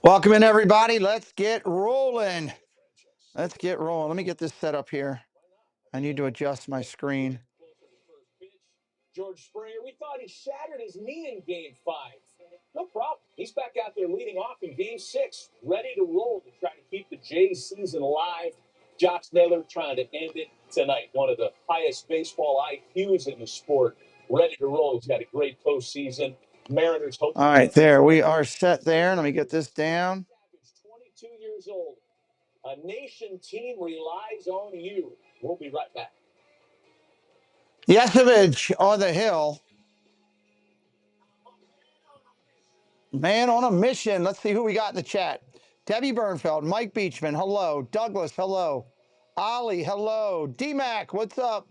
Welcome in, everybody. Let's get rolling. Let's get rolling. Let me get this set up here. I need to adjust my screen. George Springer, we thought he shattered his knee in Game 5. No problem. He's back out there leading off in Game 6, ready to roll to try to keep the Jays season alive. Josh Naylor trying to end it tonight. One of the highest baseball IQs in the sport, ready to roll. He's got a great postseason. Mariners hope. All right, there. We are set there. Let me get this down. 22 years old. A nation team relies on you. We'll be right back. Yesevich on the hill. Man on a mission. Let's see who we got in the chat. Debbie Bernfeld, Mike Beachman, hello. Douglas, hello. Ollie, hello. D-Mac, what's up?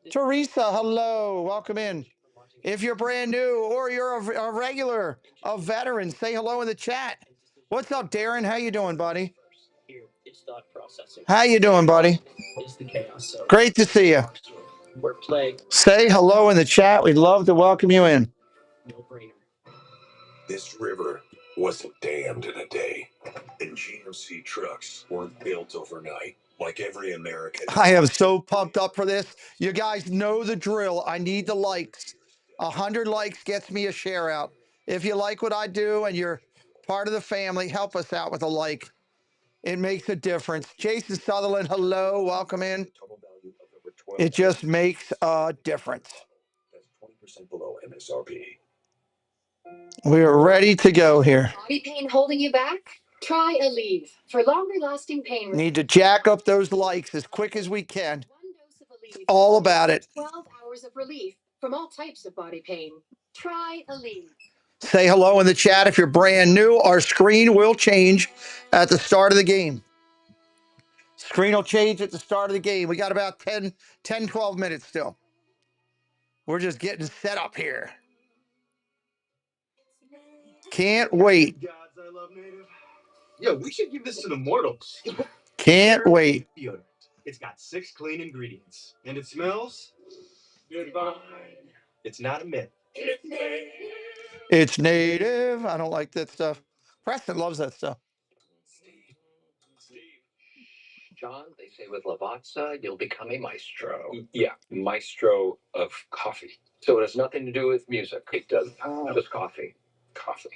Teresa, hello. Welcome in. If you're brand new or you're a regular, a veteran, say hello in the chat. What's up, Darren? How you doing, buddy? How you doing, buddy? Great to see you. Say hello in the chat. We'd love to welcome you in. This river wasn't dammed in a day, and GMC trucks weren't built overnight. Like every American, I am so pumped up for this. You guys know the drill. I need the likes. 100 likes gets me a share out. If you like what I do and you're part of the family, help us out with a like. It makes a difference. Jason Sutherland, hello. Welcome in. It just makes a difference. That's 20% below MSRP. We are ready to go here. Body pain holding you back? Try Aleve for longer lasting pain. Need to jack up those likes as quick as we can. It's all about it. 12 hours of relief from all types of body pain. Try Aleve. Say hello in the chat if you're brand new. Our screen will change at the start of the game. Screen will change at the start of the game. We got about 10, 12 minutes still. We're just getting set up here. Can't wait. Yo, we should give this to the mortals. Can't wait. It's got 6 clean ingredients, and it smells divine. It's not a myth. It's native. I don't like that stuff. Preston loves that stuff. John, they say with Lavazza, you'll become a maestro. Yeah, maestro of coffee. So it has nothing to do with music. It does. Just coffee. Coffee.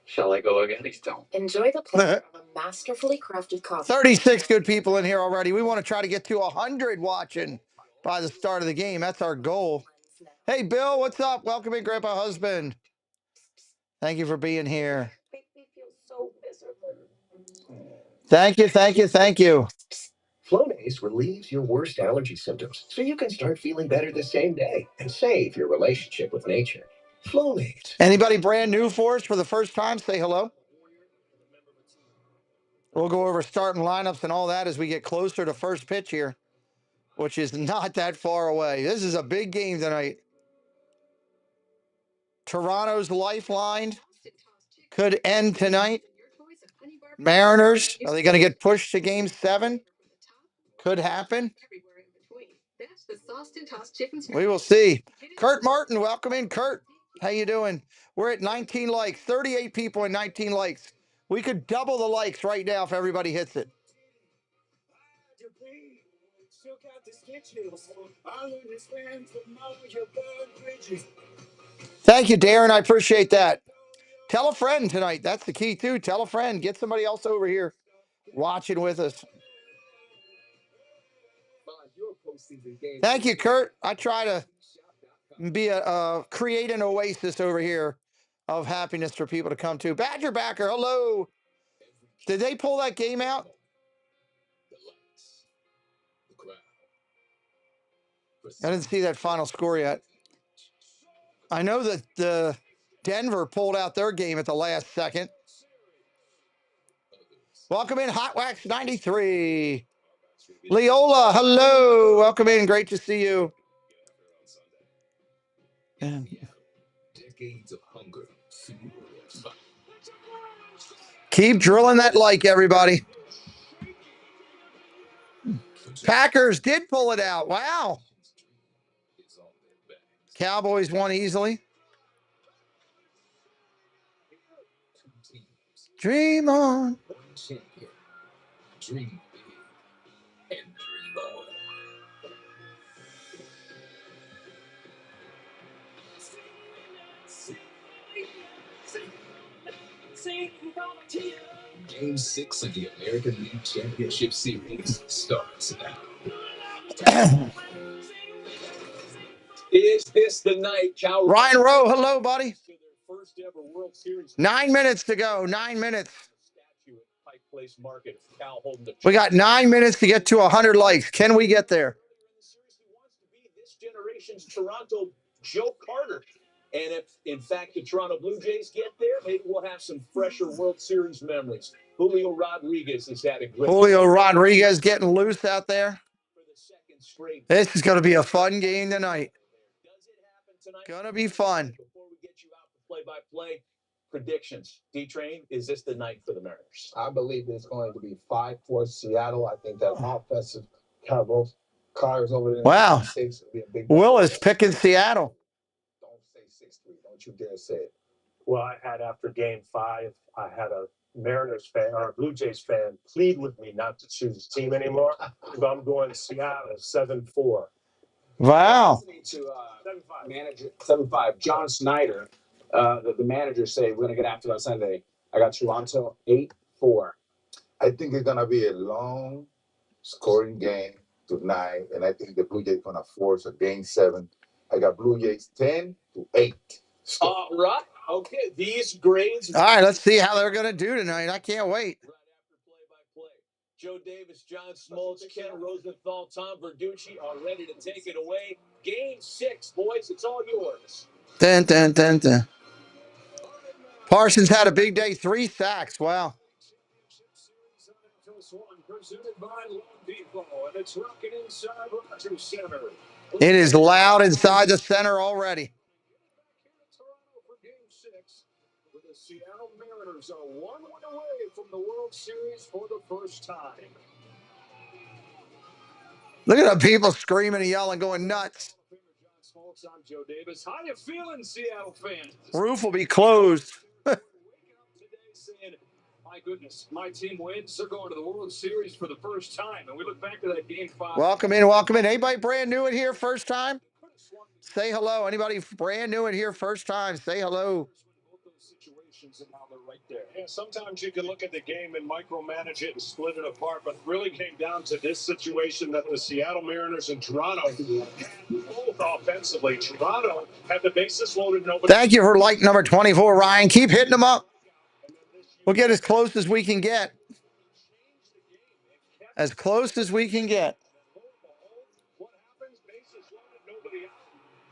Shall I go again? Please don't. Enjoy the pleasure of a masterfully crafted coffee. 36 good people in here already. We want to try to get to 100 watching by the start of the game. That's our goal. Hey, Bill, what's up? Welcome in, Grandpa Husband. Thank you for being here. Thank you, thank you, thank you. Flonase relieves your worst allergy symptoms so you can start feeling better the same day and save your relationship with nature. Flonase. Anybody brand new for us for the first time, say hello. We'll go over starting lineups and all that as we get closer to first pitch here, which is not that far away. This is a big game tonight. Toronto's lifeline could end tonight. Mariners, are they going to get pushed to game 7? Could happen. We will see. Kurt Martin, welcome in, Kurt. How you doing? We're at 19 likes, 38 people and 19 likes. We could double the likes right now if everybody hits it. Thank you, Darren. I appreciate that. Tell a friend tonight. That's the key, too. Tell a friend. Get somebody else over here watching with us. Thank you, Kurt. I try to be create an oasis over here of happiness for people to come to. Badger Backer, hello. Did they pull that game out? I didn't see that final score yet. I know that the Denver pulled out their game at the last second. Welcome in, Hot Wax 93. Leola, hello. Welcome in. Great to see you. Keep drilling that like, everybody. Packers did pull it out. Wow. Cowboys won easily. Dream on. Champion. Dream big and dream on. Game 6 of the American League Championship Series starts now. Is this the night, Cal? Ryan Rowe, hello, buddy. First ever World Series. 9 minutes to go. 9 minutes. Statue at Pike Place Market. Cal holding the. We got 9 minutes to get to 100 likes. Can we get there? Wants to be this generation's Toronto Joe Carter. And if, in fact, the Toronto Blue Jays get there, maybe we'll have some fresher World Series memories. Julio Rodriguez has had a great. Julio Rodriguez getting loose out there. For the second straight. This is going to be a fun game tonight. Does it happen tonight? Going to be fun. Before we get you out for play-by-play predictions, D-Train, is this the night for the Mariners? I believe it's going to be 5-4 Seattle. I think that offensive Cowboys cars over there. Wow. 6 will be a big. Will is picking Seattle. Don't say 6-3. Don't you dare say it. Well, I had after Game 5, I had a Mariners fan or a Blue Jays fan plead with me not to choose the team anymore. So I'm going Seattle 7-4. Wow. Listening to manager 7-5 John Snyder, the manager say we're gonna get after it on Sunday. I got Toronto 8-4. I think it's gonna be a long scoring game tonight, and I think the Blue Jays gonna force a game 7. I got Blue Jays 10-8. All right. Okay. These grades. All right, let's see how they're going to do tonight. I can't wait. Right after play-by-play. Joe Davis, John Smoltz, Ken Rosenthal, Tom Verducci are ready to take it away. Game 6, boys. It's all yours. Dun, dun, dun, dun. Parsons had a big day, 3 sacks. Wow. It is loud inside the center already. The Seattle Mariners are 1 win away from the World Series for the first time. Look at the people screaming and yelling, going nuts. I'm Joe Davis. How you feeling, Seattle fans? Roof will be closed. My goodness, my team wins. They're going to the World Series for the first time. And we look back to that Game 5. Welcome in, welcome in. Anybody brand new in here first time? Say hello. Anybody brand new in here first time? Say hello. And how they're right there. Yeah, sometimes you can look at the game and micromanage it and split it apart, but it really came down to this situation that the Seattle Mariners and Toronto had both offensively. Toronto had the bases loaded. Thank you for like number 24, Ryan. Keep hitting them up. We'll get as close as we can get. As close as we can get. What happens? Bases loaded, nobody out.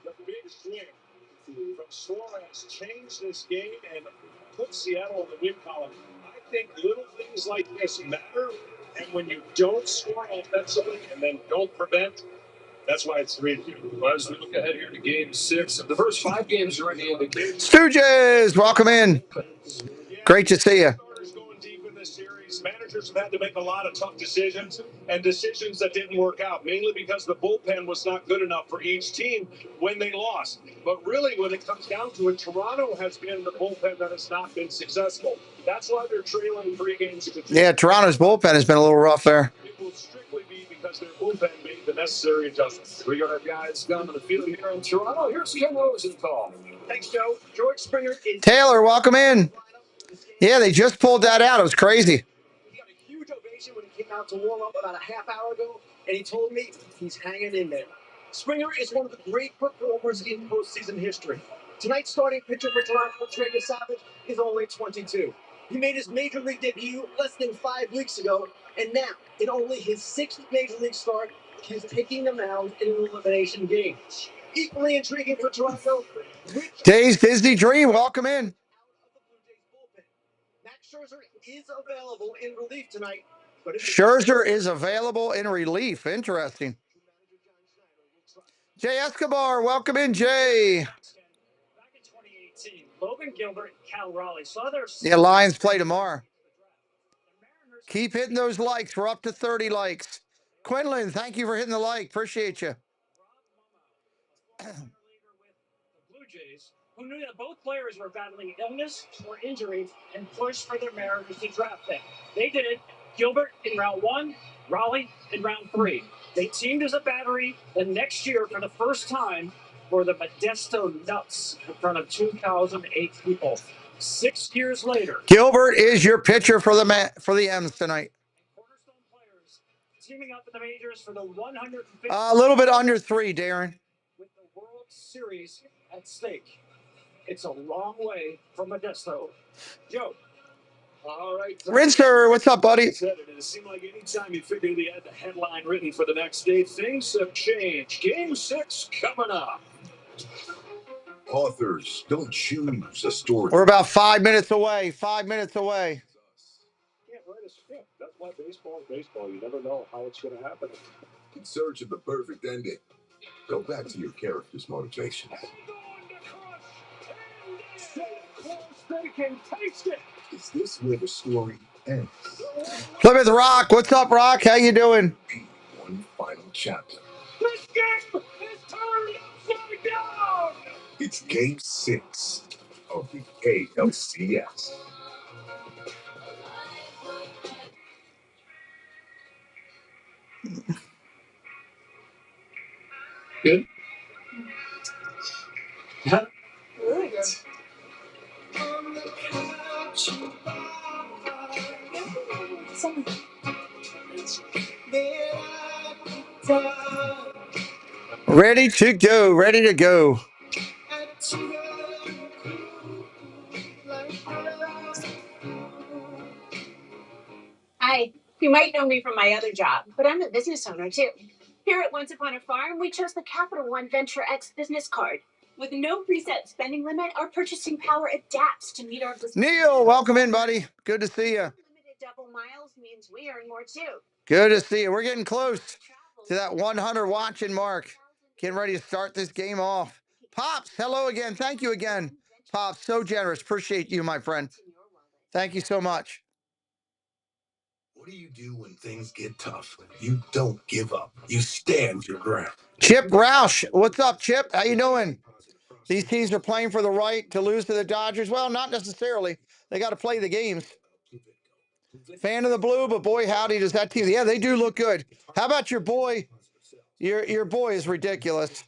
The big swing from Suarez changed this game and put Seattle in the win column. I think little things like this matter, and when you don't score offensively and then don't prevent, that's why it's 3-2. Well, as we look ahead here to Game 6, the first 5 games are already in the game. Stooges, welcome in. Great to see you. Going deep in this series, managers have had to make a lot of tough decisions and decisions that didn't work out, mainly because the bullpen was not good enough for each team when they lost. But really, when it comes down to it, Toronto has been the bullpen that has not been successful. That's why they're trailing 3 games to 2. Yeah, Toronto's bullpen has been a little rough there. It will strictly be because their bullpen made the necessary adjustments. We got our guys down on the field here in Toronto. Here's Ken Rosenthal. Thanks, Joe. George Springer is Taylor, welcome in. Yeah, they just pulled that out. It was crazy. He got a huge ovation when he came out to warm up about a half hour ago, and he told me he's hanging in there. Springer is one of the great performers in postseason history. Tonight's starting pitcher for Toronto, Trey Savage, is only 22. He made his major league debut less than 5 weeks ago, and now, in only his 6th major league start, he's taking the mound in an elimination game. Equally intriguing for Toronto, Days Disney Dream, welcome in. Scherzer is available in relief tonight. But Scherzer is available in relief. Interesting. Jay Escobar, welcome in, Jay. Back in 2018, Logan Gilbert and Cal Raleigh saw their... The Lions play tomorrow. Keep hitting those likes. We're up to 30 likes. Quinlan, thank you for hitting the like. Appreciate you. Blue Jays who knew that both players were battling illness or injury and pushed for their Mariners to draft them. They did. Gilbert in round 1, Raleigh in round 3. They teamed as a battery, and next year, for the first time, for the Modesto Nuts in front of 2,008 people. 6 years later, Gilbert is your pitcher for the M's tonight. Cornerstone players teaming up in the majors for the 150th. A little bit under 3, Darren. With the World Series at stake. It's a long way from Modesto. Joe. All right. Rinser, what's up, buddy? It seemed like anytime you figured he had the headline written for the next day, things have changed. Game 6 coming up. Authors don't choose a story. We're about 5 minutes away. 5 minutes away. Can't write a script. That's why baseball is baseball. You never know how it's going to happen. In search of the perfect ending, go back to your character's motivation. They can taste it. Is this where the story ends? Plymouth Rock, what's up, Rock? How you doing? One final chapter. This game is turned upside down. It's Game 6 of the ALCS. Good. Huh? Really good. Ready to go. Ready to go. Hi. You might know me from my other job, but I'm a business owner too. Here at Once Upon a Farm, we chose the Capital One Venture X business card. With no preset spending limit, our purchasing power adapts to meet our business. Neil, welcome in, buddy. Good to see you. Limited double miles means we earn more too. Good to see you. We're getting close to that 100 watching mark. Getting ready to start this game off. Pops, hello again. Thank you again. Pops, so generous. Appreciate you, my friend. Thank you so much. What do you do when things get tough? You don't give up. You stand your ground. Chip Roush, what's up, Chip? How you doing? These teams are playing for the right to lose to the Dodgers. Well, not necessarily. They got to play the games. Fan of the blue, but boy, howdy, does that team. Yeah, they do look good. How about your boy? Your boy is ridiculous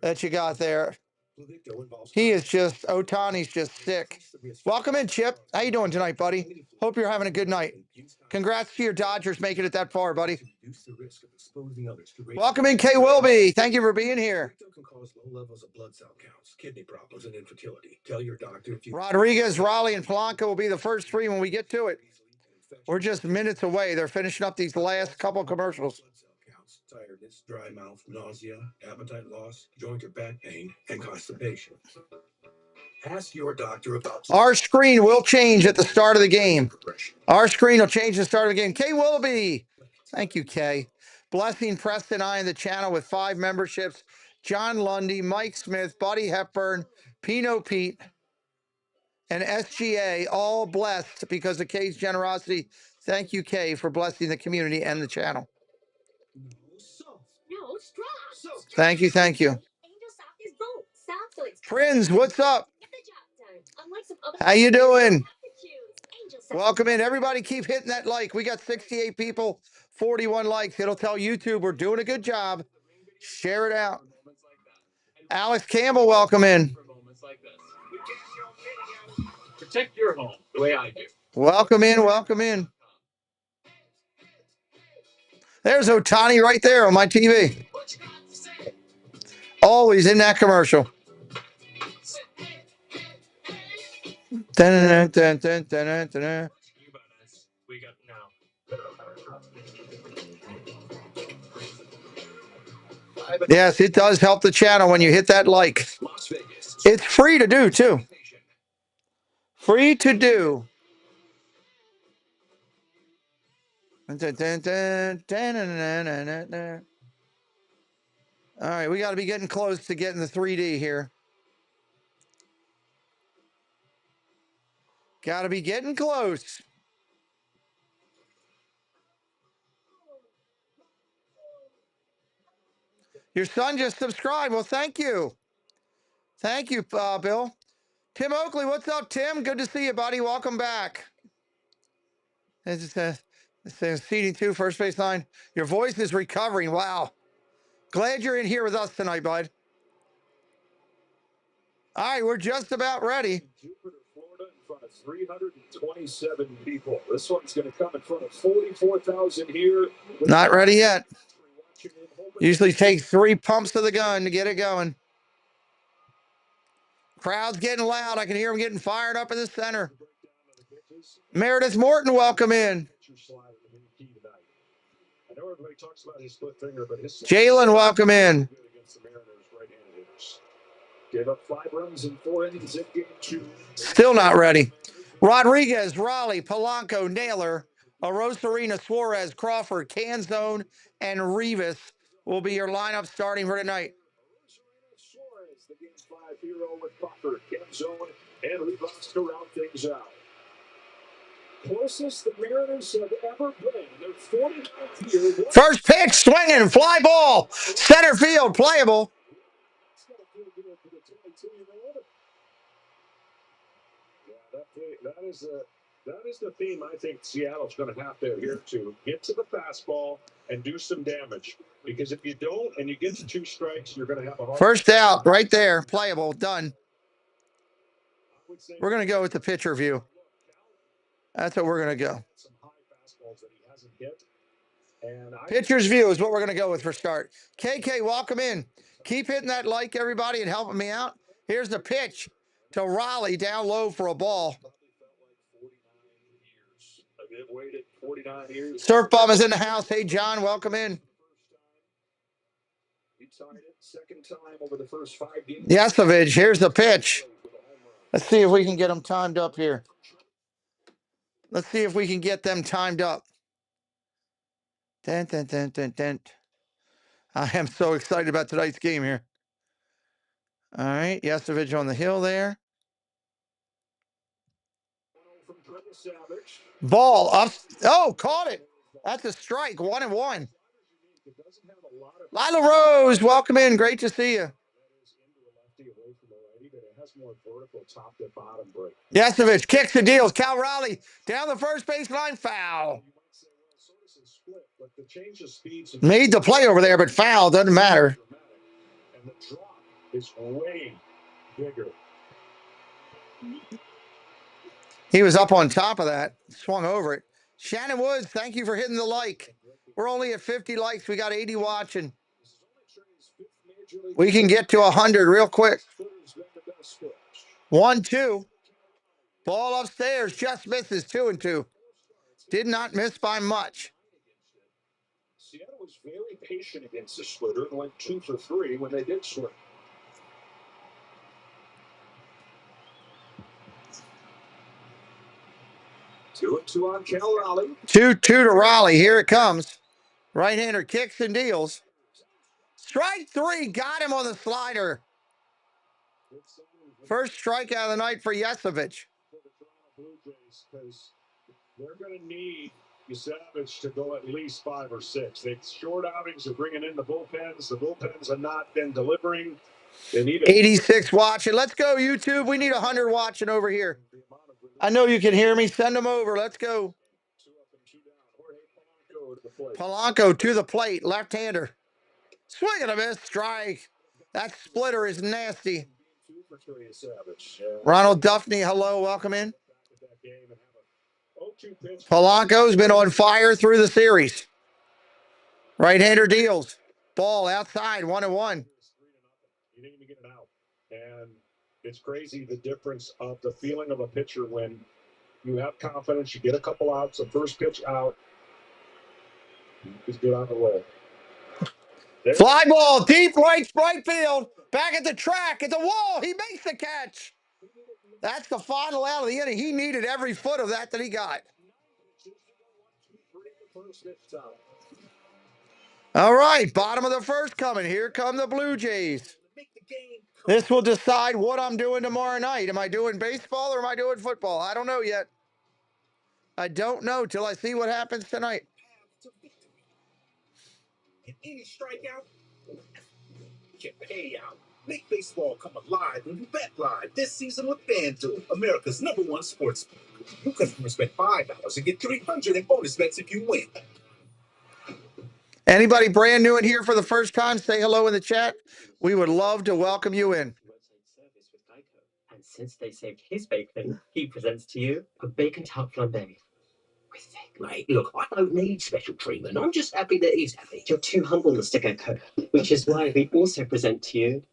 that you got there. He is just, Otani's just sick. Welcome in, Chip. How you doing tonight, buddy? Hope you're having a good night. Congrats to your Dodgers making it that far, buddy. Welcome in, Kay Wilby. Thank you for being here. Rodriguez, Raleigh, and Polanco will be the first 3 when we get to it. We're just minutes away. They're finishing up these last couple commercials. Tiredness, dry mouth, nausea, appetite loss, joint or back pain, and constipation. Ask your doctor about. Our screen will change at the start of the game. Our screen will change at the start of the game. Kay Willoughby. Thank you, Kay. Blessing Preston I in the channel with 5 memberships. John Lundy, Mike Smith, Buddy Hepburn, Pino Pete, and SGA, all blessed because of Kay's generosity. Thank you, Kay, for blessing the community and the channel. No, straw. Thank you, thank you. Angel sock is bold, soft, so it's Prinz, what's up? get the job done. Unlike some other How you doing? Angel sock. Welcome in. Everybody keep hitting that like. We got 68 people, 41 likes. It'll tell YouTube we're doing a good job. Share it out. Alex Campbell, welcome in. Protect your home the way I do. Welcome in, welcome in. There's Otani right there on my TV. Always in that commercial. Dun, dun, dun, dun, dun, dun. We got now. Yes, it does help the channel when you hit that like. It's free to do, too. Free to do. Dun, dun, dun, dun, dun, dun, dun, dun, dun. All right, we got to be getting close to getting the 3D here. Got to be getting close. Your son just subscribed. Well, thank you. Thank you, Bill. Tim Oakley, what's up, Tim? Good to see you, buddy. Welcome back. As it says seating 2, first base line. Your voice is recovering. Wow. Glad you're in here with us tonight, bud. All right, we're just about ready. Jupiter, Florida, in front of 327 people. This one's going to come in front of 44,000 here. Not ready yet. Usually takes 3 pumps of the gun to get it going. Crowd's getting loud. I can hear them getting fired up in the center. Meredith Morton, welcome in. Jalen, welcome in. Gave up 5 runs in 4 innings in game 2. Still not ready. Rodriguez, Raleigh, Polanco, Naylor, Arosarena, Suarez, Crawford, Canzone, and Rivas will be your lineup starting for tonight. Suarez, the game 5 hero with Crawford, Canzone, and Rivas to round things out. Closest the Mariners have ever been. They're 49th year. First pitch, swinging, fly ball, center field, playable. That is the theme I think Seattle's going to have to adhere to. Get to the fastball and do some damage. Because if you don't and you get to 2 strikes, you're going to have a hard First out, right there, playable, done. We're going to go with the pitcher view. That's what we're going to go. some high fastballs that he hasn't hit. And Pitcher's view is what we're going to go with for start. KK, welcome in. Keep hitting that like, everybody, and helping me out. Here's the pitch to Raleigh, down low for a ball. they've waited 49 years. Surf Bum is in the house. Hey, John, welcome in. He tied it second time over the first 5 games. Yesovich, here's the pitch. Let's see if we can get them timed up here. Let's see if we can get them timed up. Dun, dun, dun, dun, dun. I am so excited about tonight's game here. All right, Yesovich on the hill there. Ball up. Oh, caught it. That's a strike. 1-1. Lila Rose, welcome in. Great to see you. Yesovich kicks the deals. Cal Raleigh down the first baseline. Foul. Made the play over there, but foul. Doesn't matter. And the drop is way bigger. He was up on top of that. Swung over it. Shannon Woods, thank you for hitting the like. We're only at 50 likes. We got 80 watching. We can get to 100 real quick. 1-2. Ball upstairs. Just misses. 2-2. Did not miss by much. Seattle was very patient against the splitter and went 2 for 3 when they did swing. 2-2 on Cal Raleigh. 2-2 to Raleigh. Here it comes. Right-hander kicks and deals. Strike 3. Got him on the slider. First strikeout of the night for Yesovich. Because they're going to need Savage to go at least 5 or 6. They've short outings of bringing in the bullpens. The bullpens have not been delivering. They need 86 watching. Let's go, YouTube. We need 100 watching over here. I know you can hear me. Send them over. Let's go. Polanco to the plate. Left-hander. Swing and a miss. Strike. That splitter is nasty. Ronald Duffney, hello. Welcome in. Polanco's been on fire through the series. Right-hander deals. Ball outside. 1-1. You didn't even get it out. And it's crazy the difference of the feeling of a pitcher when you have confidence, you get a couple outs, the first pitch out, just get on the roll. Fly ball, deep right field. Back at the track, at the wall. He makes the catch. That's the final out of the inning. He needed every foot of that he got. All right, bottom of the first coming. Here come the Blue Jays. This will decide what I'm doing tomorrow night. Am I doing baseball or am I doing football? I don't know yet. I don't know till I see what happens tonight. Any strikeout, you pay out. Make baseball come alive when you bet live this season with FanDuel, America's #1 sports book. New customers bet $5 and get $300 in bonus bets if you win. Anybody brand new in here for the first time, say hello in the chat. We would love to welcome you in. And since they saved his bacon, he presents to you a bacon tart flambe. Mate, look, I don't need special treatment. I'm just happy that he's happy. You're too humble, Mr. Gecko, which is why we also present to you.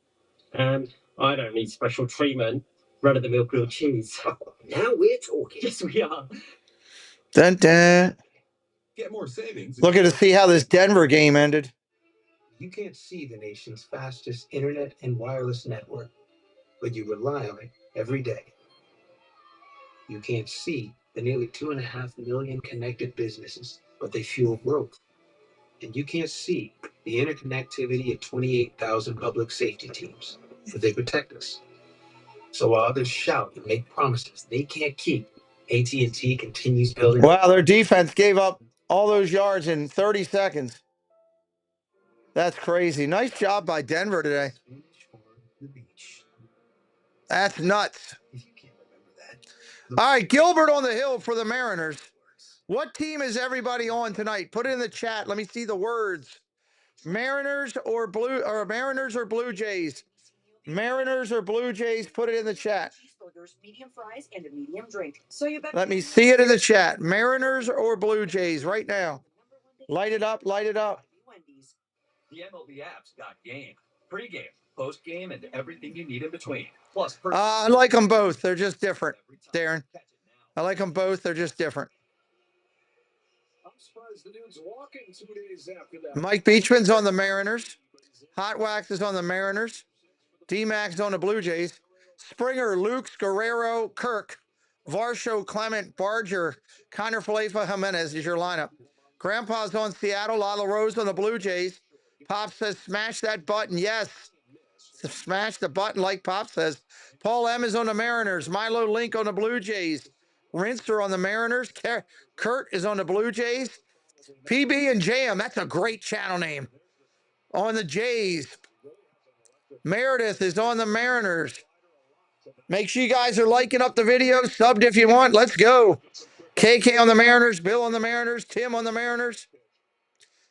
And I don't need special treatment. Run-of-the-mill grilled cheese. Now we're talking. Yes, we are. Dun, dun. Get more savings. Looking to see how this Denver game ended. You can't see the nation's fastest internet and wireless network, but you rely on it every day. You can't see the nearly 2.5 million connected businesses, but they fuel growth. And you can't see the interconnectivity of 28,000 public safety teams, but they protect us. So while others shout and make promises they can't keep, AT&T continues building. Wow, their defense gave up all those yards in 30 seconds. That's crazy. Nice job by Denver today. That's nuts. All right, Gilbert on the hill for the Mariners. What team is everybody on tonight? Put it in the chat. Let me see the words. Mariners or Mariners or Blue Jays? Mariners or Blue Jays? Put it in the chat. Medium fries and a medium drink. So you better Let me see it in the chat. Mariners or Blue Jays right now. Light it up, light it up. The MLB app's got game, pre-game, post-game, and everything you need in between. Plus, I like them both. They're just different, Darren. I like them both. They're just different. I'm surprised the dude's walking 2 days after that. Mike Beachman's on the Mariners. Hot Wax is on the Mariners. D-Mac's on the Blue Jays. Springer, Lukes, Guerrero, Kirk, Varsho, Clement, Barger, Connor Falefa, Jimenez is your lineup. Grandpa's on Seattle. Lala Rose on the Blue Jays. Pop says, smash that button. Yes. Smash the button like Pop says. Paul M is on the Mariners. Milo Link on the Blue Jays. Rinster on the Mariners. Kurt is on the Blue Jays. PB and Jam, that's a great channel name. On the Jays. Meredith is on the Mariners. Make sure you guys are liking up the video. Subbed if you want. Let's go. KK on the Mariners. Bill on the Mariners. Tim on the Mariners.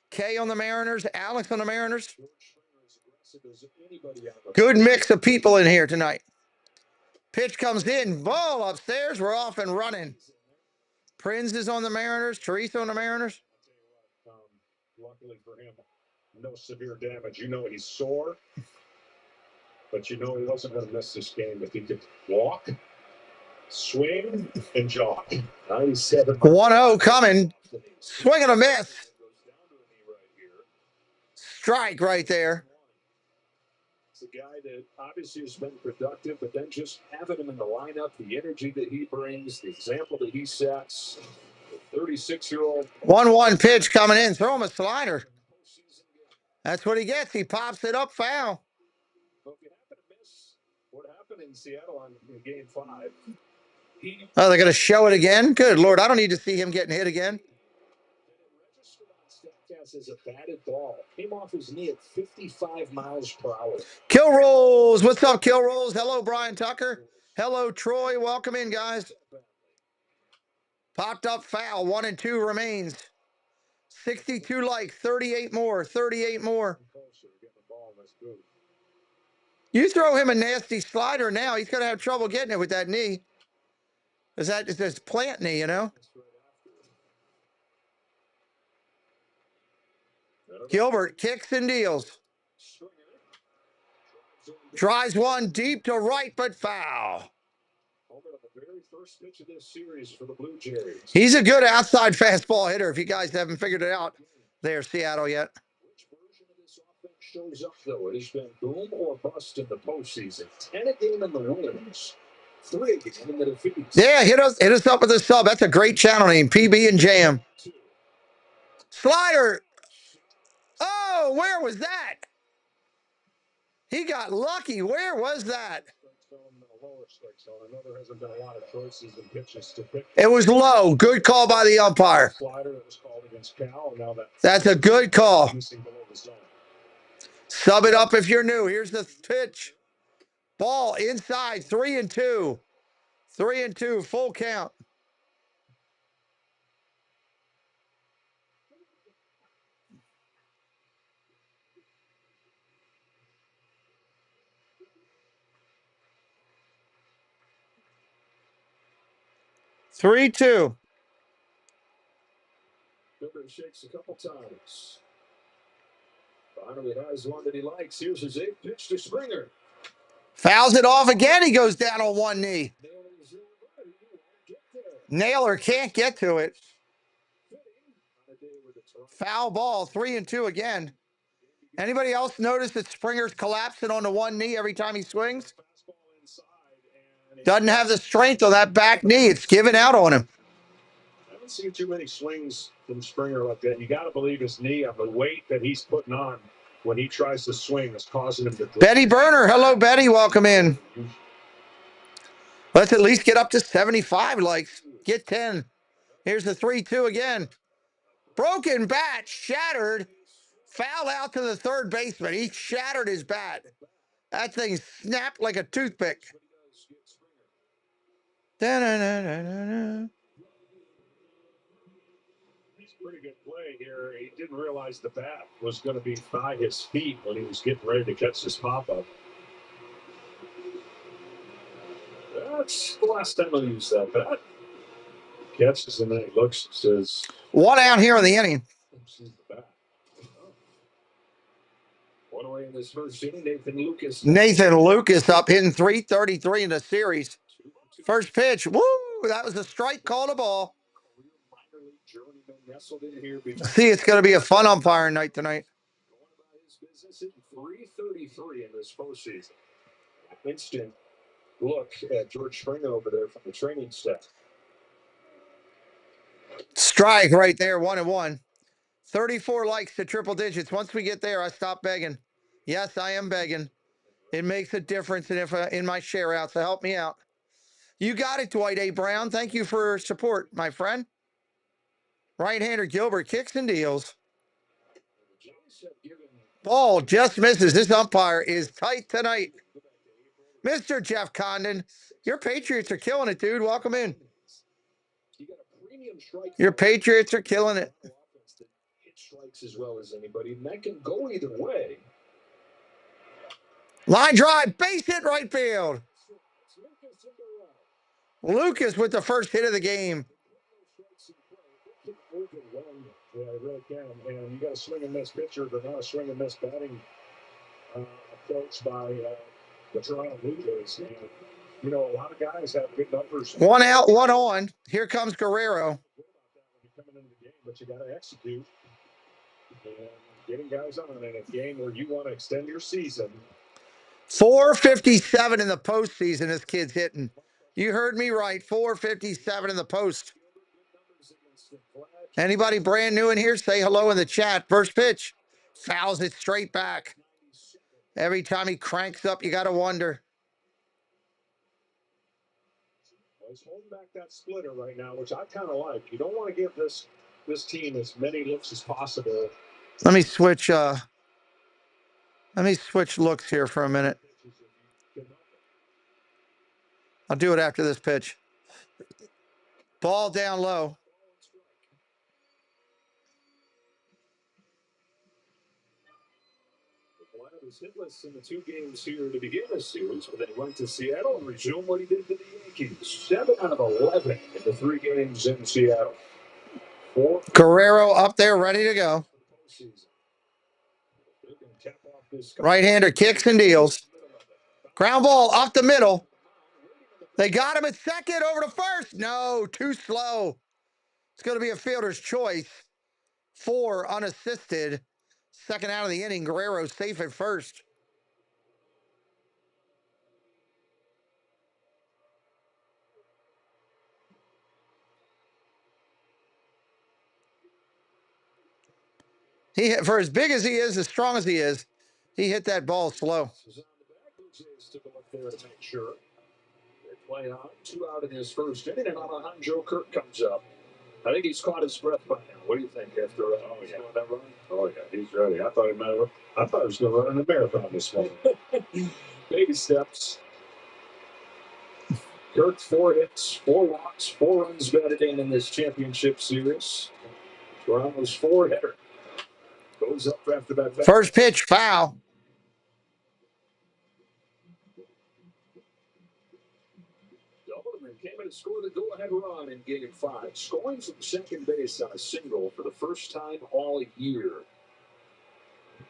Kay on the Mariners. Alex on the Mariners. Good mix of people in here tonight. Pitch comes in. Ball upstairs. We're off and running. Prinz is on the Mariners. Teresa on the Mariners. Luckily for him, no severe damage. You know he's sore, but you know he wasn't going to miss this game if he could walk, swing, and jog. 97. 1-0 coming. Swing and a miss. Strike right there. It's a guy that obviously has been productive, but then just having him in the lineup, the energy that he brings, the example that he sets. 36-year-old. 1-1 pitch coming in. Throw him a slider. That's what he gets. He pops it up, foul. Well, if you happen to miss what happened in Seattle in Game 5. Oh, they're going to show it again? Good Lord, I don't need to see him getting hit again. As a batted ball. Came off his knee at 55 miles per hour. Kill Rolls. What's up, Kill Rolls? Hello, Brian Tucker. Hello, Troy. Welcome in, guys. Popped up foul. 1 and 2 remains. 62 likes. 38 more. 38 more. You throw him a nasty slider now, he's going to have trouble getting it with that knee. Is that it's his plant knee, you know? Gilbert kicks and deals. Drives one deep to right, but foul. He's a good outside fastball hitter if you guys haven't figured it out there, Seattle, yet. Which version of this offense shows up, though? It has been boom or bust in the postseason. 10 a game in the wins. 3 a game in the defeats. Yeah, hit us up with a sub. That's a great channel name, PB and Jam. Slider. Oh, where was that? He got lucky. Where was that? It was low. Good call by the umpire. That's a good call. Sub it up if you're new. Here's the pitch. Ball inside, 3-2. 3-2, full count. Three, two. Gilbert shakes a couple times. Finally has one that he likes. Here's his 8th pitch to Springer. Fouls it off again. He goes down on one knee. Naylor can't get to it. Foul ball, 3-2 again. Anybody else notice that Springer's collapsing on the one knee every time he swings? Doesn't have the strength on that back knee. It's giving out on him. I haven't seen too many swings from Springer like that. You got to believe his knee on the weight that he's putting on when he tries to swing is causing him to drop. Betty Burner. Hello, Betty. Welcome in. Let's at least get up to 75 likes. Get 10. Here's the 3-2 again. Broken bat, shattered. Foul out to the third baseman. He shattered his bat. That thing snapped like a toothpick. Da-na-na-na-na-na. Pretty good play here. He didn't realize the bat was going to be by his feet when he was getting ready to catch this pop-up. That's the last time I'll use that bat. Catches and then he looks and says, One out here in the inning. One away in this first inning, Nathan Lucas. Nathan Lucas up hitting 333 in the series. First pitch. Woo! That was a strike, called a ball. See, it's going to be a fun umpiring night tonight. 333 in this postseason. Instant look at George Springer over there from the training staff. Strike right there, 1-1. 34 likes to triple digits. Once we get there, I stop begging. Yes, I am begging. It makes a difference in my share out, so help me out. You got it, Dwight A. Brown. Thank you for support, my friend. Right-hander Gilbert kicks and deals. Ball just misses. This umpire is tight tonight. Mr. Jeff Condon, your Patriots are killing it, dude. Welcome in. Your Patriots are killing it. Strikes as well as anybody, and that can go either way. Line drive, base hit right field. Lucas with the first hit of the game. Yeah, I really can. And you got a swing and miss pitcher, but not a swing and miss batting approach by the Toronto Blue Jays. And, you know, a lot of guys have good numbers. One out, one on. Here comes Guerrero. Coming into the game, but you got to execute. And getting guys on in a game where you want to extend your season. 457 in the postseason, this kid's hitting. You heard me right, 457 in the post. Anybody brand new in here, say hello in the chat. First pitch, fouls it straight back. Every time he cranks up, you got to wonder. He's holding back that splitter right now, which I kind of like. You don't want to give this team as many looks as possible. Let me switch looks here for a minute. I'll do it after this pitch. Ball down low. Was hitless in the 2 games here to begin this series, but then he went to Seattle and resumed what he did to the Yankees. 7 out of 11 in the 3 games in Seattle. Guerrero up there, ready to go. Right-hander kicks and deals. Ground ball up the middle. They got him at second, over to first. No, too slow. It's going to be a fielder's choice. 4 unassisted. Second out of the inning, Guerrero safe at first. He hit, for as big as he is, as strong as he is, he hit that ball slow. Play on 2 out in his first inning, and Alejandro Kirk comes up. I think he's caught his breath by now. What do you think after that run? Oh, yeah, he's ready. I thought he was going to run in the marathon this morning. Baby steps. Kirk, 4 hits, 4 walks, 4 runs batted in this championship series. Toronto's 4-hitter goes up after that. First pitch, foul. Doberman came in to score the go-ahead run in Game 5, scoring from second base on a single for the first time all year.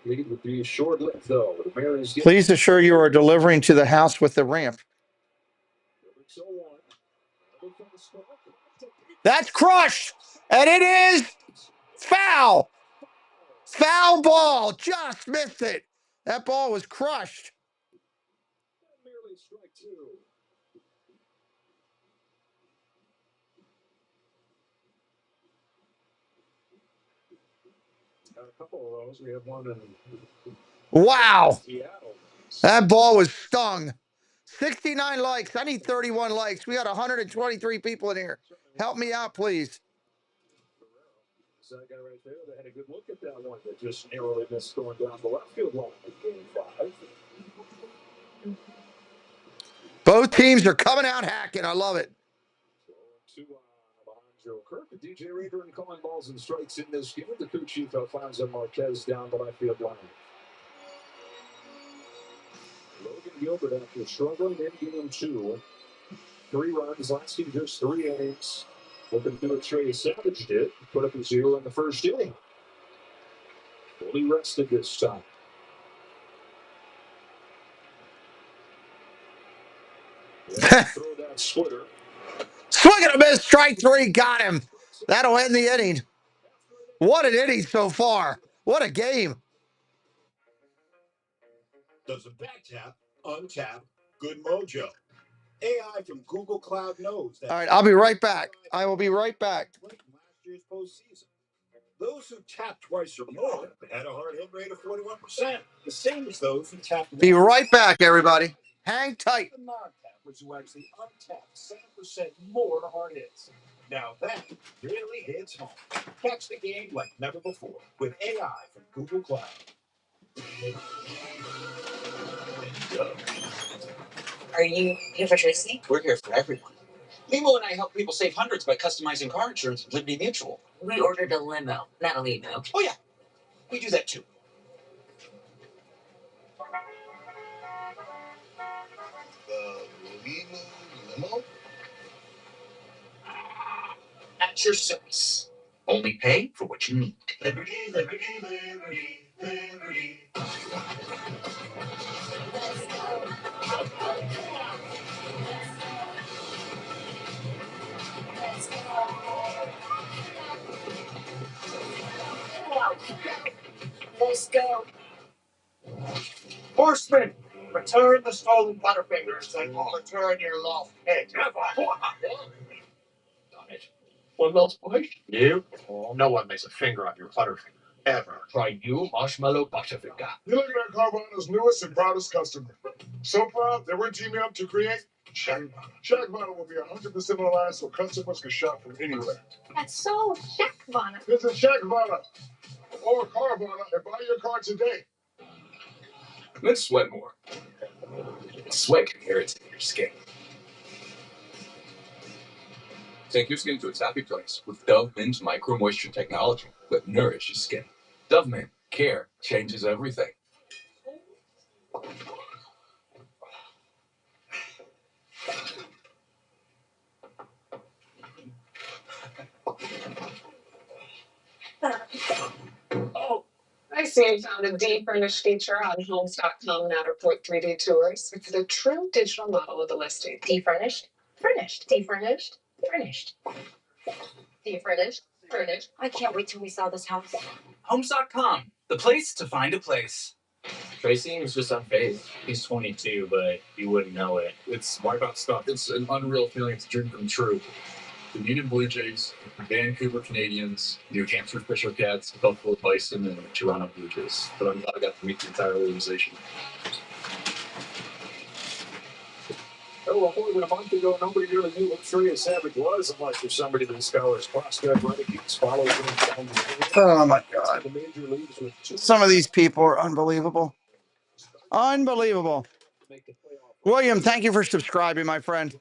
Lead would be short-lived, though. The Mariners get Please assure you are delivering to the house with the ramp. That's crushed, and it is foul. Foul ball. Just missed it. That ball was crushed. merely strike 2. Got a couple of those. We have one in Wow. Seattle. That ball was stung. 69 likes. I need 31 likes. We got 123 people in here. Help me out, please. That guy right there, they had a good look at that one that just narrowly missed going down the left field line in Game 5. Both teams are coming out hacking. I love it. So 2 behind Joe Kirk. DJ Rader and calling balls and strikes in this game. The crew chief Alfonso Marquez down the left field line. Logan Gilbert, after struggling in Game 2, 3 runs, lasting just 3 innings. Looking to do what Trey Savage did, put up a 0 in the first inning. Fully rested this time. Yeah, throw that splitter. Swing and a miss. Strike 3. Got him. That'll end the inning. What an inning so far. What a game. Doesn't back tap, untap, good mojo. AI from Google Cloud knows that. All right, I'll be right back. I will be right back. Last year's postseason. Those who tapped twice or more had a hard hit rate of 41%, the same as those who tapped. Be right back, everybody. Hang tight. The non-tappers who actually untapped 7% more hard hits. Now that really hits home. Catch the game like never before with AI from Google Cloud. Are you here for Tracy? We're here for everyone. Limo and I help people save hundreds by customizing car insurance with Liberty Mutual. We ordered a limo, not a limo. Oh, yeah. We do that, too. Limo? At your service. Only pay for what you need. Liberty, liberty, liberty, liberty. Let's go. Horsemen, return the stolen butterfingers and we'll return your lost head. One else, boy? You? Oh, no one makes a finger on your butterfinger. Ever. Try you, Marshmallow Butterfinger. You're looking at Carvana's newest and proudest customer. So proud that we're teaming up to create Shack. Shackvana will be 100% online so customers can shop from anywhere. That's so Shackvana. Visit Shackvana or Carvana and buy your car today. Let's sweat more. Sweat can irritate your skin. Take your skin to its happy place with Dove Mint's micro moisture technology that nourishes skin. Dove Mint care changes everything. Oh, I see you found a de-furnished feature on homes.com Matterport 3D tours. It's the true digital model of the listing. Defurnished, furnished, defurnished, furnished. Defurnished, furnished. I can't wait till we sell this house. Homes.com, the place to find a place. Tracy was just unfazed. He's 22, but you wouldn't know it. It's wipeout stuff. It's an unreal feeling. It's a dream come true. The Union Blue Jays, Vancouver Canadians, New Hampshire Fisher Cats, Buffalo Bison, and Toronto Blue Jays. But I'm glad I got to meet the entire organization. Oh, more than a month ago, nobody really knew what Freya Savage was unless you're somebody that scholars prospect rankings, follows them down the field. Oh my God. The major leagues with Some of these people are unbelievable. Unbelievable. William, thank you for subscribing, my friend.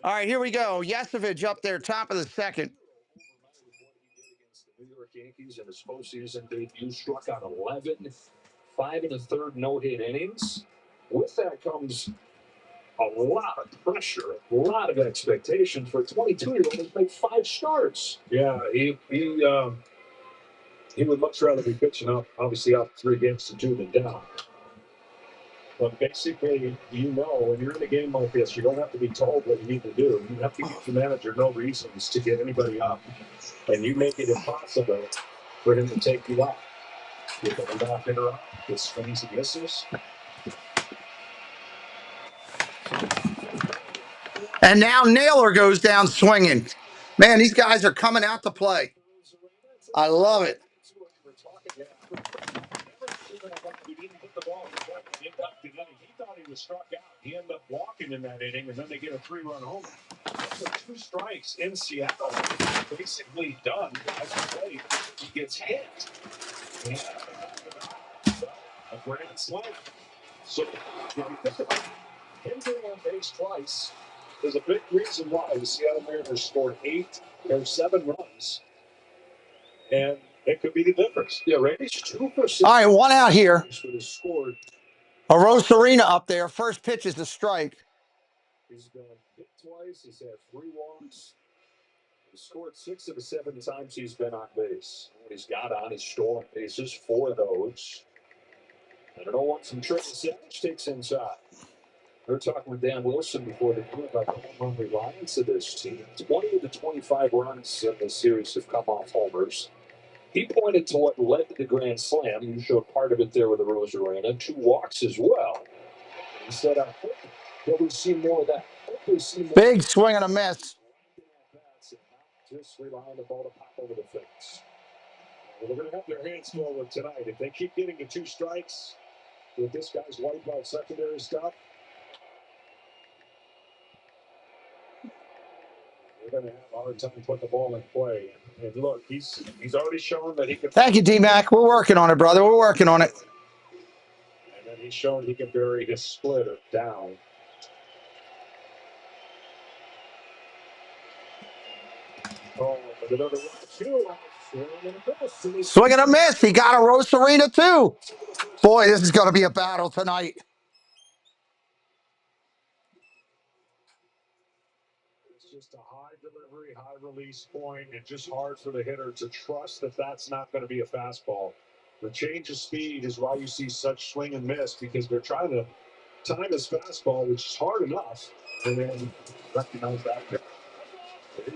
All right, here we go. Yesevich up there, top of the second. New York Yankees in his postseason debut, struck out 11, 5 1/3 no-hit innings. With that comes a lot of pressure, a lot of expectations for a 22-year-old who's made 5 starts. Yeah, he would much rather be pitching up, obviously up 3 games to 2 than down. But basically, when you're in a game like this, you don't have to be told what you need to do. You have to give the manager no reasons to get anybody up. And you make it impossible for him to take you up. With the leadoff hitter up, with swings and misses. And now Naylor goes down swinging. Man, these guys are coming out to play. I love it. He didn't put the ball in play. He thought he was struck out. He ended up walking in that inning, and then they get a 3-run homer. After 2 strikes in Seattle, basically done as a plate. He gets hit. A grand slam. So if you think about it, him getting on base twice is a big reason why the Seattle Mariners scored 7 runs. And it could be the difference. Yeah, Randy's 2 for 6. All right, one out here. Scored. A Rosarina up there. First pitch is a strike. He's been hit twice. He's had 3 walks. He's scored 6 of the 7 times he's been on base. When he's got on, he's stolen bases, 4 of those. I don't know what some Trey Savage takes inside. We were talking with Dan Wilson before the game about the home run reliance of this team. 20 of the 25 runs in this series have come off homers. He pointed to what led to the grand slam. You showed part of it there with the Rosarina. 2 walks as well. He said, I hope that we see more of that. Big swing and a miss. Just relying the ball to pop over the fence. Well, they're going to have their hands full with tonight. If they keep getting to 2 strikes with this guy's wipeout secondary stuff, they're going to have a hard time putting the ball in play. And look, he's already shown that he can. Thank you, D-Mac. We're working on it, brother. We're working on it. And then he's shown he can bury his splitter down. Oh, another 2. Swing and a miss. He got a Rosarina, too. Boy, this is going to be a battle tonight. It's just a high delivery, high release point, and just hard for the hitter to trust that that's not going to be a fastball. The change of speed is why you see such swing and miss, because they're trying to time his fastball, which is hard enough, and then recognize that.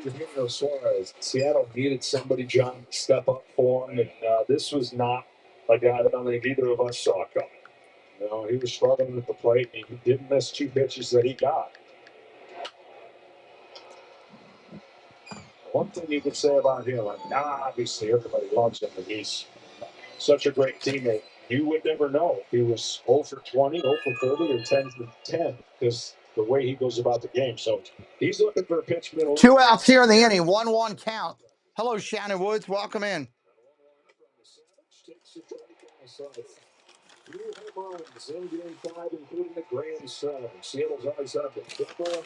Divisional Suarez. Seattle needed somebody, John, to step up for him, and this was not a guy that I think either of us saw coming. He was struggling at the plate, and he didn't miss 2 pitches that he got. One thing you could say about him, obviously everybody loves him, and he's such a great teammate. You would never know if he was 0 for 20, 0 for 30, or 10 for 10, because the way he goes about the game. So he's looking for a pitch middle. 2 outs here in the inning. 1-1 count. Hello, Shannon Woods. Welcome in. 3 home runs in game 5, including the grand slam. Seattle's always up at triple.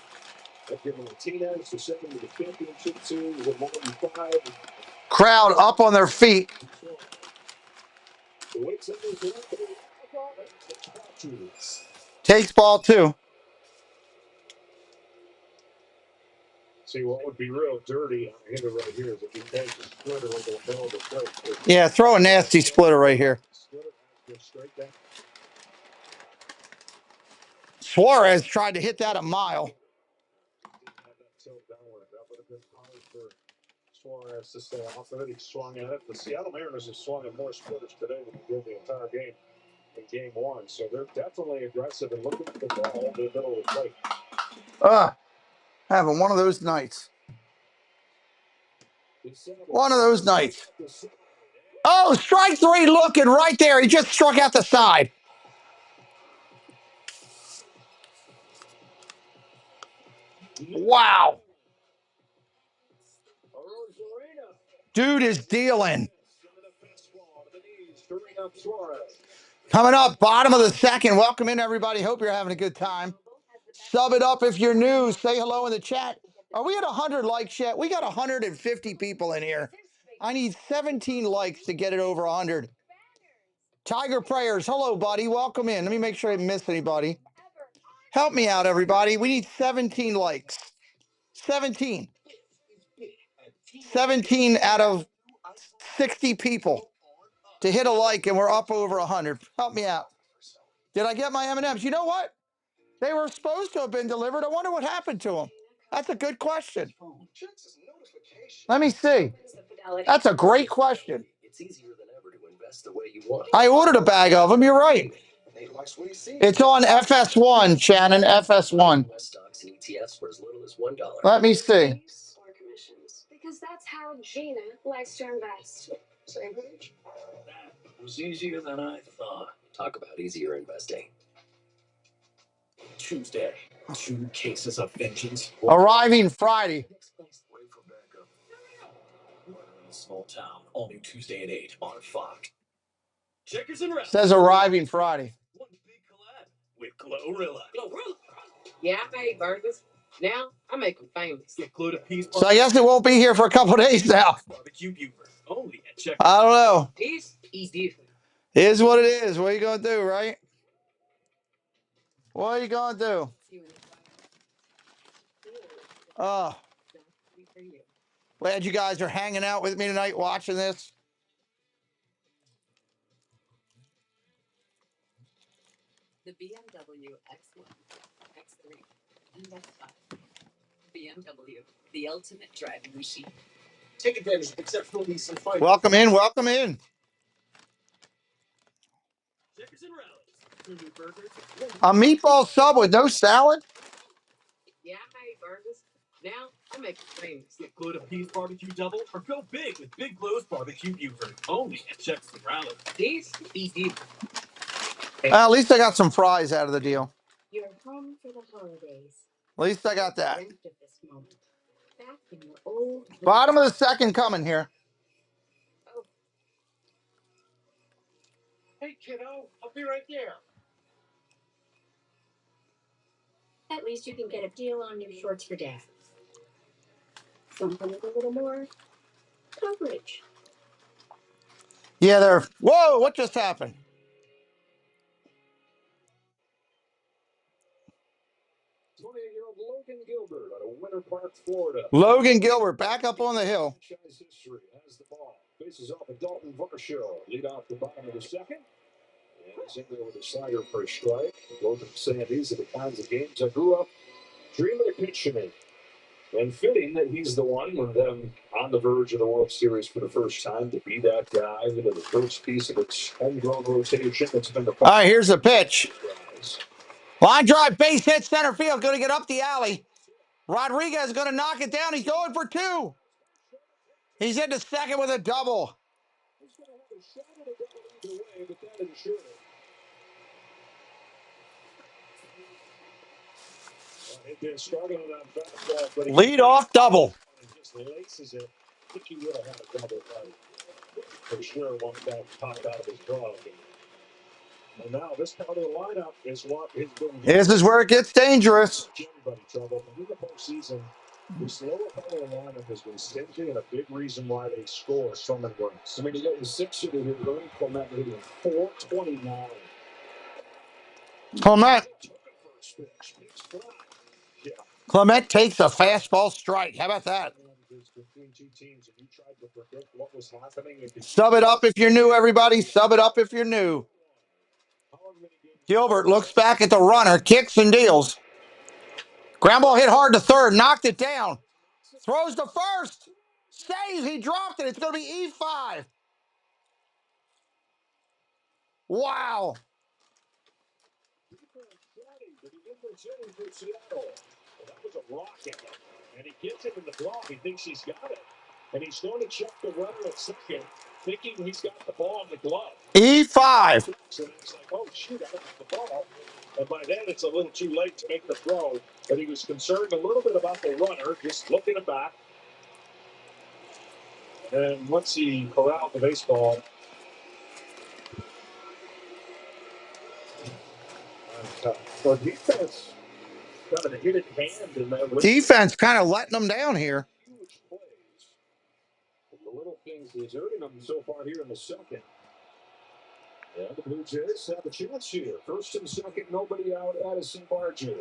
They've given Martinez to send him to the championship series with 1-5. Crowd up on their feet. Takes ball 2. See, what would be real dirty on a hitter right here is if he takes a splitter into the middle of the plate. Yeah, throw a nasty splitter right here. Suarez tried to hit that a mile. That would have been hard for Suarez to stay off of it. He swung at it. The Seattle Mariners have swung at more splitters today than they did the entire game in game 1. So they're definitely aggressive and looking for the ball in the middle of the plate. Having one of those nights. One of those nights. Oh, strike 3 looking right there. He just struck out the side. Wow. Dude is dealing. Coming up, bottom of the second. Welcome in, everybody. Hope you're having a good time. Sub it up if you're new. Say hello in the chat. Are we at 100 likes yet? We got 150 people in here. I need 17 likes to get it over 100. Tiger Prayers, hello, buddy. Welcome in. Let me make sure I didn't miss anybody. Help me out, everybody. We need 17 likes. 17. 17 out of 60 people to hit a like, and we're up over 100. Help me out. Did I get my M&Ms? You know what? They were supposed to have been delivered. I wonder what happened to them. That's a good question. Let me see. That's a great question. I ordered a bag of them. You're right. It's on FS1, Shannon. FS1. Let me see. Because that's how Gina likes to invest. Same page? That was easier than I thought. Talk about easier investing. Tuesday, 2 cases of vengeance. Arriving Friday. Small town, all new Tuesday at 8 on Fox. Checkers and rallies. Says arriving Friday. One big collab with Glorilla. Glorilla? Yeah, I made burgers. Now I make them famous. Include a piece. So I guess it won't be here for a couple of days now. Barbecue viewer. Only at Checkers. I don't know. This is different. It is what it is. What are you going to do, right? What are you going to do? Oh. Glad you guys are hanging out with me tonight watching this. The BMW X1, X3, and X5. BMW, the ultimate driving machine. Take advantage of exceptional lease and finance. Welcome in. Welcome in. Checkers and rallies. 2 new burgers. A meatball sub with no salad? Yeah, I made burgers. Now I make them famous. Include a piece barbecue double or go big with Big Blue's barbecue viewer. Only at Checkers and rallies. This is different. Well, at least I got some fries out of the deal. You're home for the holidays. At least I got that. Dreamt of this moment. Back in your old. Bottom of the second coming here. Oh. Hey, kiddo, I'll be right there. At least you can get a deal on new shorts for dad. Something with a little more coverage. Yeah, they're. Whoa, what just happened? 28-year-old Logan Gilbert out of Winter Park, Florida. Logan Gilbert back up on the hill. Franchise history has the ball. Faces off a Dalton Varsho. Lead off the bottom of the second. And he's in there with a slider for a strike. Logan saying these are the kinds of games I grew up dreaming of pitching in. And fitting that he's the one with them on the verge of the World Series for the first time to be that guy with the first piece of its homegrown rotation that's been the. All right, here's the pitch. Line drive, base hit, center field, going to get up the alley. Rodriguez is going to knock it down. He's going for 2. He's into second with a double. He's going to have a shot at a double either way, but that ensured it. He'd been struggling on fastball, but he Lead off double. just laces it. I think he would have had a double right. For sure, once that popped out of his glove. And now this part of the lineup is what has been. This is where it gets dangerous. Everybody trouble. But in the postseason, this lower part of the lineup has been stingy, and a big reason why they score so many runs. I mean, you got the 6-shooter here, Bernie Clement hitting .429. Clement. Clement takes a fastball strike. How about that? Sub it up if you're new, everybody. Sub it up if you're new. Gilbert looks back at the runner, kicks and deals. Ground ball hit hard to third, knocked it down. Throws to first. Saves, he dropped it. It's going to be E5. Wow. That was a rocket, and he gets it in the glove. He thinks he's got it, and he's going to check the runner at second, thinking he's got the ball in the glove. E5. So it's like, oh shoot, I don't have the ball, And by then, it's a little too late to make the throw. But he was concerned a little bit about the runner, just looking it back. And once he corralled the baseball, well, defense got a hidden hand in that. Defense kind of letting them down here. Huge plays. The little things deserting them so far here in the second. Yeah, the Blue Jays have a chance here. First and second, nobody out. Addison Barger.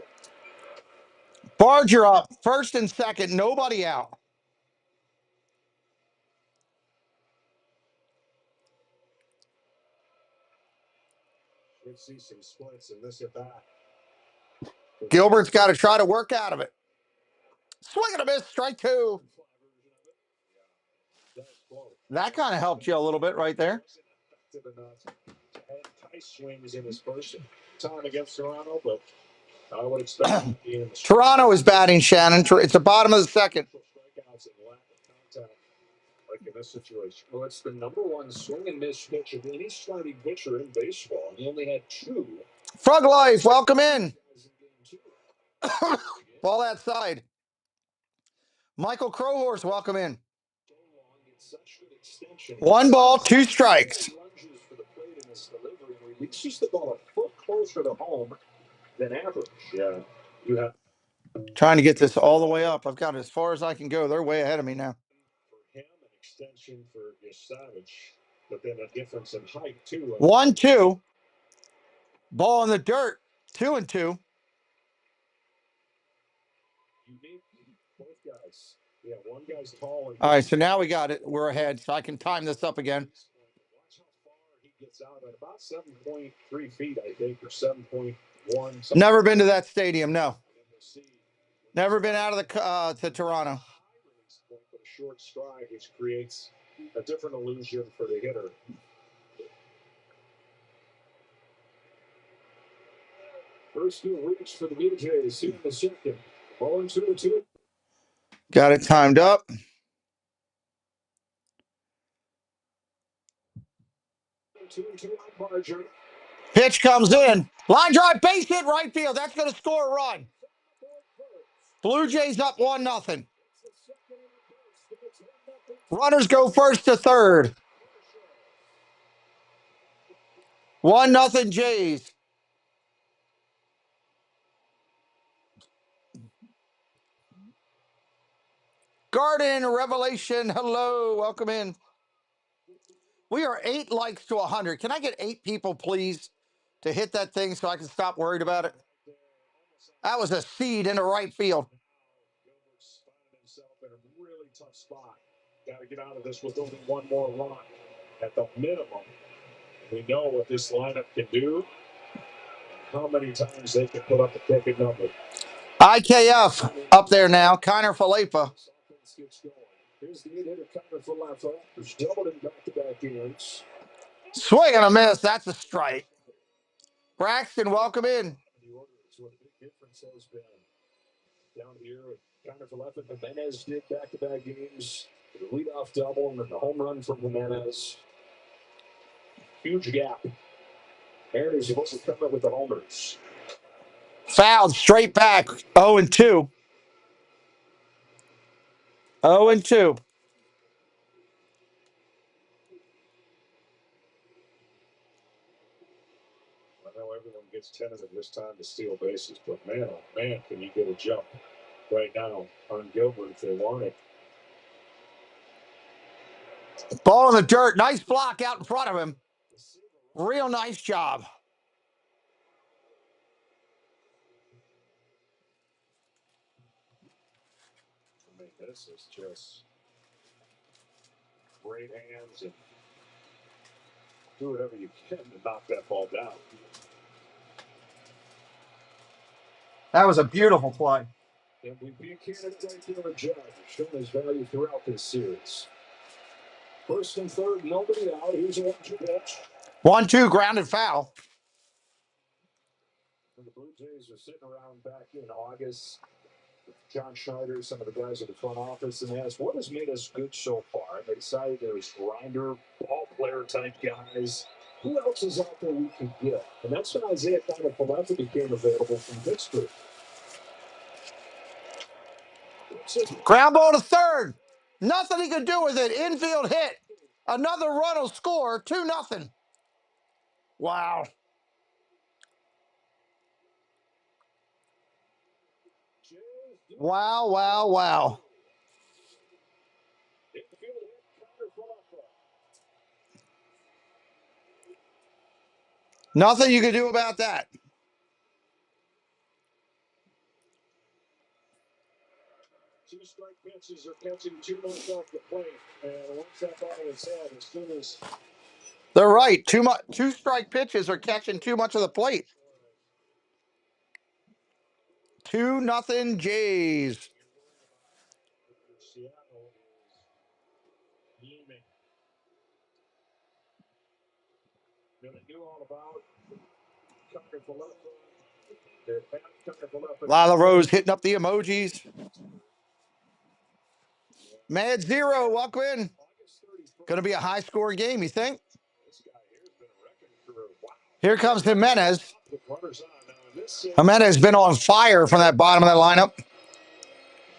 Barger up. First and second, nobody out. Should see some splits in this at bat. Gilbert's got to try to work out of it. Swing and a miss, strike two. That kind of helped you a little bit right there. Tice swings in his first time against Toronto, but I would expect Toronto is batting, Shannon. It's the bottom of the second. Like in this situation. Well, it's the number one swing and miss pitch of any starting pitcher in baseball. He only had two. Frog Life, welcome in. Ball outside. Michael Crowhorse, welcome in. 1 ball, 2 strikes. Releases the ball a foot closer to home than average. Yeah, you have. Trying to get this all the way up. I've got it as far as I can go. They're way ahead of me now. For him, an extension for Savage, but then a difference in height too. 1-2. Ball in the dirt. 2-2. Unique, both guys. Yeah, one guy's tall. All right, so now we got it. We're ahead, so I can time this up again. Watch how far he gets out at about 7.3 feet, I think, or 7.1. Never been to that stadium, no. Never been out of the to Toronto. A short stride, which creates a different illusion for the hitter. First new reach for the Blue Jays here in the second. Ball 2-2. Got it timed up. Pitch comes in. Line drive, base hit, right field. That's going to score a run. Blue Jays up 1-0. Runners go first to third. 1-0 Jays. Garden Revelation, hello, welcome in. We are 8 likes to 100. Can I get 8 people, please, to hit that thing so I can stop worried about it? That was a seed into right field. Gilbert's finding himself in a really tough spot. Got to get out of this with only one more run at the minimum. We know what this lineup can do, how many times they can put up a crooked number. IKF up there now. Kiner Falefa. Here's the hitter Kiner Falefa, who's doubled in back-to-back innings. Swing and a miss. That's a strike. Braxton, welcome in. What a big difference has been down here. Kiner Falefa, Jimenez did back-to-back games. The leadoff double and then the home run from Jimenez. Huge gap. Mariners supposed to come up with the homers. Fouled straight back. 0-2. 0-2. I know everyone gets tentative this time to steal bases, but man, oh man, can you get a jump right now on Gilbert if they want it. Ball in the dirt. Nice block out in front of him. Real nice job. I mean, this is just great hands and do whatever you can to knock that ball down. That was a beautiful play. MVP candidate right there, Judge, shown his value throughout this series. First and third, nobody out. Here's a 1-2 pitch. 1-2 grounded foul. And the Blue Jays are sitting around back in August. John Schneider, some of the guys at the front office, and they asked, what has made us good so far? And they decided there's grinder, ball player type guys. Who else is out there we can get? And that's when Isaiah Kiner-Falefa became available from Pittsburgh. Ground ball to third. Nothing he could do with it. Infield hit. Another run will score. 2-0. Wow. Wow, wow, wow. Nothing you can do about that. Two strike pitches are catching too much off the plate. And once that ball is hit, as soon as They're right. Two strike pitches are catching too much of the plate. 2-0 Jays. Seattle is beaming. They knew all about Kiner-Falefa. They're past Kiner-Falefa. Lila Rose hitting up the emojis. Mad Zero, walk in. Going to be a high scoring game, you think? Here comes Jimenez. Jimenez has been on fire from that bottom of that lineup.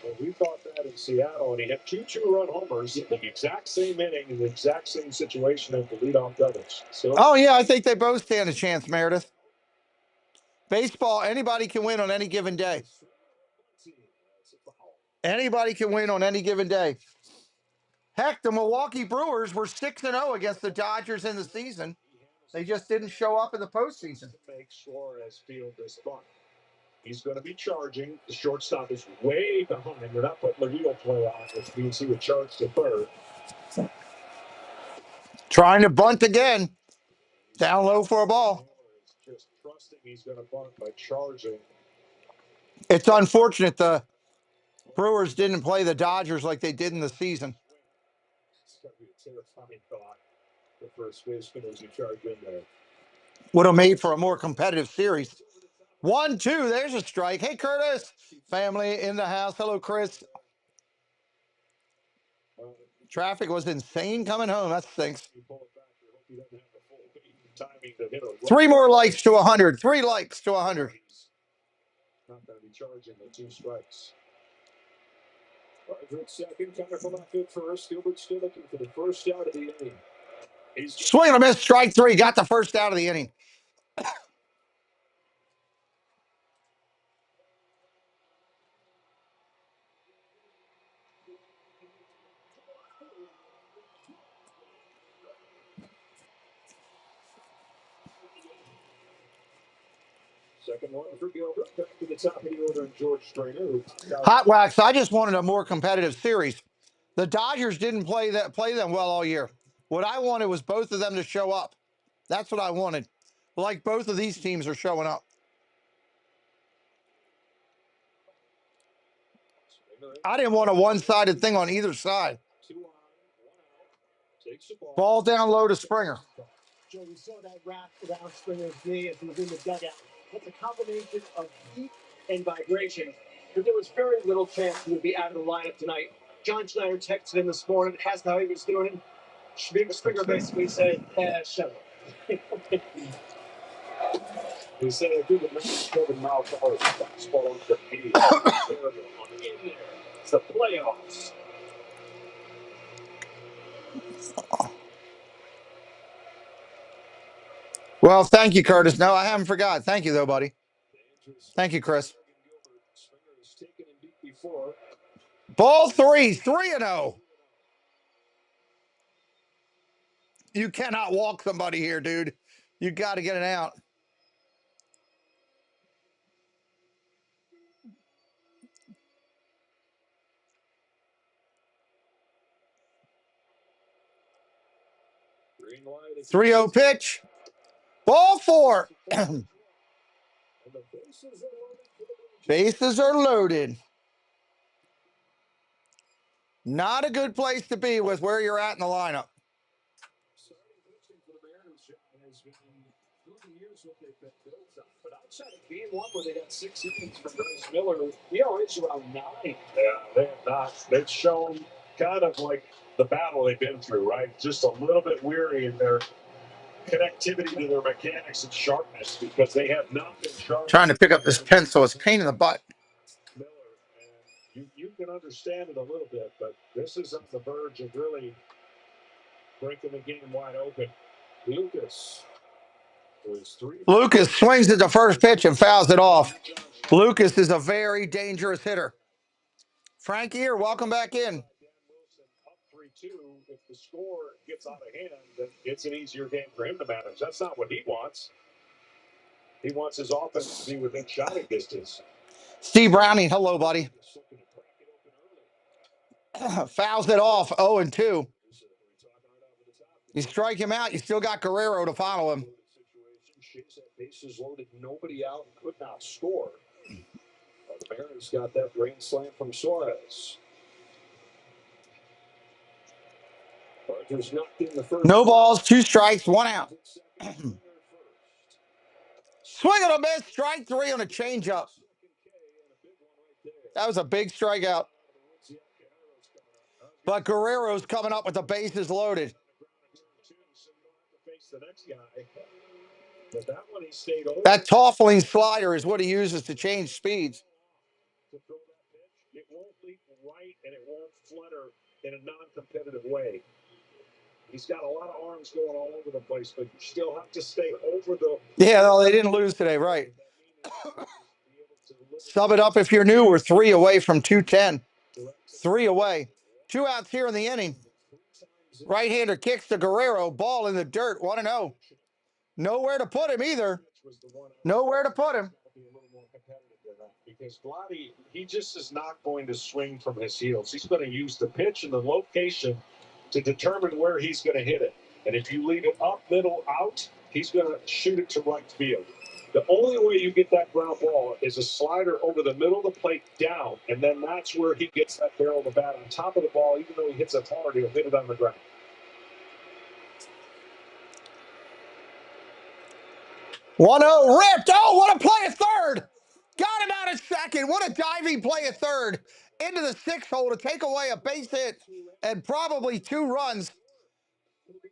Well, we thought that in Seattle, and he had two two-run homers in the exact same inning, in the exact same situation as the leadoff doubles. So, oh, yeah, I think they both stand a chance, Meredith. Baseball, anybody can win on any given day. Anybody can win on any given day. Heck, the Milwaukee Brewers were 6-0 against the Dodgers in the season. They just didn't show up in the postseason. Make Suarez field this bunt. He's going to be charging. The shortstop is way behind. They're not putting the real play on, which means he would charge to third. Trying to bunt again. Down low for a ball. Just trusting he's going to bunt by charging. It's unfortunate the Brewers didn't play the Dodgers like they did in the season. It's going to be a terrifying thought. The first baseman as you charge in there. Would have made for a more competitive series. 1-2, there's a strike. Hey, Curtis. Family in the house. Hello, Chris. Traffic was insane coming home. That stinks. 3 more likes to 100. 3 likes to 100. Not going to be charging the 2 strikes. Roderick second, Kiner-Falefa first. Gilbert still looking for the first out of the inning. Swing and a miss, strike 3. Got the first out of the inning. Second one for Gilbert. Back to the top of the order, George Springer. Hot Wax, I just wanted a more competitive series. The Dodgers didn't play them well all year. What I wanted was both of them to show up. That's what I wanted. Like both of these teams are showing up. I didn't want a one-sided thing on either side. Ball down low to Springer. Joe, we saw that wrap around Springer's knee as he was in the dugout. That's a combination of heat and vibration. But there was very little chance he would be out of the lineup tonight. John Schneider texted him this morning, asked how he was doing. Springer basically said, shut up. He said, I do the mouth out fastball on the knee. Terrible. In there. It's the playoffs. Well, thank you, Curtis. No, I haven't forgot. Thank you, though, buddy. Thank you, Chris. Ball 3, 3-0. You cannot walk somebody here, dude. You got to get it out. Green light. 3-0 pitch. Ball 4. Bases are loaded. Not a good place to be with where you're at in the lineup. But outside of game 1 where they got 6 innings from Bryce Miller, the ERA's around 9. Yeah, they have not. They've shown kind of like the battle they've been through, right? Just a little bit weary in their connectivity to their mechanics and sharpness because they have not been sharp. Trying to pick up this pencil. It's a pain in the butt. Miller, and you can understand it a little bit, but this is on the verge of really breaking the game wide open. Lucas swings at the first pitch and fouls it off. Lucas is a very dangerous hitter. Frankie here, welcome back in. Up 3-2. If the score gets out of hand, then it's an easier game for him to manage. That's not what he wants. He wants his offense to be within shouting distance. Steve Browning, hello, buddy. Fouls it off, 0-2. You strike him out, you still got Guerrero to follow him. Bases loaded, nobody out, could not score. The Mariners got that rain slam from Suarez. No balls, 2 strikes, 1 out. Swing and a miss, strike 3 on a changeup. That was a big strikeout. But Guerrero's coming up with the bases loaded. That Toffling slider is what he uses to change speeds. It won't leap right and it won't flutter in a non-competitive way. He's got a lot of arms going all over the place, but you still have to stay over the... Yeah, no, they didn't lose today, right. Sub it up if you're new. We're 3 away from 210. 3 away. 2 outs here in the inning. Right-hander kicks to Guerrero. Ball in the dirt. 1-0. Nowhere to put him either. Nowhere to put him. Because Vladdy, he just is not going to swing from his heels. He's going to use the pitch and the location to determine where he's going to hit it. And if you leave it up, middle, out, he's going to shoot it to right field. The only way you get that ground ball is a slider over the middle of the plate down, and then that's where he gets that barrel of the bat on top of the ball. Even though he hits it hard, he'll hit it on the ground. One ripped. Oh, what a play at third. Got him out at second. What a diving play at third. Into the 6th hole to take away a base hit and probably 2 runs.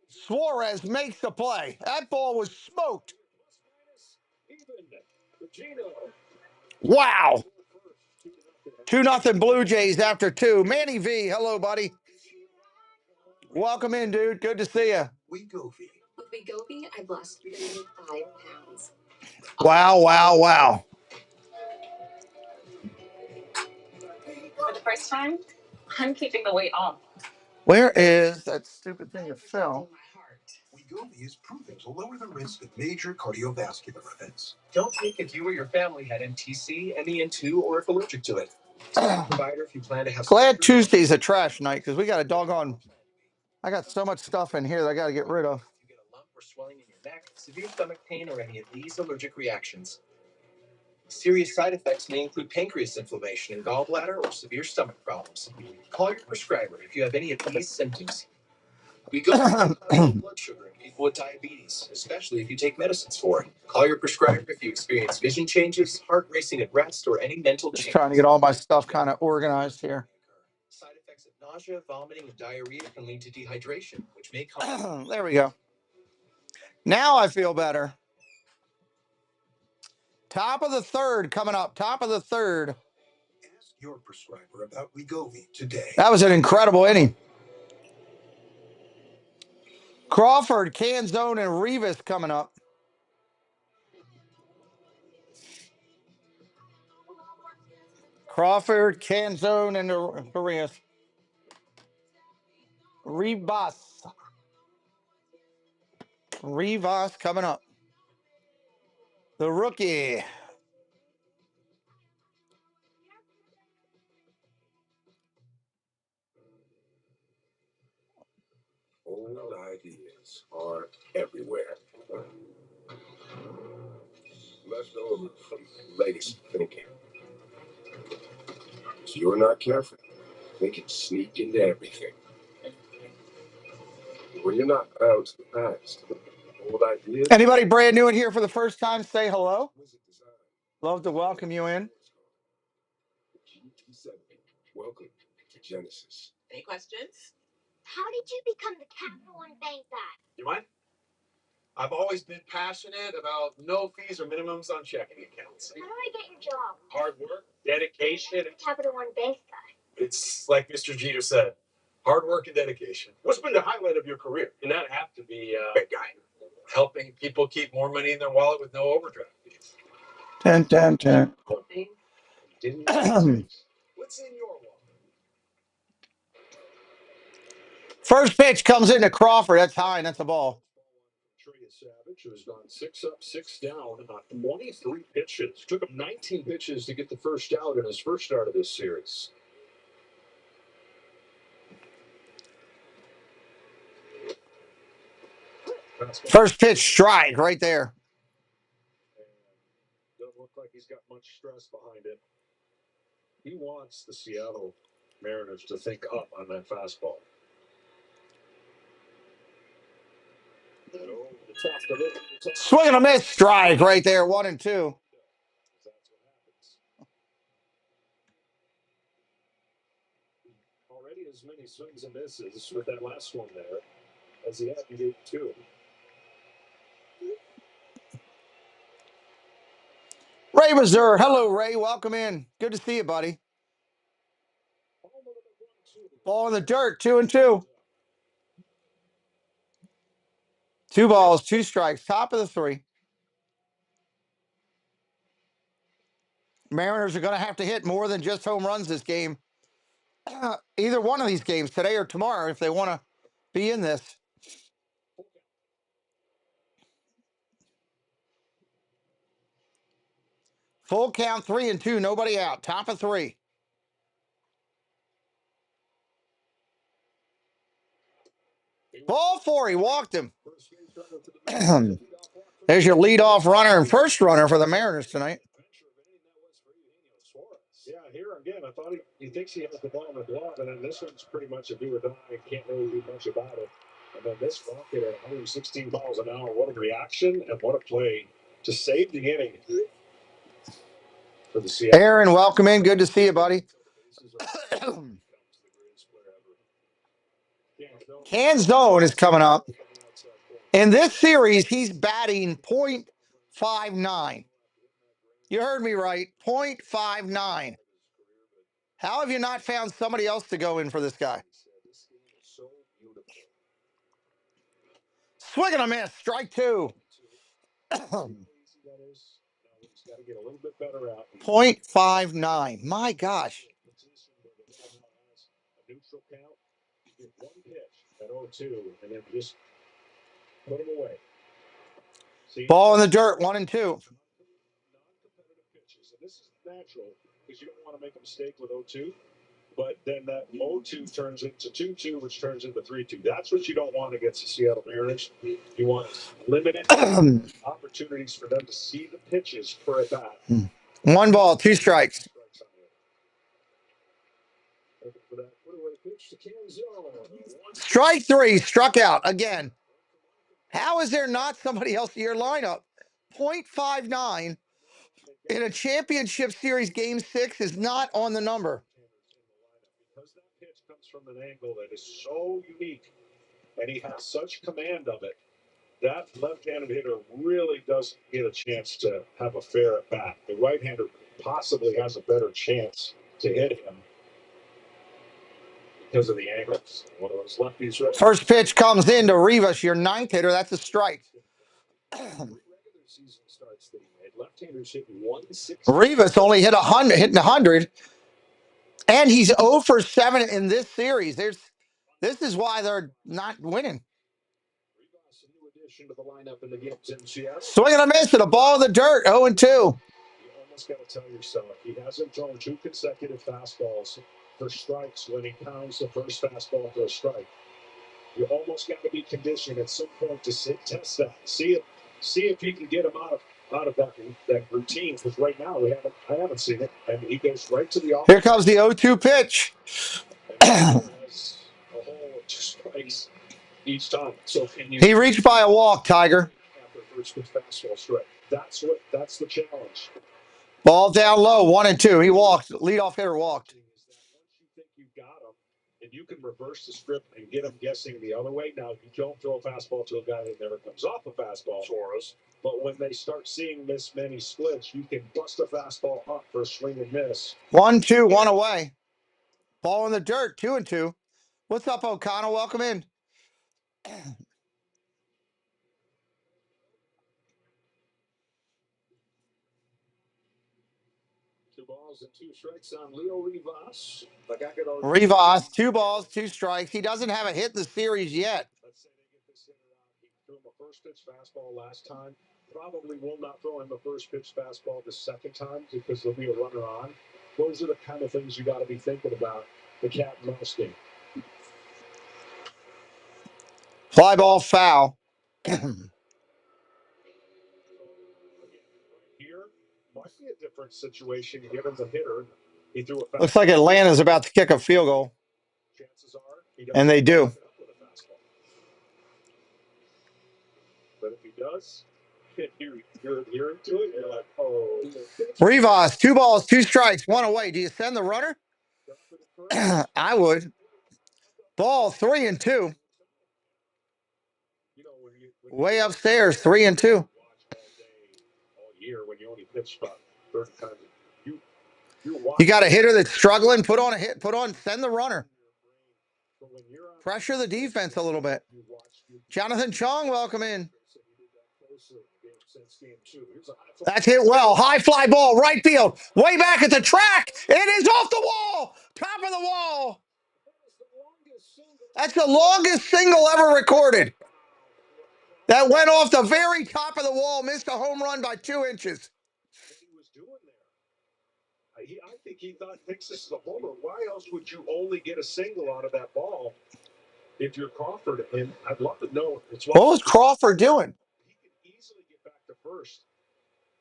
Suarez makes the play. That ball was smoked. Wow. 2-0 Blue Jays after 2. Manny V, hello, buddy. Welcome in, dude. Good to see you. With Wegovy, I've lost 35 pounds. Wow, wow, wow. For the first time, I'm keeping the weight off. Where is that stupid thing that fell? Wegovy is proven to lower the risk of major cardiovascular events. Don't take if you or your family had MTC, MEN2, or if allergic to it. Tell the provider if you plan to have. Glad Tuesday's a trash night because we got a doggone. I got so much stuff in here that I got to get rid of. If you get a lump or swelling in your neck, severe stomach pain, or any of these allergic reactions. Serious side effects may include pancreas inflammation and gallbladder or severe stomach problems. Call your prescriber if you have any of these symptoms. We go blood sugar in people with diabetes, especially if you take medicines for it. Call your prescriber if you experience vision changes, heart racing at rest, or any mental changes. Just trying to get all my stuff kind of organized here. Side effects of nausea, vomiting, and diarrhea can lead to dehydration, which may cause... There we go. Now I feel better. Top of the 3rd coming up. Top of the 3rd. Ask your prescriber about Wegovy today. That was an incredible inning. Crawford, Canzone, and Rivas coming up. Crawford, Canzone, and Rivas. Rivas coming up. The rookie. Old ideas are everywhere. Left over from legacy thinking. If you're not careful, they can sneak into everything. When you're not bound to the past, old ideas. Anybody brand new in here for the first time, say hello. Love to welcome you in. Welcome to Genesis. Any questions? How did you become the Capital One bank guy? You mind? I've always been passionate about no fees or minimums on checking accounts. How do I get your job? Hard work, dedication. Capital One Bank guy. It's like Mr. Jeter said, hard work and dedication. What's been the highlight of your career? And that have to be big guy. Helping people keep more money in their wallet with no overdraft fees. 10, 10, 10. What's in your wallet? First pitch comes into Crawford. That's high, and that's a ball. Savage, who's gone 6 up, 6 down on 23 pitches. Took him 19 pitches to get the first out in his first start of this series. First pitch strike right there. Doesn't look like he's got much stress behind it. He wants the Seattle Mariners to think up on that fastball. Swing and a miss, strike right there, 1 and 2. Already as many swings and misses with that last one there as he had to get 2. Ray Missouri. Hello, Ray. Welcome in. Good to see you, buddy. Ball in the dirt, 2 and 2. 2 balls, 2 strikes, top of the 3. Mariners are going to have to hit more than just home runs this game. Either one of these games, today or tomorrow, if they want to be in this. Full count, 3 and 2, nobody out. Top of 3. Ball 4, he walked him. There's your leadoff runner and first runner for the Mariners tonight. Yeah, here again, I thought he thinks he has the ball in the glove, and then this one's pretty much a do or die. Can't really do much about it. And then this rocket at 116 miles an hour. What a reaction and what a play to save the inning for the Seattle. Aaron, welcome in. Good to see you, buddy. Canzone is coming up. In this series, he's batting .59. You heard me right, .59. How have you not found somebody else to go in for this guy? Swing and a miss, strike 2. .59. My gosh. Ball in the dirt, 1 and 2. This is natural because you don't want to make a mistake with 0-2. But then that 0-2 turns into 2-2, which turns into 3-2. That's what you don't want against the Seattle Mariners. You want limited opportunities for them to see the pitches for at bat. 1 ball, 2 strikes. Strike 3, struck out again. How is there not somebody else in your lineup? .59 in a championship series game 6 is not on the number. Because that pitch comes from an angle that is so unique, and he has such command of it, that left-handed hitter really doesn't get a chance to have a fair at bat. The right-hander possibly has a better chance to hit him because of the angles. One of those lefties. Right. First pitch comes in to Rivas, your 9th hitter. That's a strike. Rivas only hit 100, hitting 100, and he's 0 for 7 in this series. This is why they're not winning. Swing and a miss and a ball in the dirt, 0 and 2. You almost got to tell yourself he hasn't thrown 2 consecutive fastballs for strikes when he pounds the first fastball for a strike. You almost got to be conditioned at some point to test that, see if he can get him out of that routine. Because right now I haven't seen it, and he goes right to the offense. Here comes the 0-2 pitch. Has a whole 2 strikes each time. So can you? He reached by a walk, Tiger. After first fastball strike, that's the challenge. Ball down low, 1 and 2. He walked. Leadoff hitter walked. and you can reverse the script and get them guessing the other way. Now, you don't throw a fastball to a guy that never comes off a fastball. But when they start seeing this many splits, you can bust a fastball up for a swing and miss. 1-2, one away. Ball in the dirt, 2-2. What's up, O'Connell? Welcome in. 2 balls and 2 strikes on Leo Rivas. 2 balls, 2 strikes. He doesn't have a hit in the series yet. Let's say they get this hitter out. He threw him a first pitch fastball last time. Probably will not throw him a first pitch fastball the second time because there'll be a runner on. Those are the kind of things you got to be thinking about. The cat and mouse game. Fly ball foul. Here might be a different situation given the hitter. He threw a fastball. Looks like Atlanta's about to kick a field goal. Chances are he doesn't. And they do. But if he does, you're into it. You're like, oh. Rivas, 2 balls, 2 strikes, 1 away. Do you send the runner? I would. Ball 3-2. Way upstairs, 3-2. All year when you only pitch about 30 times. You got a hitter that's struggling. Put on, send the runner. Pressure the defense a little bit. Jonathan Chong, welcome in. That's hit well. High fly ball, right field. Way back at the track. It is off the wall. Top of the wall. That's the longest single ever recorded. That went off the very top of the wall. Missed a home run by 2 inches. I think he thought this is a homer. Why else would you only get a single out of that ball if you're Crawford? And I'd love to know. What was Crawford doing? He could easily get back to first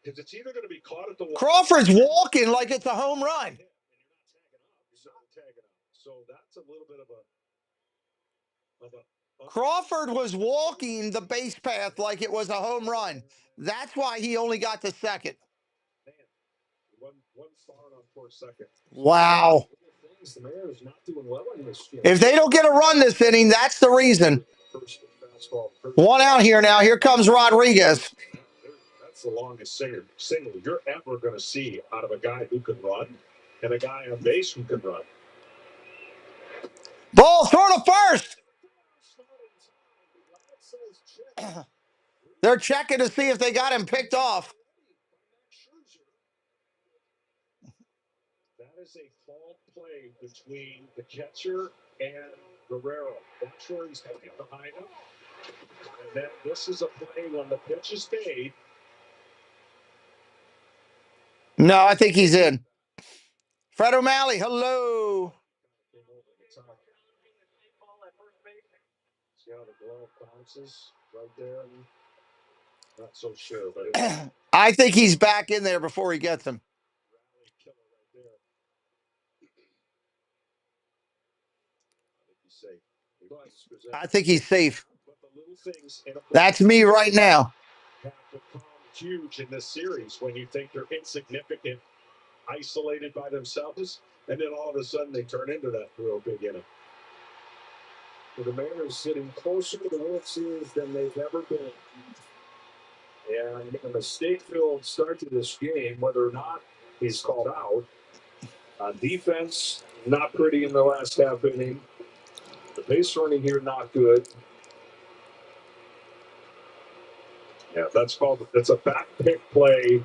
because it's either going to be caught at the wall. Crawford's walking like it's a home run. He's not tagging up. So that's a little bit of a. Crawford was walking the base path like it was a home run. That's why he only got to second. One far on towards second. Wow. The Mariners not doing well in this. If they don't get a run this inning, that's the reason. 1 out here now. Here comes Rodriguez. That's the longest single you're ever going to see out of a guy who can run and a guy on base who can run. Ball, throw to first. They're checking to see if they got him picked off. That is a fault play between the catcher and Guerrero. I'm sure he's coming behind him. And then this is a play when the pitch is made. No, I think he's in. Fred O'Malley, hello. See how the glove bounces right there? Not so sure, but I think he's back in there before he gets him. I think he's safe. That's me right now. Have become huge in this series when you think they're insignificant, isolated by themselves, and then all of a sudden they turn into that real big inning. So the Mariners sitting closer to the World Series than they've ever been. And a mistake-filled start to this game, whether or not he's called out. Defense, not pretty in the last half inning. The base running here, not good. Yeah, that's a back pick play.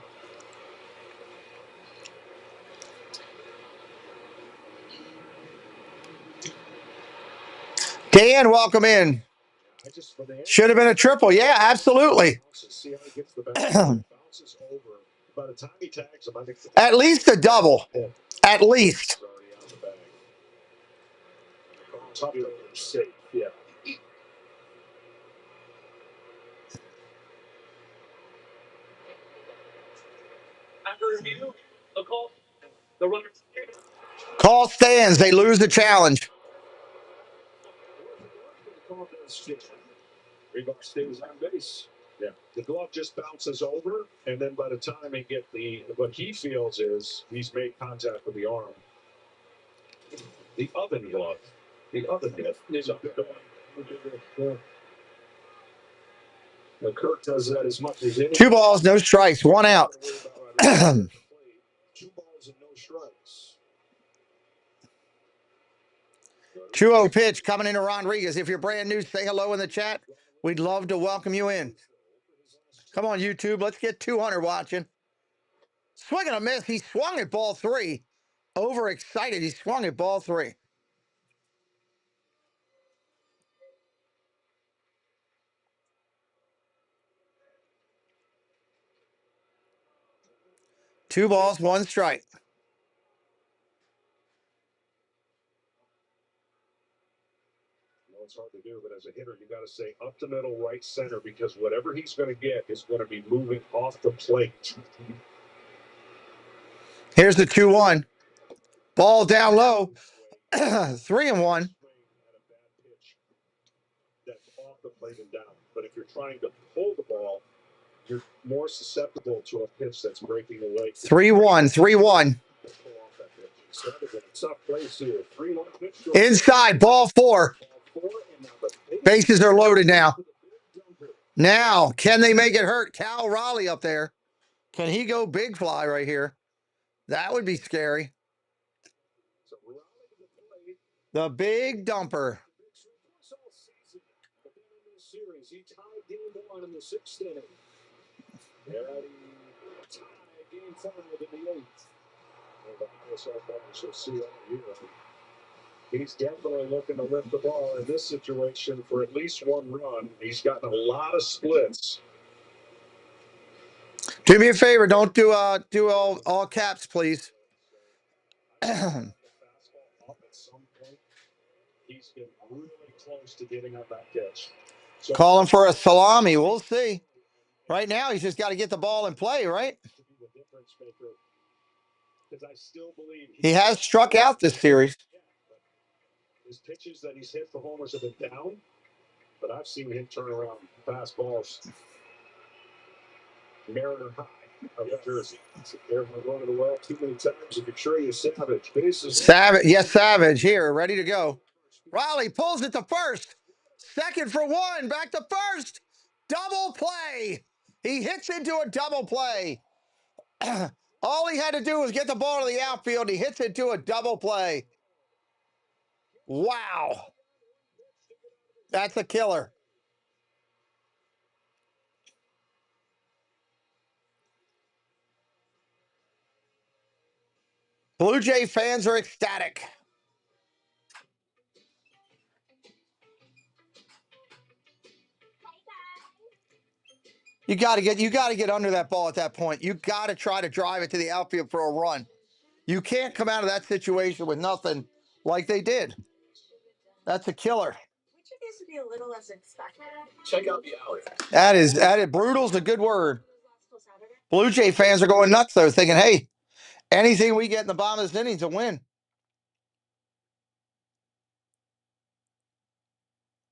Dan, welcome in. Should have been a triple. Yeah, absolutely. At least a double. At least. Yeah. After review, the runner. Call stands. They lose the challenge. Rivas stays on base. Yeah. The glove just bounces over, and then by the time they get what he feels is he's made contact with the arm. The oven glove. The other net is up there. Kirk does that as much as any. 2 balls, no strikes, 1 out. 2 balls and no strikes. 2-0 pitch coming into Rodriguez. If you're brand new, say hello in the chat. We'd love to welcome you in. Come on, YouTube. Let's get 200 watching. Swing and a miss. He swung at ball 3. Overexcited. He swung at ball 3. Two balls, 1 strike. It's hard to do, but as a hitter, you got to say up the middle, right center, because whatever he's going to get is going to be moving off the plate. Here's the 2-1. Ball down low. 3-1. That's off the plate and down. But if you're trying to pull the ball, you're more susceptible to a pitch that's breaking away. 3-1. 3-1. Tough place here. 3-1 pitch. Inside, ball 4. Bases are loaded now. Now, can they make it hurt? Cal Raleigh up there. Can he go big fly right here? That would be scary. The big dumper. He tied game 1 in the 6th inning. Game 5 in the 8th. The highest offense you'll see all year. He's definitely looking to lift the ball in this situation for at least 1 run. He's gotten a lot of splits. Do me a favor. Don't do all caps, please. He's been really close to getting up that catch. So, calling for a salami. We'll see. Right now, he's just got to get the ball in play, right? He has struck out this series. His pitches that he's hit for homers have been down, but I've seen him turn around fast balls. Mariner high of New Jersey. There's one going to the well too many times. If you're sure you Savage. Savage, yes, Savage here, ready to go. Raleigh pulls it to first. Second for 1. Back to first. Double play. He hits into a double play. All he had to do was get the ball to the outfield. He hits into a double play. Wow. That's a killer. Blue Jay fans are ecstatic. You got to get under that ball at that point. You got to try to drive it to the outfield for a run. You can't come out of that situation with nothing like they did. That's a killer. To be a little less expected. Check out the alley. That is brutal's a good word. Blue Jay fans are going nuts though, thinking, hey, anything we get in the bottom of this inning's a win.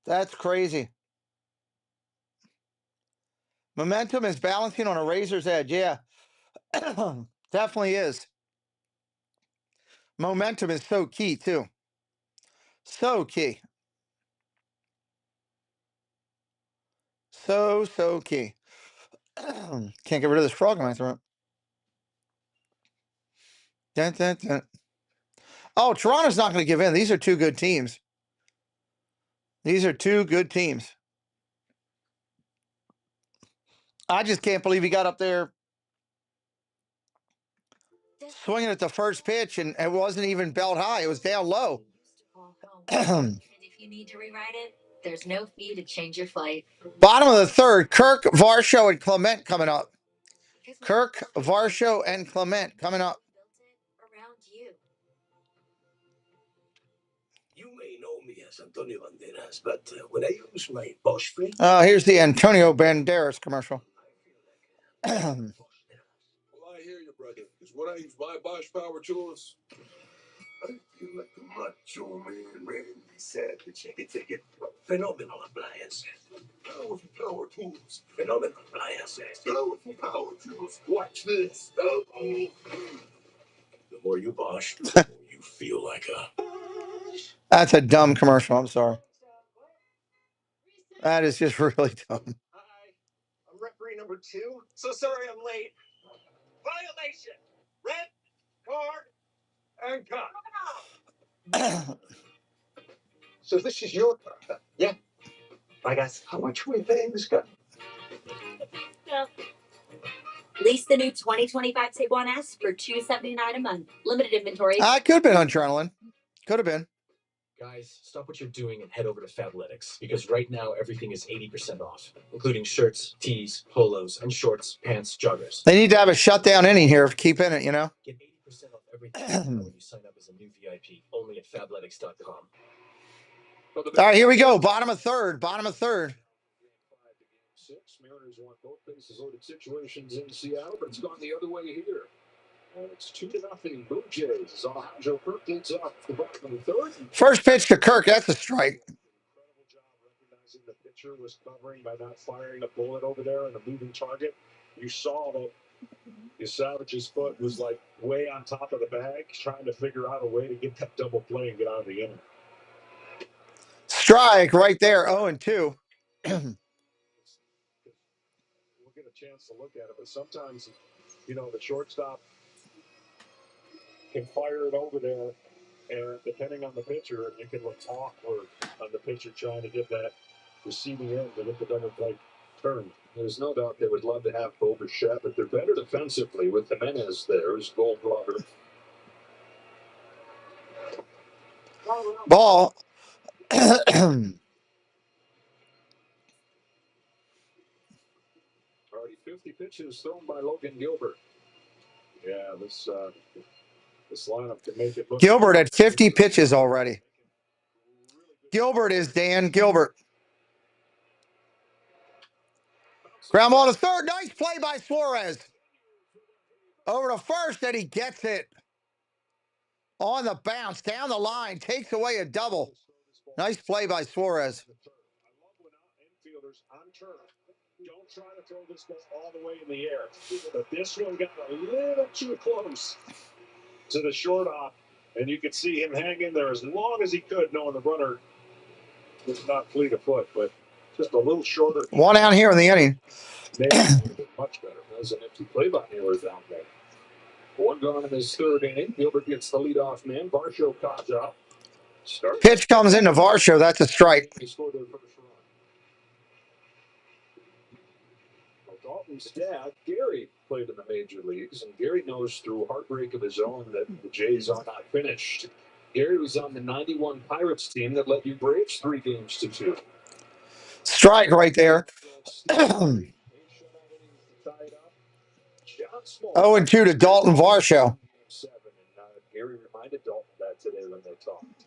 That's crazy. Momentum is balancing on a razor's edge. Yeah, definitely is. Momentum is so key too. So key. So key. Can't get rid of this frog in my throat. Dun, dun, dun. Oh, Toronto's not going to give in. These are 2 good teams. These are 2 good teams. I just can't believe he got up there swinging at the first pitch, and it wasn't even belt high. It was down low. And if you need to rewrite it, there's no fee to change your flight. Bottom of the 3rd, Kirk, Varsho, and Clement coming up. Kirk, Varsho, and Clement coming up. Around you. You may know me as Antonio Banderas, but when I use my Bosch free. Here's the Antonio Banderas commercial. Well, I hear you, brother. Because when I use my Bosch power tools, I feel like a macho man ready to be savage. It's a phenomenal appliance. Powerful power tools. Phenomenal appliances. Powerful power tools. Watch this. Oh. The more you Bosch, the more you feel like a That's a dumb commercial. I'm sorry. That is just really dumb. Hi, I'm referee number 2. So sorry I'm late. Violation. Red card and cut. So this is your car? Yeah. I guess. How much are we paying this guy? Lease the new 2025 Tiguan S for $279 a month. Limited inventory. It could have been adrenaline. Could have been. Guys, stop what you're doing and head over to Fabletics, because right now everything is 80% off, including shirts, tees, polos, and shorts, pants, joggers. They need to have a shutdown inning here to keep in it, you know? Get 80% off everything when you sign up as a new VIP, only at Fabletics.com. All right, here we go. Bottom of third. Bottom of third. 6. Mariners want both bases loaded situations in Seattle, but it's gone the other way here. And it's 2-0. Blue Jays. Alejandro Kirk leads off the bottom of the third. First pitch to Kirk. That's a strike. Incredible job recognizing the pitcher was covering by not firing the bullet over there and a moving target. You saw that Savage's foot was like way on top of the bag, trying to figure out a way to get that double play and get out of the inning. Strike right there. 0-2. We'll get a chance to look at it, but sometimes, you know, the shortstop can fire it over there, and depending on the pitcher, it can look awkward on the pitcher trying to get that receiving end to get the double play turned. There's no doubt they would love to have Bo Bichette, but they're better defensively with Jimenez there as Gold Glover. Ball. Already 50 pitches thrown by Logan Gilbert. Yeah, this lineup can make it look. Gilbert at 50 pitches already. Gilbert is Dan Gilbert. Ground ball to third. Nice play by Suarez. Over to first, and he gets it. On the bounce, down the line, takes away a double. Nice play by Suarez. I love when infielders on turn don't try to throw this ball all the way in the air. But this one got a little too close to the short off, and you could see him hang in there as long as he could, knowing the runner was not fleet of foot, but just a little shorter. One out here in the inning. Maybe it would have been much better. There's an empty play by Naylor down there. One gone in his third inning. Gilbert gets the leadoff man. Varsho comes out. Pitch comes into Varsho. That's a strike. He scored their first run. Well, Dalton's dad, Gary, played in the major leagues, and Gary knows through heartbreak of his own that the Jays are not finished. Gary was on the 91 Pirates team that led you Braves 3-2. Strike right there. 0-2 to Dalton Varsho. Gary reminded Dalton that today when they talked.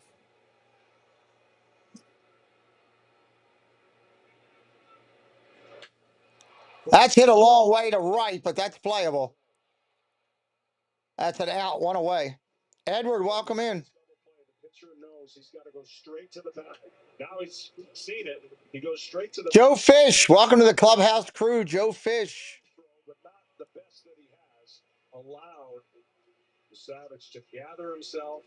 That's hit a long way to right, but that's playable. That's an out, one away. Edward, welcome in. The pitcher knows he's got to go straight to the bat. Now he's seen it. He goes straight to the Joe Fish, welcome to the clubhouse crew, Joe Fish. But not the best that he has. Allowed the Savage to gather himself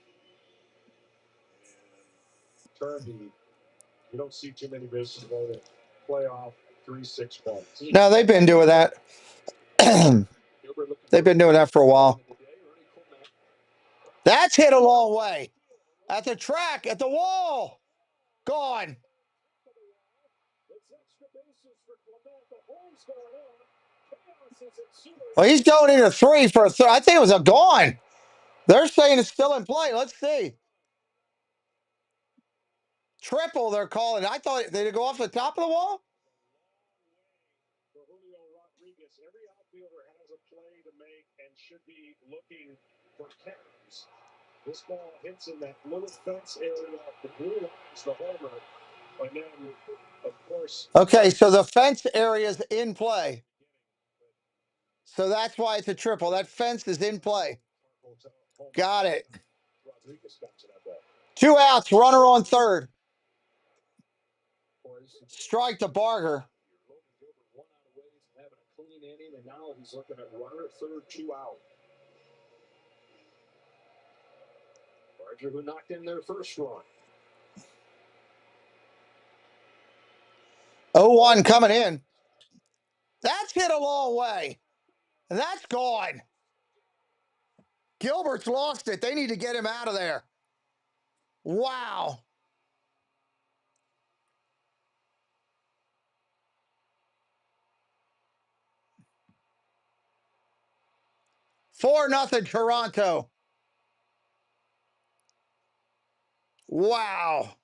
and turn the. You don't see too many bases loaded. Playoff 3-6 points. No, they've been doing that. They've been doing that for a while. That's hit a long way. At the track, at the wall. Gone. Well, he's going into 3 for a third. I think it was a gone. They're saying it's still in play. Let's see. Triple, they're calling it. I thought, did it go off the top of the wall? Every outfielder has a play to make and should be looking for catches. This ball hits in that little fence area. The blue line's the homer. And then, of course. Okay, so the fence area is in play. So that's why it's a triple. That fence is in play. Got it. 2 outs, runner on third. Strike to Barger. And now he's looking at runner at third, 2 out. Barger, who knocked in their first run. 0-1 coming in. That's hit a long way. And that's gone. Gilbert's lost it. They need to get him out of there. Wow. Four nothing Toronto. Wow.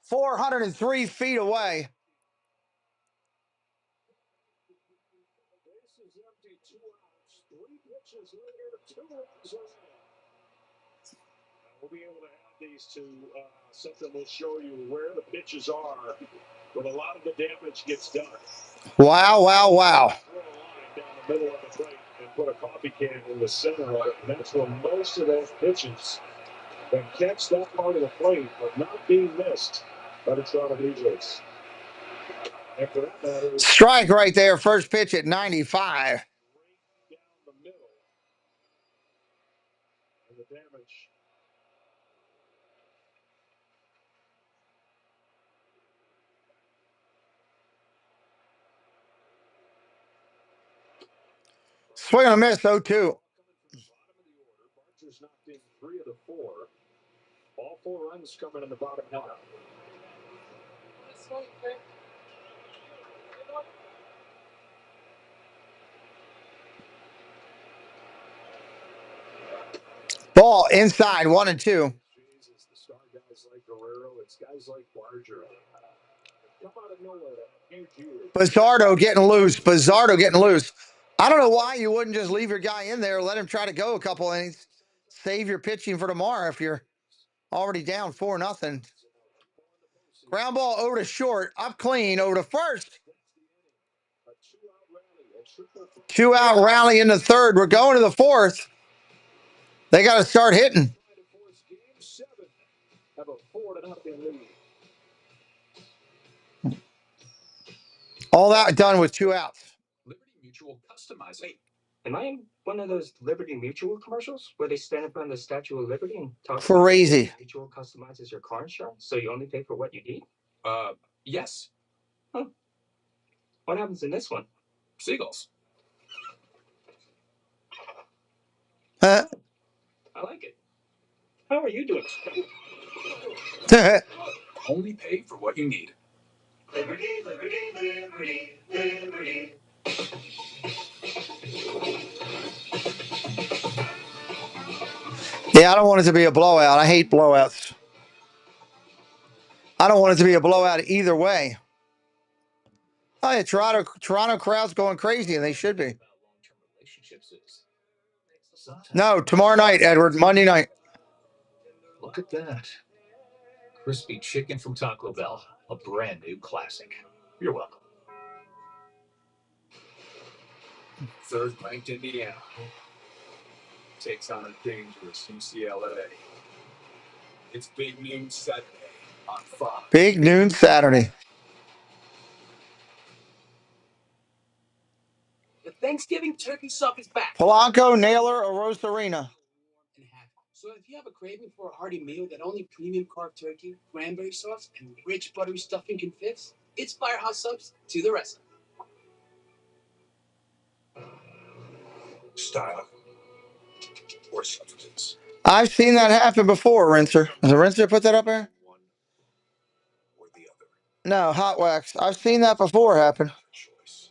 403 feet away. Base is empty, 2 outs, 3 pitches later, 2 runs away. We'll be able to add these to something we'll show you where the pitches are, but a lot of the damage gets done. Wow, wow, wow. Draw a line down the middle of the plate and put a coffee can in the center of it, and that's where most of those pitches that catch that part of the plate are not being missed by the Toronto Blue Jays. And for that matter, Strike right there. First pitch at 95. right down the middle, and the damage. Swing and a miss, 0-2. Coming from the bottom of the order, Barger's knocked in 3 of the 4. All 4 runs coming in the bottom half. Ball inside, 1-2. Jesus, the star guys like Guerrero, it's guys like Barger. Come out of nowhere, huge year. Bizzardo getting loose. Bizzardo getting loose. I don't know why you wouldn't just leave your guy in there, let him try to go a couple innings, save your pitching for tomorrow if you're already down 4-0. Ground ball over to short, up clean, over to first. 2-out rally in the third. We're going to the fourth. They got to start hitting. Have a 4-0 lead. All that done with 2 outs. Liberty Mutual customizing. Wait, am I in one of those Liberty Mutual commercials where they stand up on the Statue of Liberty and talk? Crazy. About Mutual customizes your car insurance, so you only pay for what you need? Yes. Huh. What happens in this one? Seagulls. Huh? I like it. How are you doing? Only pay for what you need. Liberty, liberty, liberty, liberty. Yeah, I don't want it to be a blowout. I hate blowouts. I don't want it to be a blowout either way. Oh, yeah, Toronto crowd's going crazy, and they should be. No, tomorrow night, Edward. Monday night. Look at that. Crispy chicken from Taco Bell. A brand new classic. You're welcome. Third-ranked Indiana takes on a dangerous UCLA. It's Big Noon Saturday on Fox. Big Noon Saturday. The Thanksgiving turkey supper is back. Polanco, Naylor, or Rosarina? So if you have a craving for a hearty meal that only premium carved turkey, cranberry sauce, and rich buttery stuffing can fix, it's Firehouse Subs to the restaurant. Style or substance. I've seen that happen before, Rinser. Does the Rinser put that up there? One or the other. No, Hot Wax. I've seen that before happen. Choice.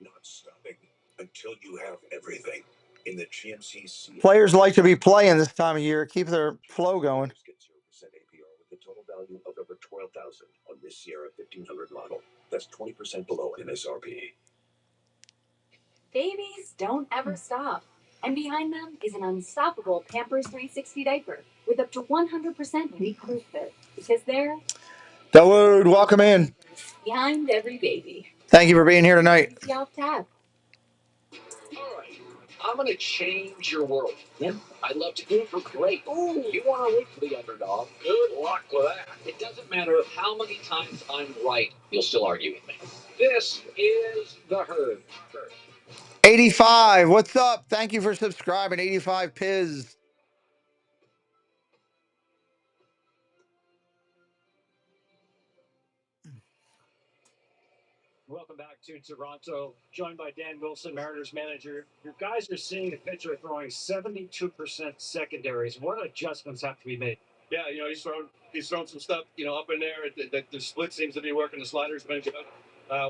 Not stopping until you have everything in the GMC. Players like to be playing this time of year. Keep their flow going. Get 0% APR with a total value of over $12,000 on this Sierra 1500 model. That's 20% below MSRP. Babies don't ever stop. And behind them is an unstoppable Pampers 360 diaper with up to 100% leak-proof fit. Because they're Dawood, welcome in. behind every baby. Thank you for being here tonight. See off tab. All right, I'm gonna change your world. Yeah, I'd love to do it for great. Ooh, you want to root for the underdog? Good luck with that. It doesn't matter how many times I'm right. You'll still argue with me. This is the herd. 85, what's up? Thank you for subscribing. 85 Piz. Welcome back to Toronto, joined by Dan Wilson, Mariners manager. Your guys are seeing the pitcher throwing 72% secondaries. What adjustments have to be made? Yeah, he's thrown some stuff, up in there. The split seems to be working. The sliders been good.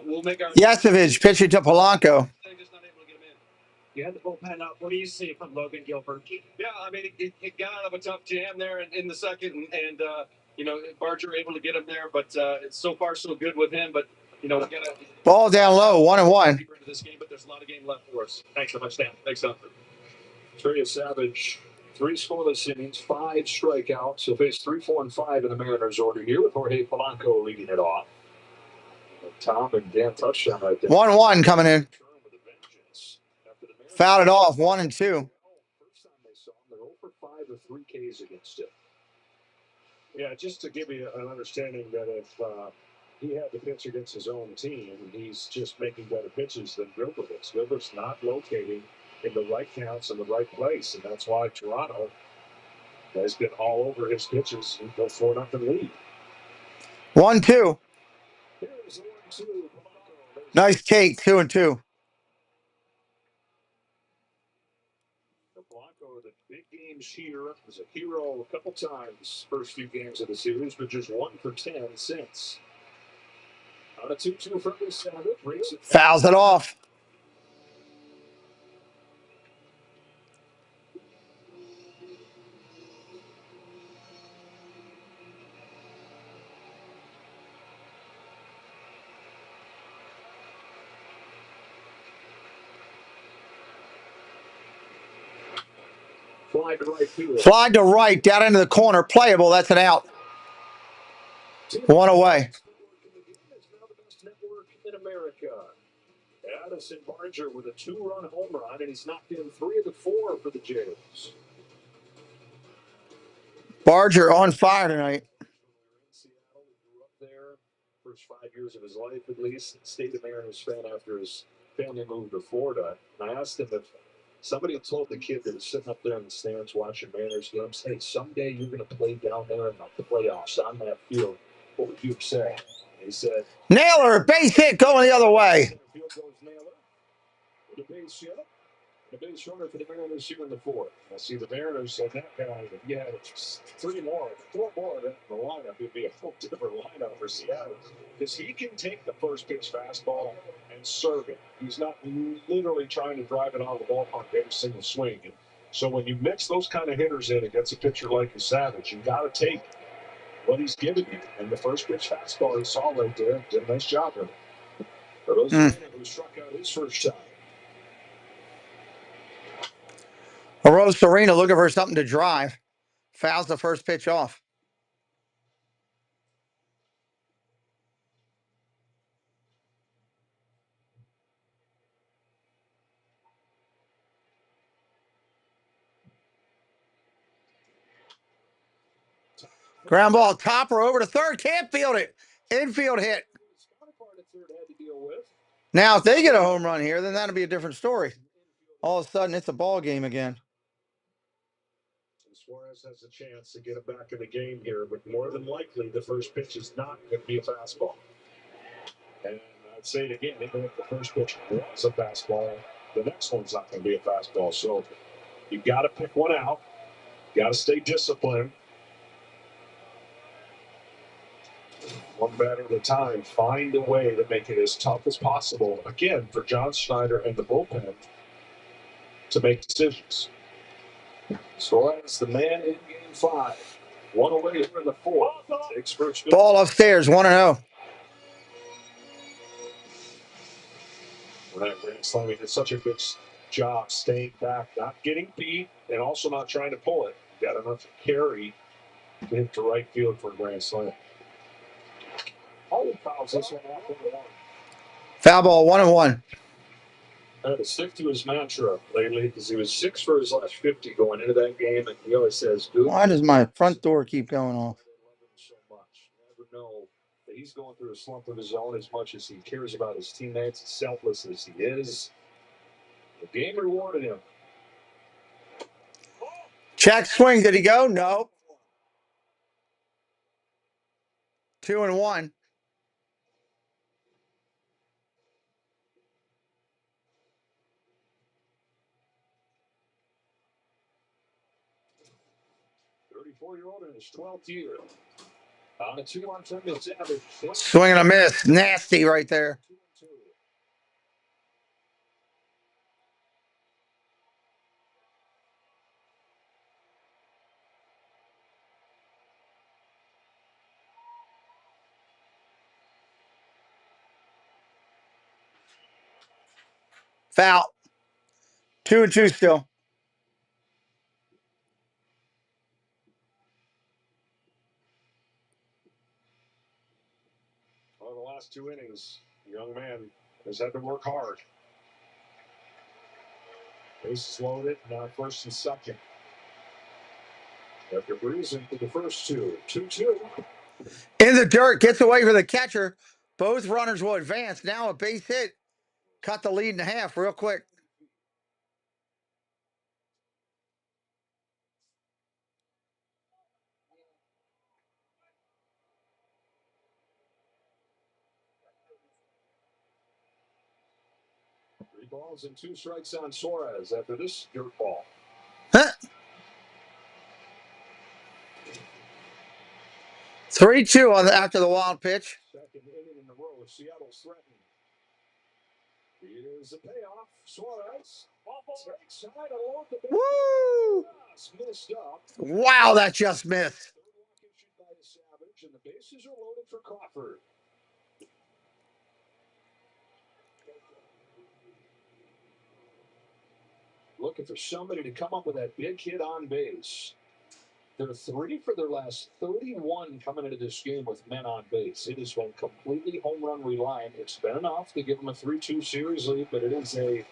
We'll make our Yasovich pitching to Polanco. they're just not able to get him in. You had the bullpen up. What do you see from Logan Gilbert? Yeah, I mean, it got out of a tough jam there in the second, and Barger able to get him there, but it's so far so good with him. But we got to Ball down low, 1-1. deeper into this game, but there's a lot of game left for us. Thanks so much, Dan. Thanks, Tom. Trey Savage, 3 scoreless innings, 5 strikeouts. He'll face 3, 4, and 5 in the Mariners order here with Jorge Polanco leading it off. Tom and Dan touched on right there. 1-1 coming in. Fouled it off, 1-2. First time they saw him, they're 0 for 5 or 3 Ks against him. Yeah, just to give you an understanding that if he had to pitch against his own team, he's just making better pitches than Gilbert is. Gilbert's not locating in the right counts in the right place, and that's why Toronto has been all over his pitches and go 4-0 lead. 1-2. Here's 1-2. Nice take, 2-2. Polanco, the big games here, was a hero a couple times first few games of the series, but just 1 for 10 since. On a 2-2 from the Savage, brings it Fouls it off. fly to right field. Fly to right, down into the corner. Playable, that's an out. 1 away. It's now the best network in America. Addison Barger with a 2-run home run, and he's knocked in 3 of the 4 for the Jays. Barger on fire tonight. Seattle, he grew up there. First 5 years of his life, at least. Stayed a Mariners fan after his family moved to Florida. And I asked him if somebody had told the kid that was sitting up there in the stands watching Mariners games, hey, someday you're going to play down there in the playoffs on that field. What would you have said? He said, Naylor, base hit going the other way. field goes Naylor. With a base hit. And a base runner for the Mariners here in the 4th. I see the Mariners said that guy, if you had 4 more of that in the lineup, it'd be a whole different lineup for Seattle. Because he can take the first pitch fastball and serve it. He's not literally trying to drive it out of the ballpark every single swing. And so when you mix those kind of hitters in against a pitcher like Savage, you got to take what he's giving you. And the first pitch fastball he saw right there, did a nice job of it. For those who struck out his first time. Serena looking for something to drive. Fouls the first pitch off. Ground ball, Topper over to third. Can't field it. Infield hit. Now, if they get a home run here, then that'll be a different story. All of a sudden, it's a ball game again. Suarez has a chance to get it back in the game here, but more than likely, the first pitch is not going to be a fastball. And I'd say it again, even if the first pitch was a fastball, the next one's not going to be a fastball. So you've got to pick one out. Got to stay disciplined. One batter at a time. Find a way to make it as tough as possible, again, for John Schneider and the bullpen to make decisions. Suarez, the man in game 5. 1 away here in the 4th. Takes first. Ball upstairs, 1-0. That grand slam, he did such a good job staying back, not getting beat, and also not trying to pull it. Got enough to carry to hit to right field for a grand slam. Holly fouls this one off in the 1. Foul ball, 1-1. Had to stick to his mantra lately because he was 6 for his last 50 going into that game, and he always says, "Dude, Why does my front door keep going off? So much. You never know that he's going through a slump of his own as much as he cares about his teammates, as selfless as he is. The game rewarded him. Check swing. Did he go? No. 2-1. 24-year-old in his 12th year. On a 2-on tournament average. Swing and a miss. Nasty right there. Foul. 2-2 still. Well, the last 2 innings, the young man has had to work hard. Bases loaded, now first and second. After breezing for the first 2. 2-2. In the dirt, gets away for the catcher. Both runners will advance. Now a base hit. Cut the lead in half real quick. Three balls and 2 strikes on Suarez after this dirt ball. Huh. 3-2 on after the wild pitch. Second inning in a row with Seattle's threatening. Here's the payoff. Suarez takes side along the Woo! missed up. Wow, that just missed. Third walk issued by the Savage, and the bases are loaded for Crawford. Looking for somebody to come up with that big hit on base. They're 3 for their last 31 coming into this game with men on base. It has been completely home run reliant. It's been enough to give them a 3-2 series lead, but it is a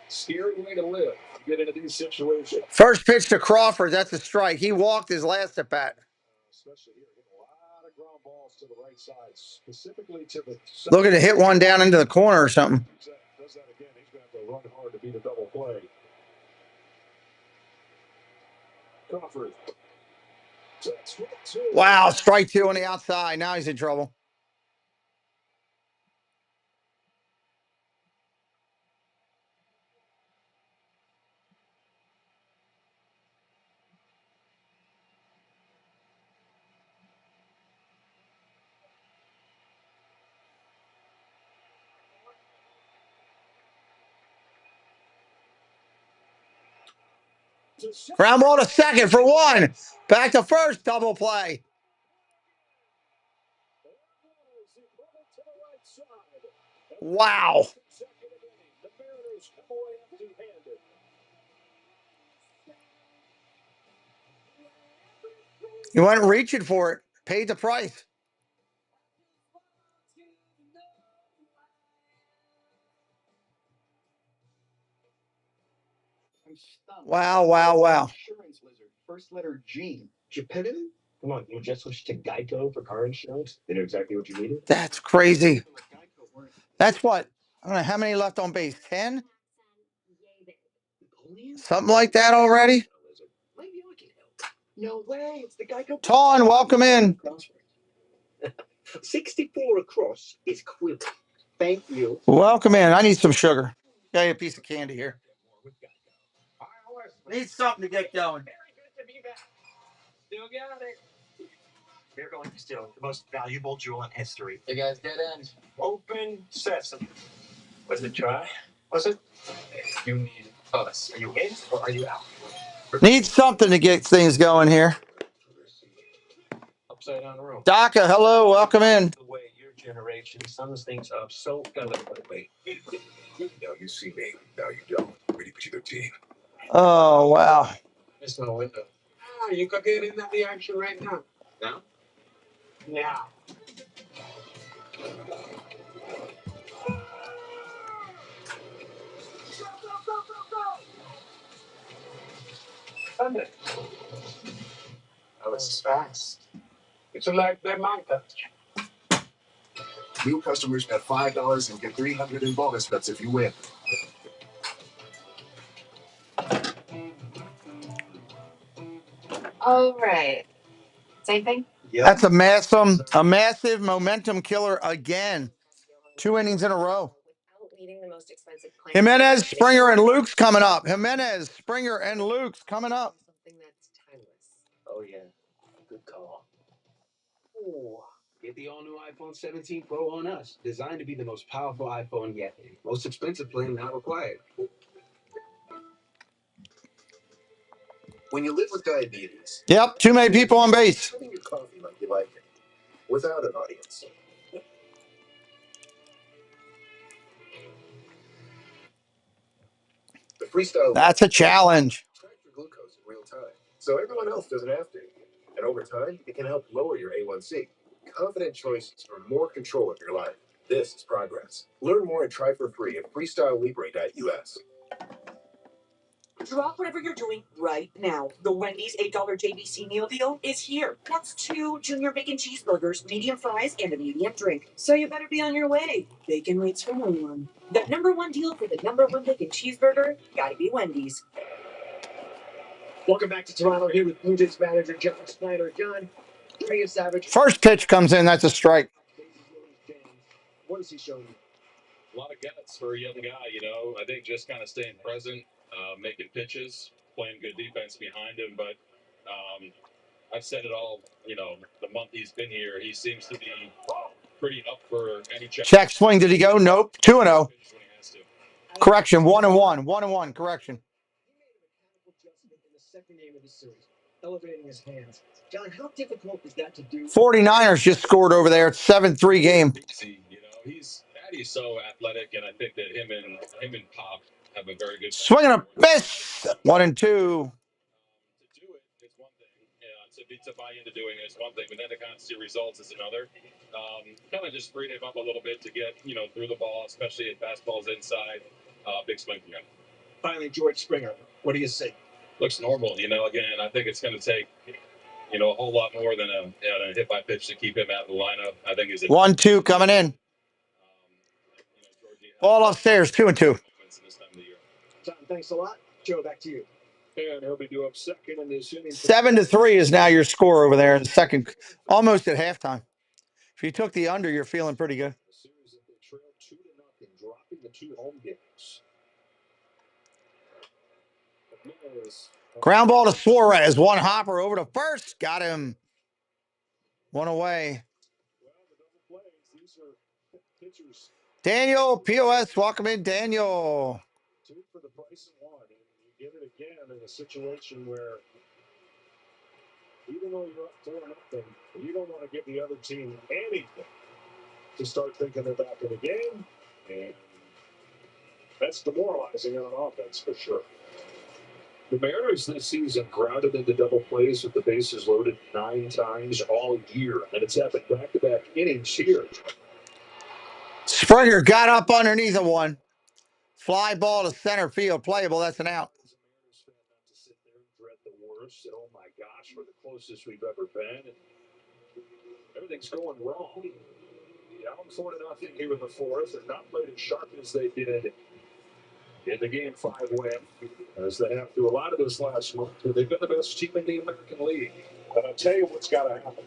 scary way to live to get into these situations. First pitch to Crawford. That's a strike. He walked his last at bat. Especially here, getting a lot of ground balls to the right side, specifically to the side. Looking to hit one down into the corner or something. Does that again. He's going to have to run hard to beat a double play. Crawford. Wow, strike 2 on the outside. Now he's in trouble. Ground ball to second for 1. Back to first. Double play. Wow. He went reaching for it. Paid the price. Wow, wow, wow. Insurance lizard. First letter G. Geppetto? Come on, you just switched to Geico for car insurance? They knew exactly what you needed? That's crazy. That's what? I don't know how many left on base. 10? Something like that already? No way. It's the Geico. Ton, welcome in. 64 across is quill. Thank you. Welcome in. I need some sugar. Got you a piece of candy here. Need something to get going. Very good to be back. Still got it. We're going to steal the most valuable jewel in history. You guys dead end. Open sesame. Was it try? Was it? You need us. Are you in or are you out? Need something to get things going here. Upside down room. DACA, hello, welcome in. The way your generation sums things up so eloquently. Now you see me. Now you don't. Ready for your team. Oh, wow. There's no window. Ah, you could get into the action right now. Now? Now. Sunday. That was fast. It's like that manca. New customers bet $5 and get $300 in bonus bets if you win. All right. Same thing? Yep. That's a massive momentum killer again. 2 innings in a row. Jimenez, Springer, and Luke's coming up. Jimenez, Springer, and Luke's coming up. Oh, yeah. Good call. Oh, get the all-new iPhone 17 Pro on us. Designed to be the most powerful iPhone yet. Most expensive plan not required. When you live with diabetes, Yep, too many people on base. having your coffee like you like it, without an audience. The Freestyle That's a challenge. track your glucose in real time, so everyone else doesn't have to. And over time, it can help lower your A1C. Confident choices for more control of your life. This is progress. Learn more and try for free at freestylelibre.us. Drop whatever you're doing right now. The Wendy's $8 JBC meal deal is here. That's 2 junior bacon cheeseburgers, medium fries, and a medium drink. So you better be on your way. Bacon waits for no one. The #1 deal for the #1 bacon cheeseburger, gotta be Wendy's. Welcome back to Toronto here with Blue Jays manager John Snyder. John, pretty savage. First pitch comes in, that's a strike. What is he showing you? A lot of guts for a young guy, you know. I think just kind of staying present, making pitches, playing good defense behind him. But I've said it all, you know, the month he's been here, he seems to be pretty up for any Check swing, did he go? Nope. 2-0. Correction, 1-1. 1-1, correction. In the second game of the series, elevating his hands. John, how difficult is that to do? 49ers just scored over there. It's 7-3 game. You know, he's so athletic, and I think that him and Pop have a very good Swinging a miss. 1-2. to do it is one thing. To buy into doing it is one thing, but then to kind of see results is another. Kind of just freed him up a little bit to get, you know, through the ball, especially if fastball's inside. Big swing for him. Finally, George Springer. What do you say? Looks normal, you know. Again, I think it's going to take, you know, a whole lot more than a hit by pitch to keep him out of the lineup. I think he's 1-2 coming in. Ball upstairs, 2-2. John, thanks a lot. Joe, back to you. And he'll be due up second in this inning. 7-3 is now your score over there in the second, almost at halftime. If you took the under, you're feeling pretty good. A series that they trail 2-0, dropping the 2 home games. Ground ball to Suarez. One hopper over to first. Got him. One away. Well, the double plays, these are pitchers. Daniel, POS, welcome in, Daniel. 2 for the price of 1. And you get it again in a situation where, even though you're up 4-0, you don't want to give the other team anything to start thinking they're back in the game. And that's demoralizing on offense for sure. The Mariners this season grounded into double plays with the bases loaded 9 times all year, and it's happened back-to-back innings here. Springer got up underneath of one. Fly ball to center field, playable. That's an out. As a Mariners fan, not to sit there and dread the worst. And oh my gosh, we're the closest we've ever been. And everything's going wrong. Down 4-0 here in the fourth, and not played as sharp as they did in the Game 5 win, as they have through a lot of this last month. They've been the best team in the American League. But I'll tell you what's got to happen.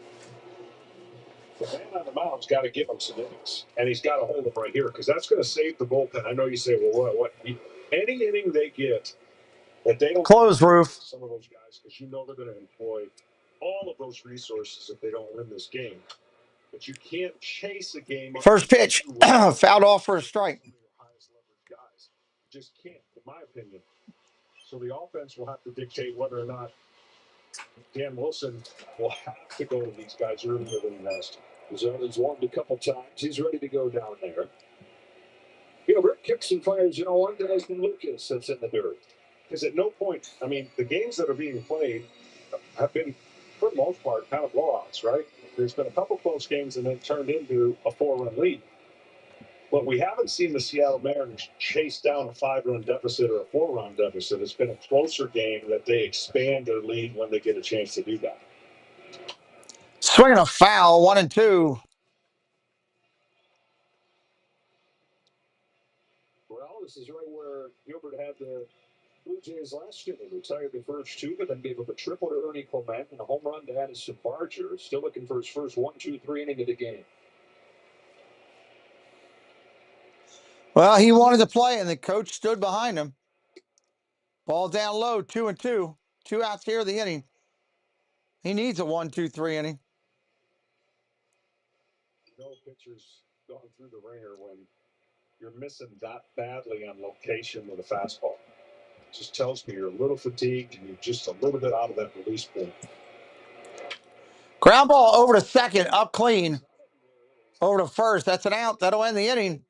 The man on the mound's got to give him some innings, and he's got to hold him right here, because that's going to save the bullpen. I know you say, well, what? Any inning they get that they don't close roof. Some of those guys, because you know they're going to employ all of those resources if they don't win this game. But you can't chase a game. First pitch, fouled off for a strike. Guys just can't, in my opinion. So the offense will have to dictate whether or not Dan Wilson will have to go to these guys earlier than he has to. He's warmed a couple times. He's ready to go down there. You know, Rick kicks and fires, you know, one guy's been Lucas that's in the dirt. Because at no point, I mean, the games that are being played have been, for the most part, kind of blowouts, right? There's been a couple close games and then turned into a 4-run lead. But we haven't seen the Seattle Mariners chase down a 5-run deficit or a 4-run deficit. It's been a closer game that they expand their lead when they get a chance to do that. Swinging a foul, 1-2. Well, this is right where Gilbert had the Blue Jays last year. They retired the first 2, but then gave up a triple to Ernie Clement and a home run to Addison Barger. Still looking for his first 1-2-3 inning of the game. Well, he wanted to play, and the coach stood behind him. Ball down low, 2-2. 2 outs here of the inning. He needs a 1-2-3 inning. No pitchers going through the ringer when you're missing that badly on location with a fastball. Just tells me you're a little fatigued and you're just a little bit out of that release point. Ground ball over to second, up clean. Over to first. That's an out. That'll end the inning.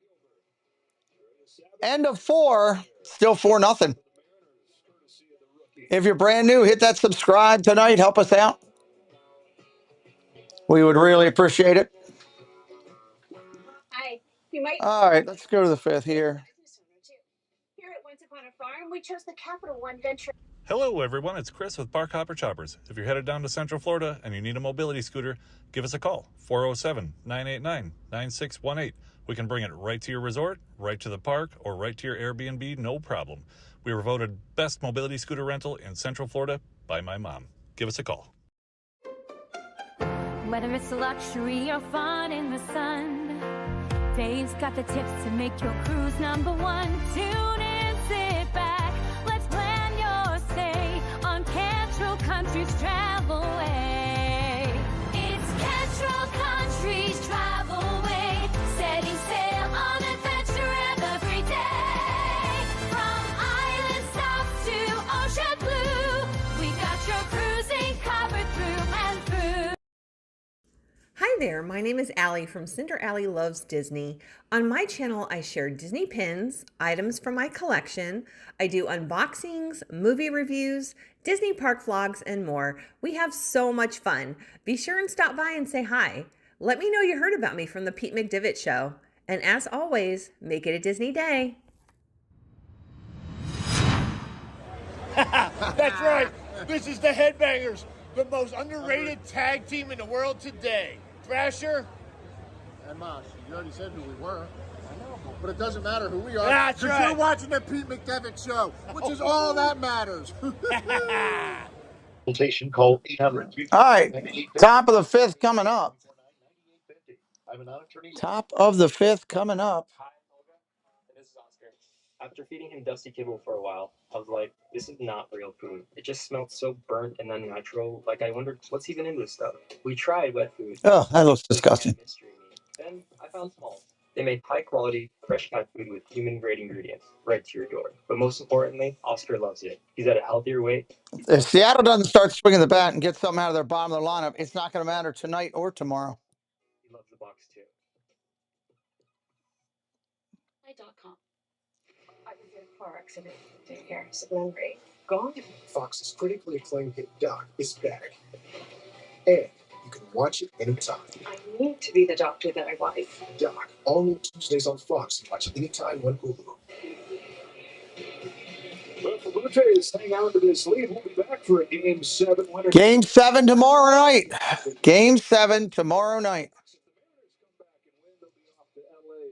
End of 4. Still 4-0. If you're brand new, hit that subscribe tonight. Help us out. We would really appreciate it. Hi. You might. All right, let's go to the 5th here. Here at Once Upon a Farm, we chose the Capital One Venture. Hello, everyone. It's Chris with Park Hopper Choppers. If you're headed down to Central Florida and you need a mobility scooter, give us a call, 407-989-9618. We can bring it right to your resort, right to the park, or right to your Airbnb, no problem. We were voted best mobility scooter rental in Central Florida by my mom. Give us a call. Whether it's luxury or fun in the sun, Dave's got the tips to make your cruise number one. Tune in, sit back, let's plan your stay on Cantrell Country's Travelway. It's Cantrell Country's Travelway, setting sail on adventure every day. From island stops to ocean blue, we got your cruising covered through and through. Hi there, my name is Allie from Cinder Allie Loves Disney. On my channel, I share Disney pins, items from my collection. I do unboxings, movie reviews, Disney park vlogs, and more. We have so much fun. Be sure and stop by and say hi. Let me know you heard about me from the Pete McDivitt Show. And as always, make it a Disney day. That's right. This is the Headbangers, the most underrated tag team in the world today. Thrasher and Mosh. You already said who we were. I know, but it doesn't matter who we are. That's right. You're watching the Pete McDevitt Show, which is all that matters. Consultation call 800. All right, top of the 5th coming up. Top of the 5th coming up. This is Oscar. After feeding him dusty kibble for a while, I was like, this is not real food. It just smelled so burnt and unnatural. Like, I wondered, what's even in this stuff? We tried wet food. Oh, that looks disgusting. Then I found Smalls. They make high-quality, fresh cat food with human-grade ingredients right to your door. But most importantly, Oscar loves it. He's at a healthier weight. If Seattle doesn't start swinging the bat and get something out of their bottom of the lineup, it's not going to matter tonight or tomorrow. He loves the box, too. Hi.com. I was in a car accident. Take care. Memory. Gone. Fox's critically acclaimed hit Doc is back. And you can watch it anytime. I need to be the doctor that I was. Doc, all new Tuesdays on Fox and watch it anytime on Hulu. Well, the Blue Jays hang on to this lead. We'll be back for a Game 7 winner. Game 7 tomorrow night. Game 7 tomorrow night.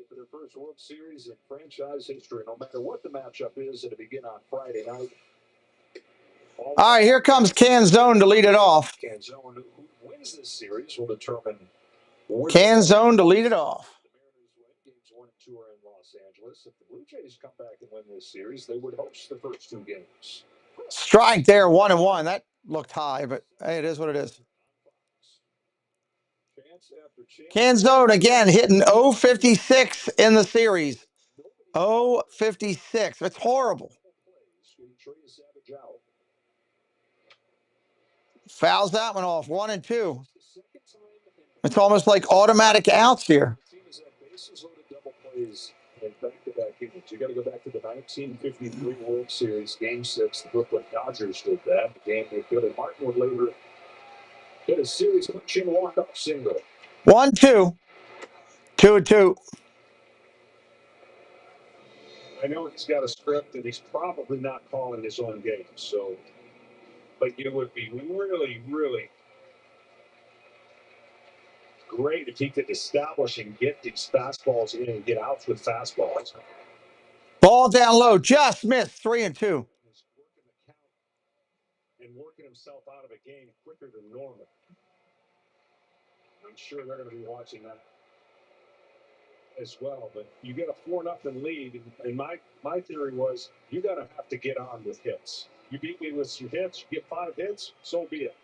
For their first World Series in franchise history, no matter what the matchup is, it'll begin on Friday night. All right, here comes Canzone to lead it off. Canzone, who wins this series, will determine. Canzone to lead it off. The Mariners win. Games 1 and 2 are in Los Angeles. If the Blue Jays come back and win this series, they would host the first 2 games. Strike there, 1-1. That looked high, but hey, it is what it is. Canzone again hitting 0-56 in the series. 0-56. It's horrible. Fouls that one off. 1-2. It's almost like automatic outs here. In back-to-back games. You got to go back to the 1953 World Series, Game 6. The Brooklyn Dodgers did that. The game that Billy Martin would later hit a series punching walk-off single. 1-2. 2-2. I know he's got a script, and he's probably not calling his own games. So, but it would be really, really great if he could establish and get these fastballs in and get outs with fastballs. Ball down low, just missed. 3-2. And working himself out of a game quicker than normal. I'm sure they're going to be watching that as well. But you get a 4-0 lead, and my theory was you got to have to get on with hits. You beat me with some hits, you get 5 hits, so be it.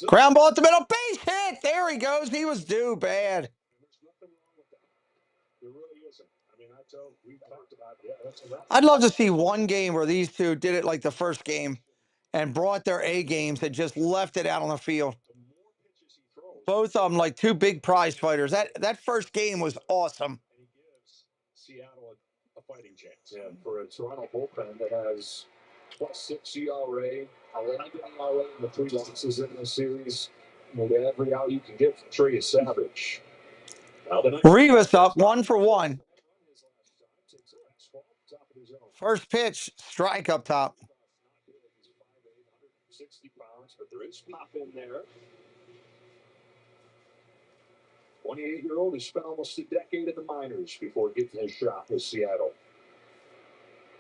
Ground ball at the middle. Base hit. There he goes. He was due bad. There really isn't. I mean, we've talked about, that's a wrap. I'd love to see one game where these two did it like the first game and brought their A games and just left it out on the field. Both of them like two big prize fighters. That first game was awesome. And he gives Seattle a fighting chance. And for a Toronto bullpen that has +6 ERA, 11 ERA, and the 3 losses in this series, every out you can get from TORvsSEA. Rivas up 1 for 1. First pitch, strike up top. 60 pounds, but there is pop in there. 28-year-old has spent almost a decade in the minors before getting his shot with Seattle.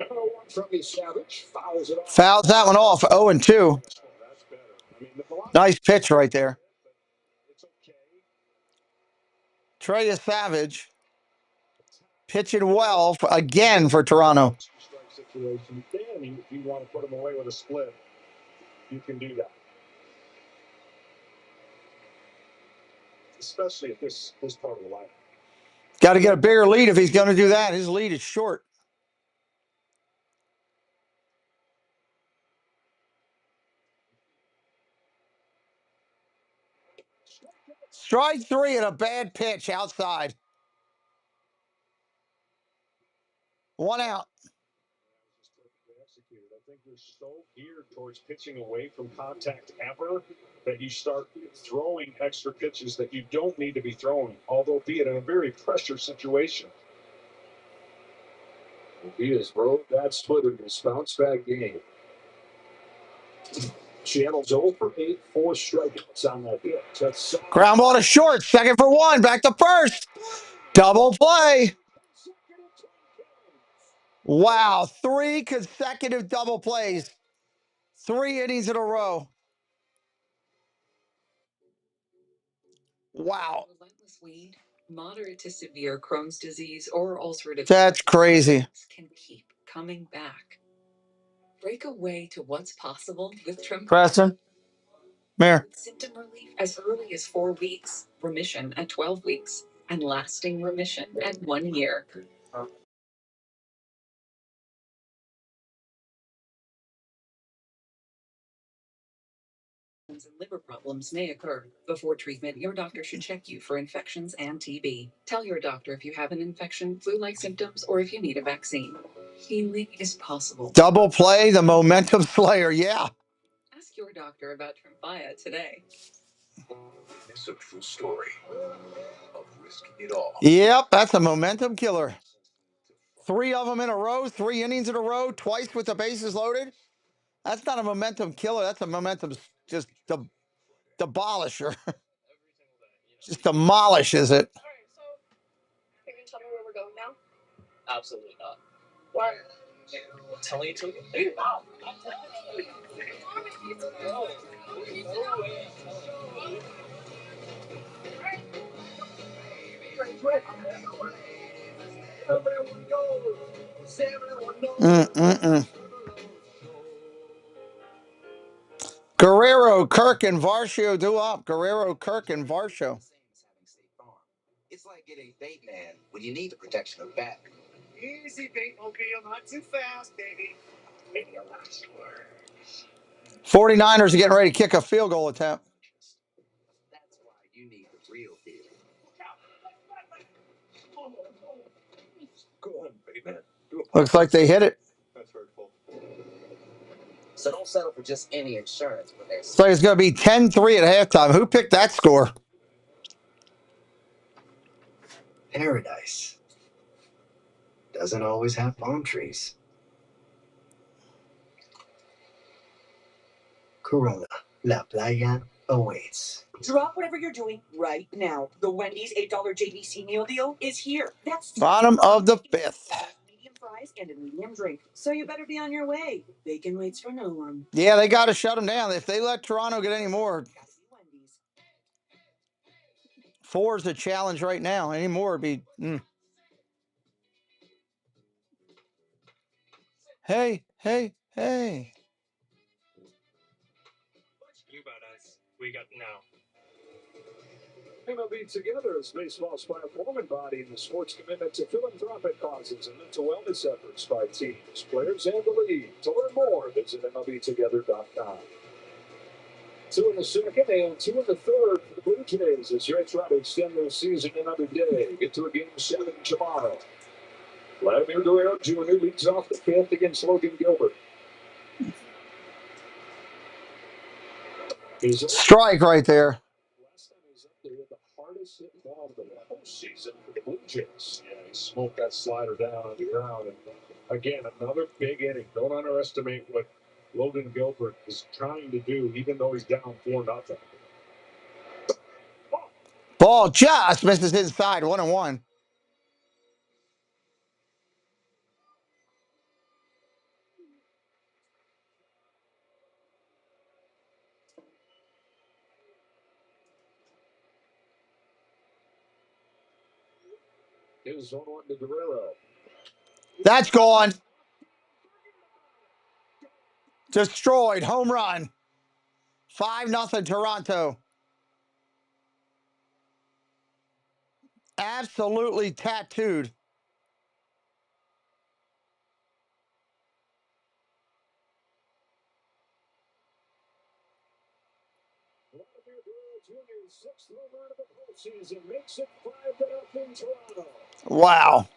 Number 1 from the Savage fouls it off. Fouls that one off. 0-2. Nice pitch right there. Trey is Savage. Pitching well again for Toronto. Situation. If you want to put him away with a split, you can do that. Especially at this part of the lineup. Got to get a bigger lead if he's going to do that. His lead is short. Strike 3 and a bad pitch outside. 1 out. I think you're so geared towards pitching away from contact ever that you start throwing extra pitches that you don't need to be throwing, although be it in a very pressure situation. He has rode that split in his bounce back game. Seattle's 0 for 8, 4 strikeouts on that hit. Ground ball to short, 2nd for 1, back to first. Double play. Wow, 3 consecutive double plays. 3 innings in a row. Wow. Relentless weed, moderate to severe Crohn's disease or ulcerative That's crazy. can keep coming back. Break away to what's possible with Trim. Preston, Mayor. Symptom relief as early as 4 weeks, remission at 12 weeks, and lasting remission at 1 year. And liver problems may occur. Before treatment, your doctor should check you for infections and TB. Tell your doctor if you have an infection, flu-like symptoms, or if you need a vaccine. Healing is possible. Double play, the momentum slayer, yeah. Ask your doctor about TORvsSEA today. It's a true story of risking it all. Yep, that's a momentum killer. 3 of them in a row, 3 innings in a row, twice with the bases loaded. That's not a momentum killer. That's a momentum just demolisher. Just demolishes it. All right, so can you tell me where we're going now? Absolutely not. Why? I'm telling you to. Guerrero, Kirk, and Varsho do up. Guerrero, Kirk, and Varsho. It's like getting bait man when you need the protection of back. Easy, Batemobile, not too fast, baby. Maybe your last word. 49ers are getting ready to kick a field goal attempt. That's why you need the real deal. Go on, Bateman. Looks like they hit it. That's hurtful. So don't settle for just any insurance when there's. Looks like it's going to be 10-3 at halftime. Who picked that score? Paradise doesn't always have palm trees. Corona, La Playa awaits. Drop whatever you're doing right now. The Wendy's $8 JVC meal deal is here. That's Bottom of the 5th. medium fries and a medium drink. So you better be on your way. Bacon waits for no one. Yeah, they got to shut them down. If they let Toronto get any more, 4 is a challenge right now. Any more would be. Hey, hey, hey. You about us. we got now. MLB Together is baseball's platform embodying the sport's commitment to philanthropic causes and mental wellness efforts by teams, players, and the league. To learn more, visit MLBtogether.com. 2 in the second and 2 in the third for the Blue Jays as they try to extend their season another day. Get to a Game 7 tomorrow. Vladimir Guerrero Jr. leads off the fifth against Logan Gilbert. Strike right there. Last time he was up there with the hardest hit ball of the whole season for the Blue Jays. Yeah, he smoked that slider down on the ground. And again, another big inning. Don't underestimate what Logan Gilbert is trying to do, even though he's down 4-0. Ball just misses inside. 1-1. Here's 1-1 to Guerrero. That's gone. Destroyed. Home run. 5-0 Toronto. Absolutely tattooed. Vladimir Guerrero Jr.'s 6th home run of the postseason makes it 5-0 Toronto. Wow.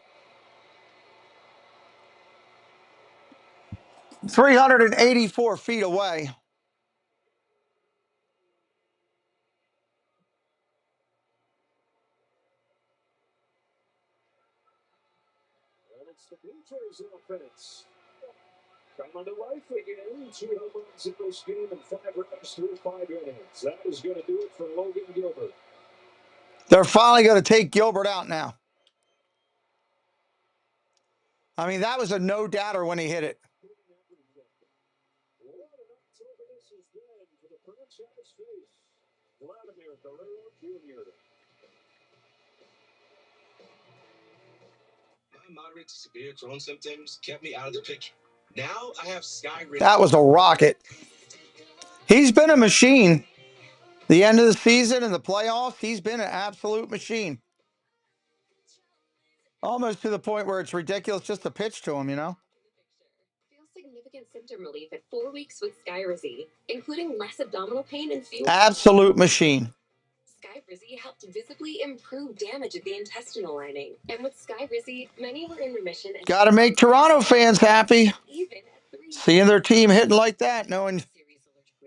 384 feet away. And it's the Blue Jays offense. Coming to life again. 2 home runs in this game and 5 runs through 5 innings. That is going to do it for Logan Gilbert. They're finally going to take Gilbert out now. I mean, that was a no-doubter when he hit it. What an October this has been for the franchise face, Vladimir Guerrero Jr. My moderate to severe Crohn's symptoms kept me out of the picture. Now I have Skyrim. That was a rocket. He's been a machine. The end of the season and the playoffs, he's been an absolute machine. Almost to the point where it's ridiculous just to pitch to him, you know? Feel significant symptom relief at 4 weeks with SkyRZ, including less abdominal pain and fewer... Absolute machine. SkyRZ helped visibly improve damage of the intestinal lining. And with SkyRZ, many were in remission. Got to make Toronto fans happy. Seeing their team hitting like that, knowing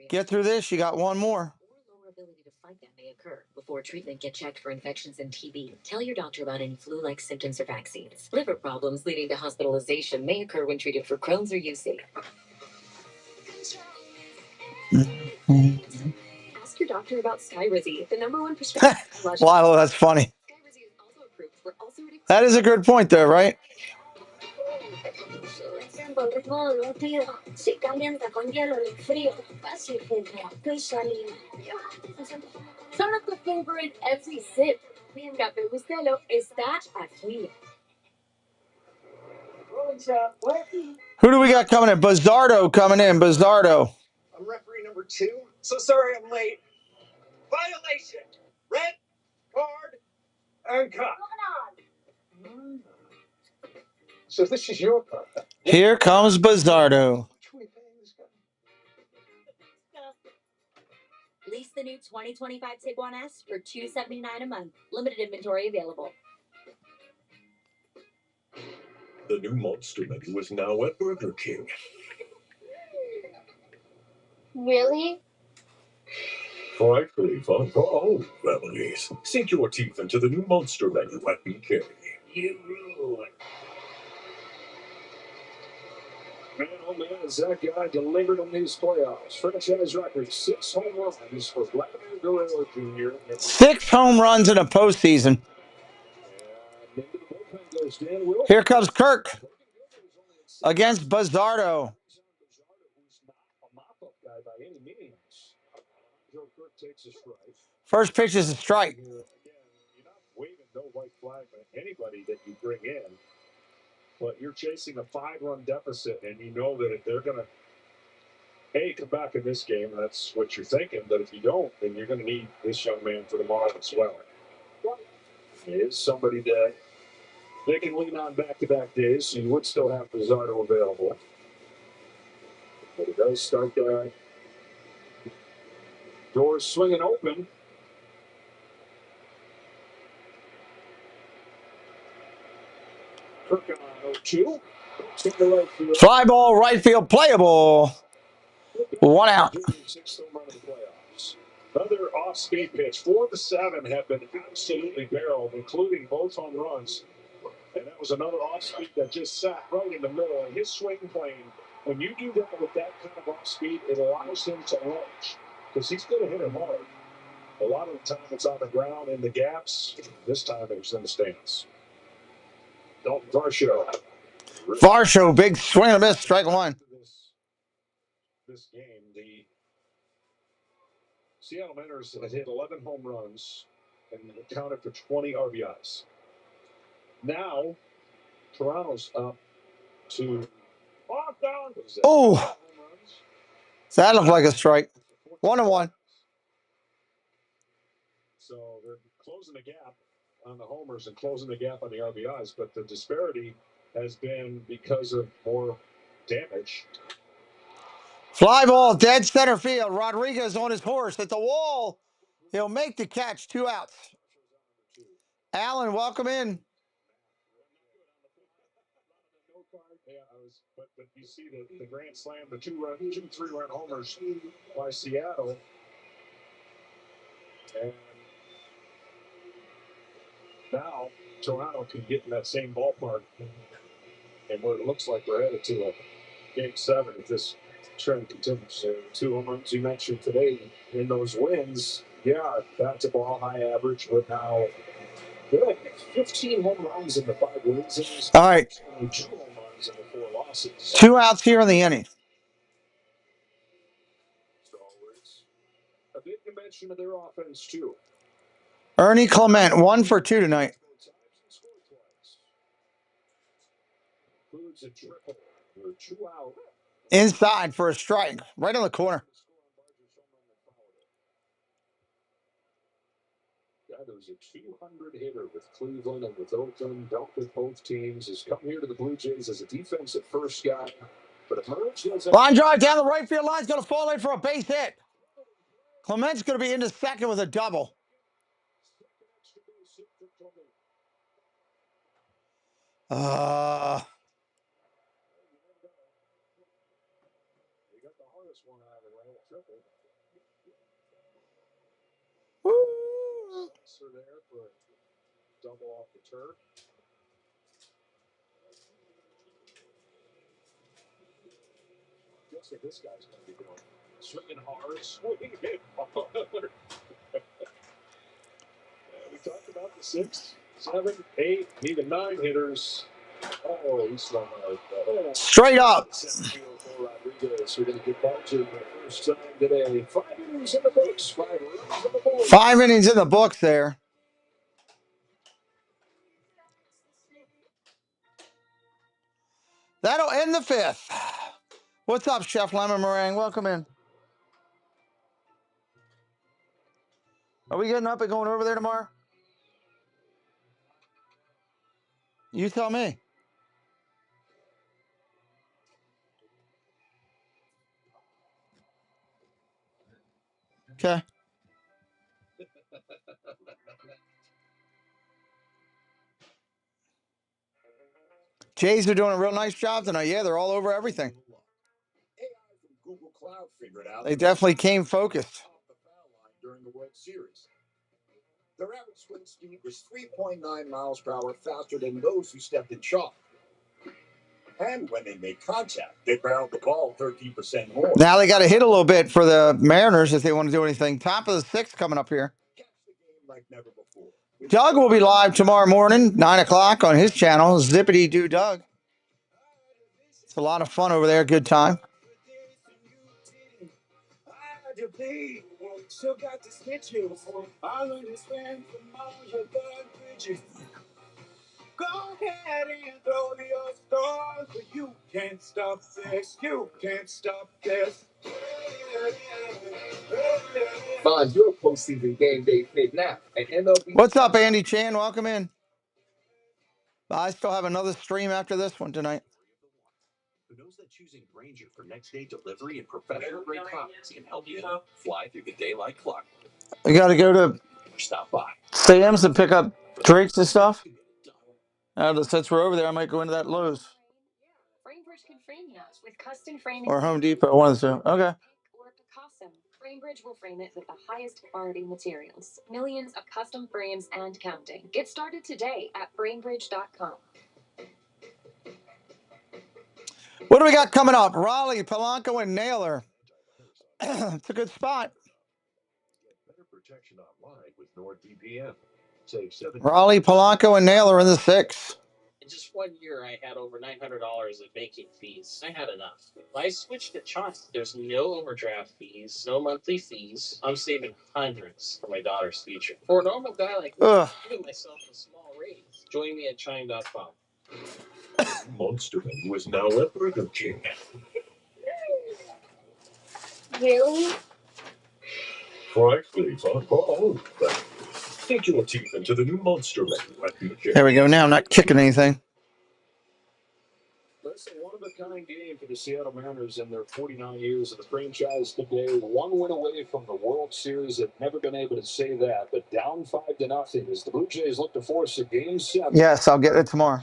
get through this, you got one more. Lower ability to fight that may occur. Before treatment, get checked for infections and TB. Tell your doctor about any flu-like symptoms or vaccines. Liver problems leading to hospitalization may occur when treated for Crohn's or UC. Ask your doctor about SkyRZ, the #1 prescription. Wow, that's funny. SkyRZ is also approved for ulcerative... That is a good point there, right? Son of the flavor in every sip. Mientras te guste lo está aquí. Who do we got coming in? Bizzardo coming in. Bizzardo. I'm referee number 2. So sorry I'm late. Violation. Red card and cut. So this is your card. Here comes Bizzardo. Lease the new 2025 Tiguan S for $279 a month. Limited inventory available. The new monster menu is now at Burger King. Really? Frightfully fun for all families. Sink your teeth into the new monster menu at BK. You rule. Man, oh man, has that guy delivered in these playoffs. Franchise record 6 home runs for Vladimir Guerrero Jr. 6 home runs in a postseason. Here comes Kirk against Bizzardo. First pitch is a strike. You're not waving no white flag at anybody that you bring in, but you're chasing a 5-run deficit, and you know that if they're going to come back in this game. That's what you're thinking. But if you don't, then you're going to need this young man for tomorrow as well. He is somebody that they can lean on back-to-back days, so you would still have Pizzardo available. But it does start doors swinging open. Kirk on 0-2. Fly ball, right field, playable. 1 out. Sixth home run of the playoffs. Another off-speed pitch. 4 of the 7 have been absolutely barreled, including both home runs. And that was another off-speed that just sat right in the middle. And his swing plane, when you do that with that kind of off-speed, it allows him to launch because he's going to hit it hard. A lot of the time it's on the ground in the gaps. This time it was in the stands. Dalton Varsho. Varsho, big swing and a miss, strike 1. This game, the Seattle Mariners have hit 11 home runs and accounted for 20 RBIs. Now, Toronto's up to Oh, that looked like a strike. 1-1. So they're closing the gap on the homers and closing the gap on the RBIs, but the disparity has been because of more damage. Fly ball, dead center field. Rodriguez on his horse at the wall. He'll make the catch. 2 outs. Allen, welcome in. But you see the grand slam, the 2-3-run homers by Seattle. And now Toronto can get in that same ballpark. And where it looks like we're headed to a Game 7 if this trend continues. 2 home runs you mentioned today in those wins. Yeah, back to ball, high average, but now good. 15 home runs in the 5 wins. All right. 2 home runs in the 4 losses. 2 outs here in the inning. A big dimension of their offense, too. Ernie Clement, 1 for 2 tonight. Includes a triple. We're 2 out. Inside for a strike, right on the corner. Guy who's a 200 hitter with Cleveland and with Oakland, dealt with both teams, has come here to the Blue Jays as a defensive first guy. But Line drive down the right field line's going to fall in for a base hit. Clement's going to be into second with a double. Woo! There for a double off the turf. Guess what this guy's going to be doing? Swinging hard, swinging it hard. We talked about the 6, 7, 8, even 9 hitters. Oh, he's swung hard. Straight up. Rodriguez, we're going to get back to the first time today. 5 innings in the books, 5 runs on the board. 5 innings in the books there. That'll end the 5th. What's up, Chef Lemon Meringue? Welcome in. Are we getting up and going over there tomorrow? You tell me. Okay. Jays are doing a real nice job tonight. Yeah, they're all over everything. They definitely came focused. During the World Series. Their average swing speed was 3.9 miles per hour faster than those who stepped in chalk. And when they made contact, they barreled the ball 13% more. Now they got to hit a little bit for the Mariners if they want to do anything. Top of the 6th coming up here. Like never before. Doug will be live tomorrow morning, 9 o'clock on his channel, Zippity Doo Doug. It's a lot of fun over there. Good time. Still got the sketches. I understand from all your bad bridges. Go ahead and throw your stars, but you can't stop this. You can't stop this. Find your postseason game day fit now at MLB. What's up, Andy Chan? Welcome in. I still have another stream after this one tonight. Who knows that choosing Granger for next day delivery and professional grade products can help you fly through the day like clockwork. You got to go to Stop by Sam's and pick up drinks and stuff. Since we're over there, I might go into that Lowe's Framebridge can frame you with custom framing or Home Depot. One of the two. Okay. or Picasso. Framebridge will frame it with the highest quality materials. Millions of custom frames and counting. Get started today at framebridge.com. What do we got coming up? Raleigh, Polanco, and Naylor. It's a good spot. Better protection online with NordVPN. Save $7. Raleigh, Polanco, and Naylor in the 6. In just 1 year, I had over $900 of banking fees. I had enough. I switched to Chime. There's no overdraft fees, no monthly fees. I'm saving hundreds for my daughter's future. For a normal guy like me, I'm giving myself a small raise. Join me at Chime.com. Monsterman was now a Burger King. Really? Frankly, but sink your teeth into the new Monster Menu at BJ. There we go. Now I'm not kicking anything. That's a one-of-a-kind game for the Seattle Mariners in their 49 years of the franchise today. One win away from the World Series. They've never been able to say that, but down 5-0 as the Blue Jays look to force a Game 7. Yes, I'll get it tomorrow.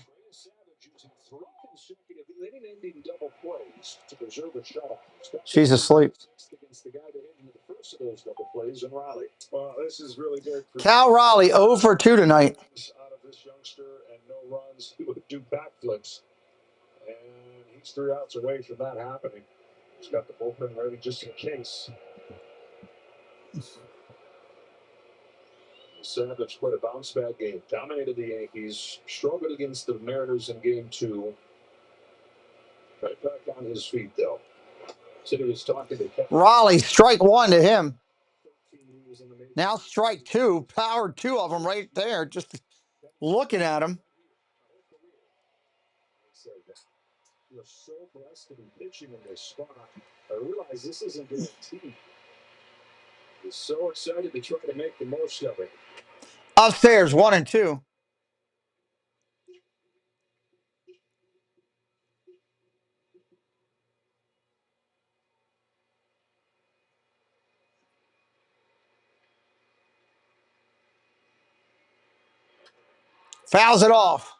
Inning-ending double plays to preserve a shutout. She's asleep. Against the guy that ended the first of those double plays in Raleigh. Well, this is really good for Cal Raleigh 0 for 2 tonight. out of this youngster and no runs. He would do backflips. And he's 3 outs away from that happening. He's got the bullpen ready just in case. Savage played a bounce-back game. Dominated the Yankees. Struggled against the Mariners in Game 2. Right back on his feet, though. Said he was talking to Kevin. Raleigh, strike 1 to him. Now strike 2. Powered 2 of them right there. Just looking at him. You're so blessed to be pitching in this spot. I realize this isn't guaranteed. He's so excited to try to make the most of it. Upstairs, 1 and 2. Fouls it off.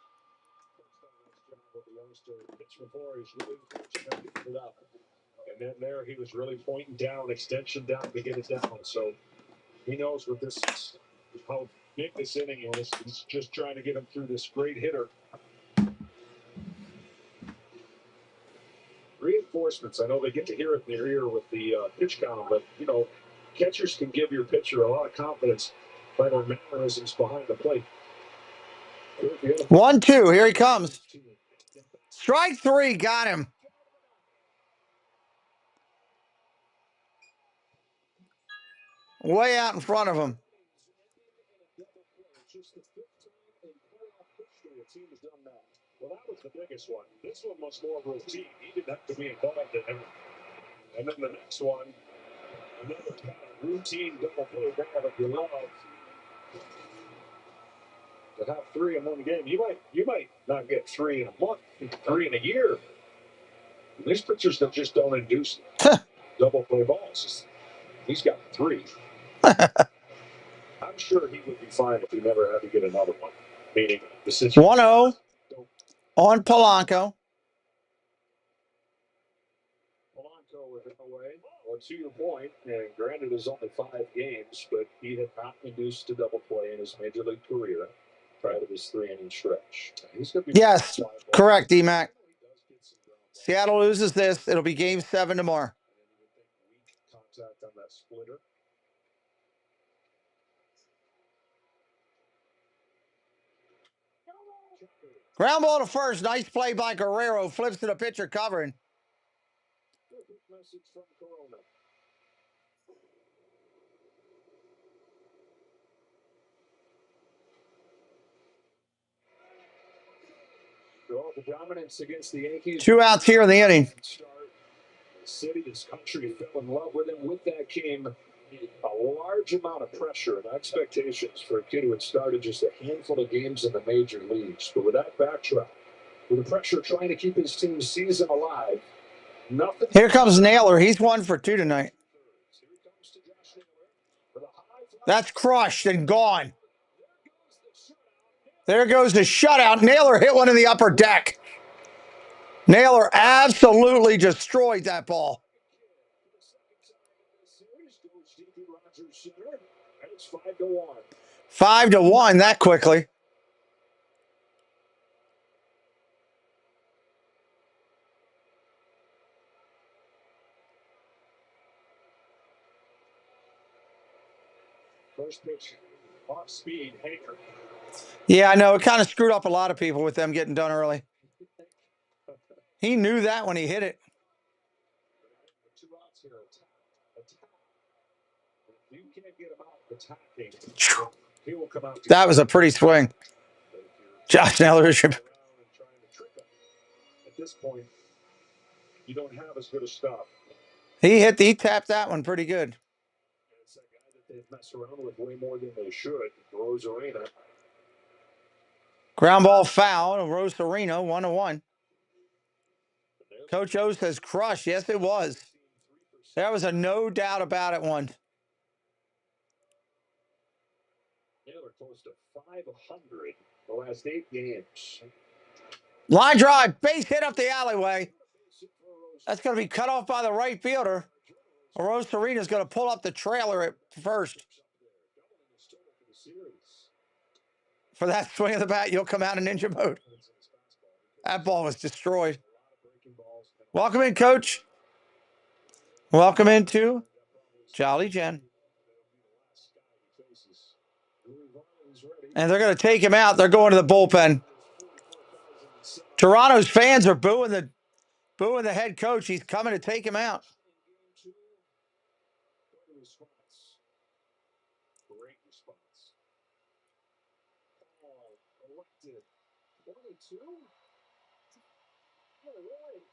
And then there he was really pointing down, extension down to get it down. So he knows what this is, how big this inning is. He's just trying to get him through this great hitter. Reinforcements. I know they get to hear it in their ear with the pitch count, but you know, catchers can give your pitcher a lot of confidence by their mannerisms behind the plate. 1-2. Here he comes. Strike 3. Got him. Way out in front of him. Well, that was the biggest one. This one was more routine. He didn't have to be involved in it. And then the next one, another kind of routine double play guy that you love. To have 3 in one game, you might not get 3 in a month, 3 in a year. These pitchers that just don't induce double play balls. He's got 3. I'm sure he would be fine if he never had to get another one. Meaning the situation. 1-0 on Polanco. Polanco with it away. Well, to your point, and granted, it's only 5 games, but he had not induced a double play in his major league career prior to this 3-inning stretch. He's going to be Yes, correct, D-Mac. Seattle loses this. It'll be Game 7 tomorrow. Contact on that splitter. Ground ball to first. Nice play by Guerrero. Flips to the pitcher covering. Message from Corona. So the dominance against the Yankees. 2 outs here in the inning. The city, his country fell in love with him. With that came a large amount of pressure and expectations for a kid who had started just a handful of games in the major leagues. But with that backdrop, with the pressure trying to keep his team's season alive, nothing. Here comes Naylor. He's 1 for 2 tonight. That's crushed and gone. There goes the shutout. Naylor hit one in the upper deck. Naylor absolutely destroyed that ball. 5-1 that quickly. First pitch, off speed, Hager. Yeah, I know. It kind of screwed up a lot of people with them getting done early. He knew that when he hit it. That was a pretty swing. Josh Naylor. At this point, you don't have as good a stuff. He tapped that one pretty good. It's a guy that they've messed around with way more than they should. Rosarina. Ground ball foul. Rosarina 1-1. Coach O says crush. Yes, it was. There was a no doubt about it one. Naylor close to 500 the last 8 games. Line drive, base hit up the alleyway. That's going to be cut off by the right fielder. Rosarina's going to pull up the trailer at first. For that swing of the bat, you'll come out in ninja mode. That ball was destroyed. Welcome in, Coach. Welcome into Jolly Jen. And they're going to take him out. They're going to the bullpen. Toronto's fans are booing the head coach. He's coming to take him out. Great response. Elected 22. All right.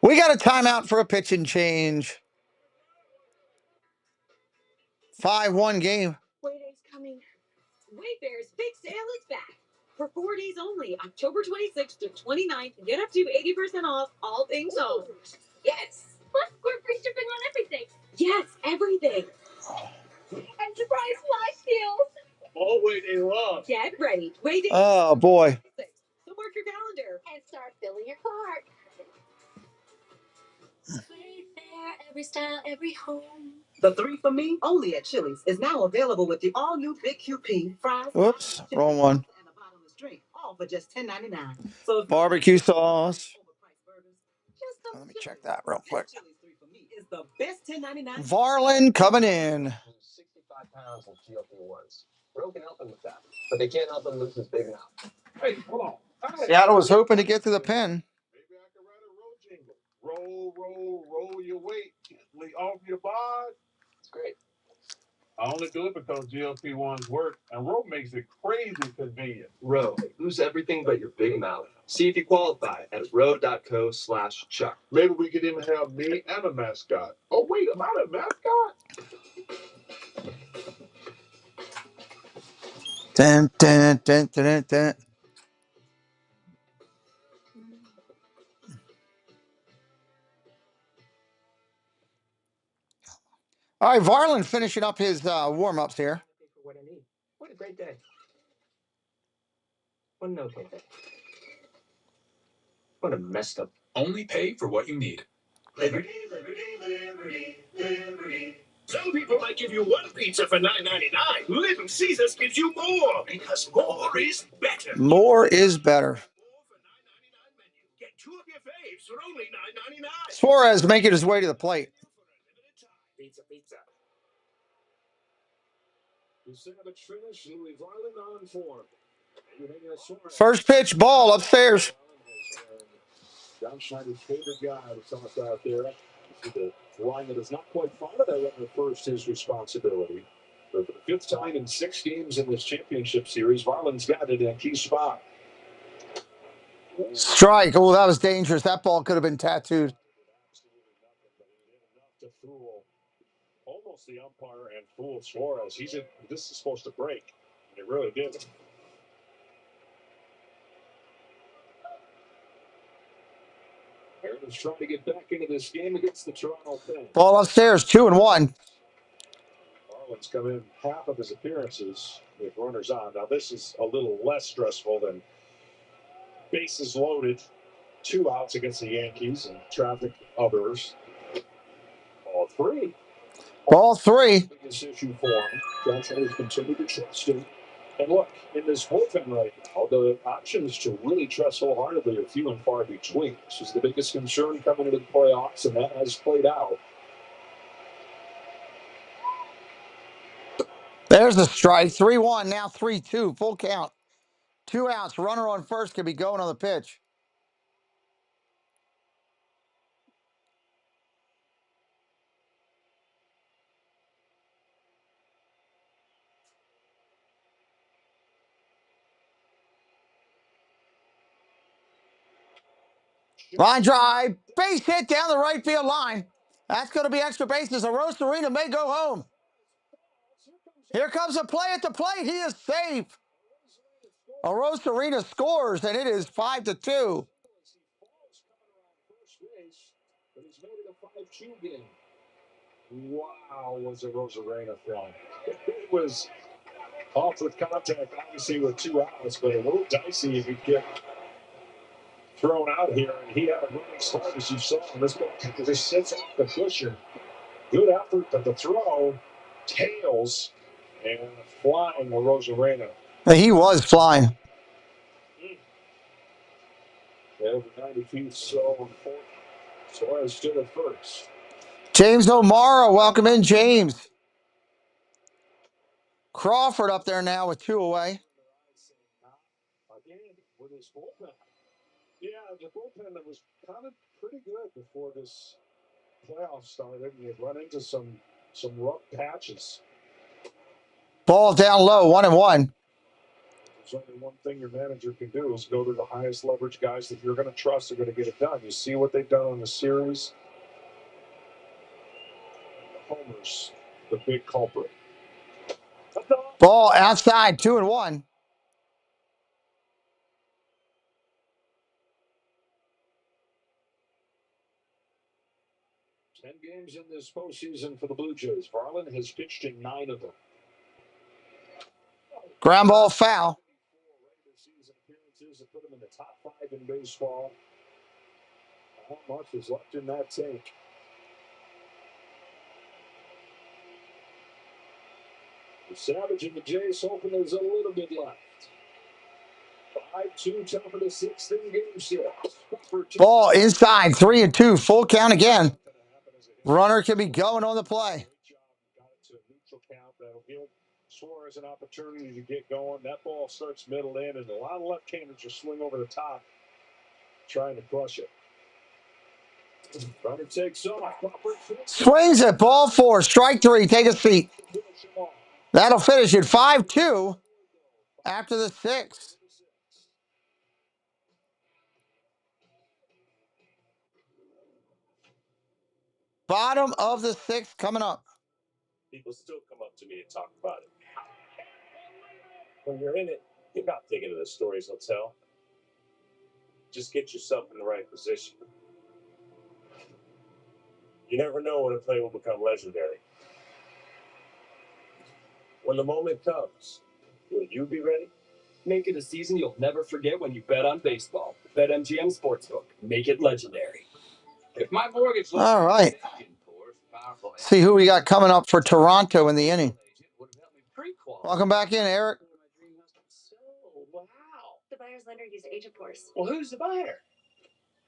We got a timeout for a pitch and change. 5-1 game. Wayday's coming. Wayfair's big sale is back. For 4 days only, October 26th to 29th, get up to 80% off all things home. Yes. Plus, we're free shipping on everything. Yes, everything. And surprise flash deals. Oh, Wayday love. Get ready. Wayday. Oh, boy. So mark your calendar. And start filling your cart. Wayfair, every style, every home. The 3 for Me, only at Chili's, is now available with the all-new Big QP, fries, Whoops, wrong one. and a bottomless drink, all for just $10.99. So Barbecue sauce. Let me check that real quick. Chili's 3 for Me is the best $10.99. Varlin coming in. 65 pounds of GLP-1s. Ro can help him with that, but they can't help him lose his big mouth. Hey, hold on. Seattle was hoping to get to the pen. Maybe I can write a roll jingle. Roll your weight gently off your bod. It's great. I only do it because GLP-1s work, and Ro makes it crazy convenient. Ro, lose everything but your big mouth. See if you qualify at ro.co/Chuck. Maybe we could even have me and a mascot. Oh, wait, am I a mascot? Dun, dun, dun, dun, dun. All right, Varlin finishing up his warm-ups here. What I need. What a great day. What an okay day. What a messed up. Only pay for what you need. Liberty, liberty, liberty, liberty. Some people might give you one pizza for $9.99. Little Caesars gives you more because more is better. More is better. Get 2 of your faves for only $9.99. Suarez making his way to the plate. Pizza, pizza. The Savage finish, Louis Varlin on form. First pitch, ball upstairs. John Schneider's favorite guy was almost out there. The line that is not quite fond of that runner first, his responsibility. But for the fifth time in 6 games in this championship series, Varland's got it in a key spot. Strike. Oh, that was dangerous. That ball could have been tattooed. To fool almost the umpire and fool Suarez. This is supposed to break. It really did. Mariners trying to get back into this game against the Toronto Fans. Ball upstairs, 2-1. Marlins come in half of his appearances with runners on. Now this is a little less stressful than bases loaded, 2 outs against the Yankees and traffic others. All 3. Ball 3. Biggest issue for him. Johnson has continued to trust him. And look, in this bullpen right now, the options to really trust wholeheartedly are few and far between. This is the biggest concern coming into the playoffs, and that has played out. There's a strike. 3-1, now 3-2. Full count. 2 outs. Runner on first could be going on the pitch. Line drive. Base hit down the right field line. That's going to be extra bases. Arozarena may go home. Here comes a play at the plate. He is safe. Arozarena scores, and it is 5-2. But he's made it a 5-2 game. Wow, was a Rosarena film. It was off with contact, obviously, with 2 outs, but a little dicey if you get thrown out here. And he had a running start, as you saw. And this ball just sits off the cushion. Good effort, but the throw tails and flying the Rosarena. He was flying. Over 90 feet, so important. Suarez stood at first. James O'Mara, welcome in, James. Crawford up there now with 2 away. Again, with his bullpen. Yeah, the bullpen that was kind of pretty good before this playoff started, and you'd run into some rough patches. Ball down low, 1-1. There's only one thing your manager can do is go to the highest leverage guys that you're going to trust are going to get it done. You see what they've done on the series. Homer's the big culprit. Ball outside, 2-1. 10 games in this postseason for the Blue Jays. Varland has pitched in 9 of them. Ground ball foul. Season appearances that put him in the top 5 in baseball. How much is left in that tank? The Savage and the Jays hoping there's a little bit left. 5-2, top of the 6th in game 6. Ball inside, 3-2. Full count again. Runner can be going on the play. Got it to a neutral count. That'll give Suarez an opportunity to get going. That ball starts middle in, and a lot of left-handers just swing over the top, trying to crush it. Runner takes off. Swings it. Ball 4. Strike 3. Take a seat. That'll finish it 5-2 after the 6th. Bottom of the 6th coming up. People still come up to me and talk about it. When you're in it, you're not thinking of the stories they'll tell. Just get yourself in the right position. You never know when a play will become legendary. When the moment comes, will you be ready? Make it a season you'll never forget when you bet on baseball. BetMGM Sportsbook. Make it legendary. If my mortgage looks All right. See who we got coming up for Toronto in the inning. Welcome back in, Eric. Wow. The buyer's lender used agent force. Well, who's the buyer?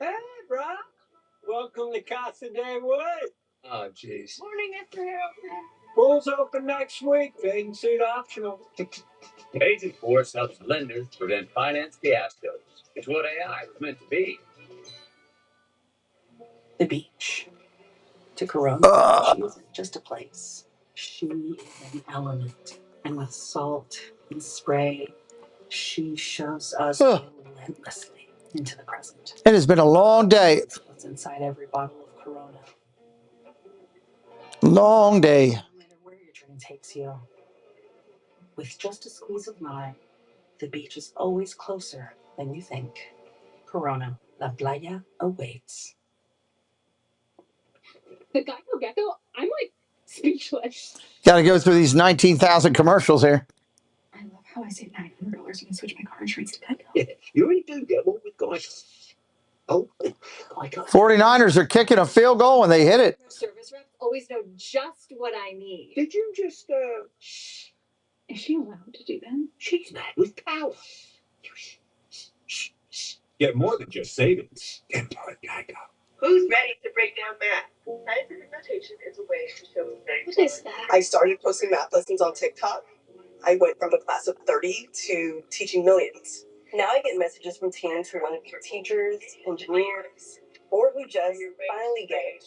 Hey, bro. Welcome to Casa de Wood. Oh, jeez. Morning, Mr. Harold. Pools open next week. Bathing suit optional. Agent Force helps lenders prevent finance fiascos. It's what AI is meant to be. The beach. To Corona, she isn't just a place. She is an element. And with salt and spray, she shows us relentlessly into the present. It has been a long day. That's what's inside every bottle of Corona. Long day. No matter where your journey takes you, with just a squeeze of lime, the beach is always closer than you think. Corona, La Playa awaits. The Geico Gecko, I'm like speechless. Got to go through these 19,000 commercials here. I love how I saved $900 when I switched my car insurance to Geico. Yeah, you really do get more with Geico. Oh, Geico. 49ers are kicking a field goal and they hit it. Service reps always know just what I need. Did you just, Shh. Is she allowed to do that? She's mad with power. Get more than just savings. Get part Geico. Who's ready to break down math? Scientific notation is a way to show math. What is that? I started posting math lessons on TikTok. I went from a class of 30 to teaching millions. Now I get messages from teens who want to be teachers, engineers, or who just finally get it.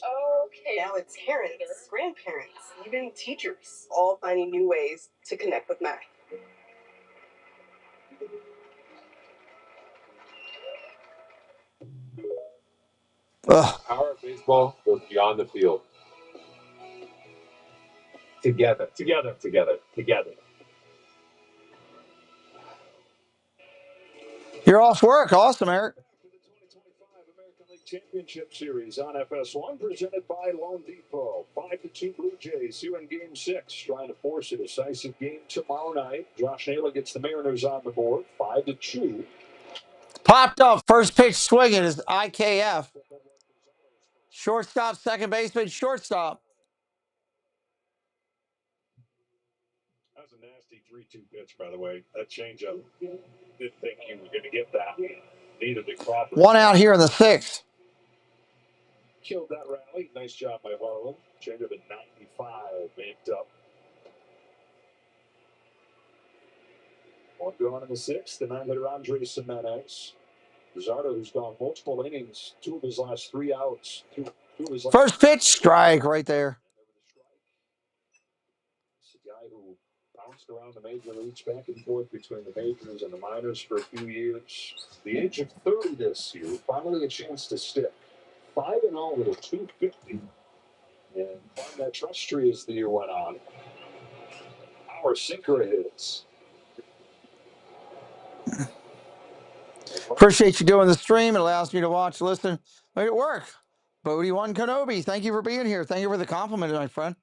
Okay. Now it's parents, grandparents, even teachers, all finding new ways to connect with math. The power of baseball goes beyond the field. Together, together, together, together. You're off work. Awesome, Eric. For the 2025 American League Championship Series on FS1, presented by Loan Depot. 5-2 Blue Jays here in Game 6, trying to force a decisive game tomorrow night. Josh Naylor gets the Mariners on the board, 5-2. Popped up. First pitch swinging is IKF. Shortstop, second baseman, shortstop. That's a nasty 3-2 pitch, by the way. That changeup. Didn't think he was going to get that. Neither did Crawford. One out here in the sixth. Killed that rally. Nice job by Harlan. Changeup at 95, banked up. One gone in the sixth. The 9-hitter Andres Jimenez. Bizarro, who's gone multiple innings, 2 of his last 3 outs. First pitch, strike right there. It's a guy who bounced around the major leagues back and forth between the majors and the minors for a few years. The age of 30 this year, finally a chance to stick. 5-0 with a 250. And climbed that trust tree as the year went on. Our sinker hits. Appreciate you doing the stream. It allows me to watch, listen, make it work. Bodie One Kenobi, thank you for being here. Thank you for the compliment, my friend.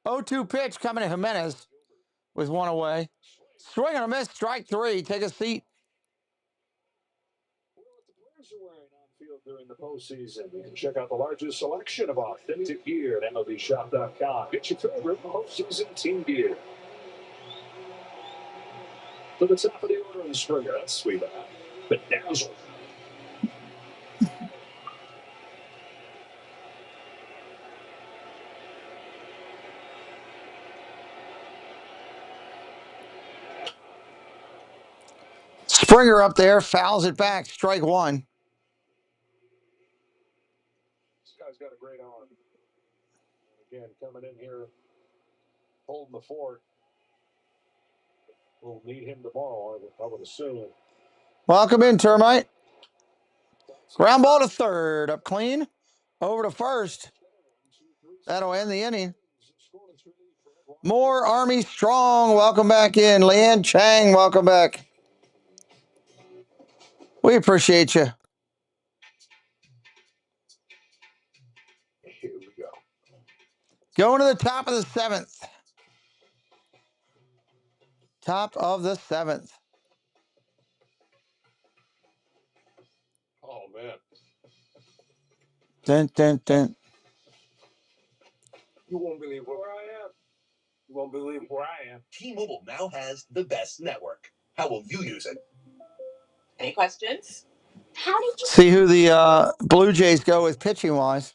0-2 pitch coming to Jimenez with one away. Swing and a miss, strike 3. Take a seat. During the postseason, you can check out the largest selection of authentic gear at MLBshop.com. Get your favorite postseason team gear. To the top of the order in Springer, that's sweet. Bedazzled. Springer up there, fouls it back, strike 1. This guy's got a great arm. Again, coming in here, holding the fort. We'll need him tomorrow, I would assume. Welcome in, Termite. Ground ball to third, up clean. Over to first. That'll end the inning. More Army Strong, welcome back in. Lian Chang, welcome back. We appreciate you. Here we go. Going to the top of the 7th. Top of the 7th. Oh, man. Dun, dun, dun. You won't believe where I am. You won't believe where I am. T-Mobile now has the best network. How will you use it? Any questions? How did you... See who the Blue Jays go with pitching-wise.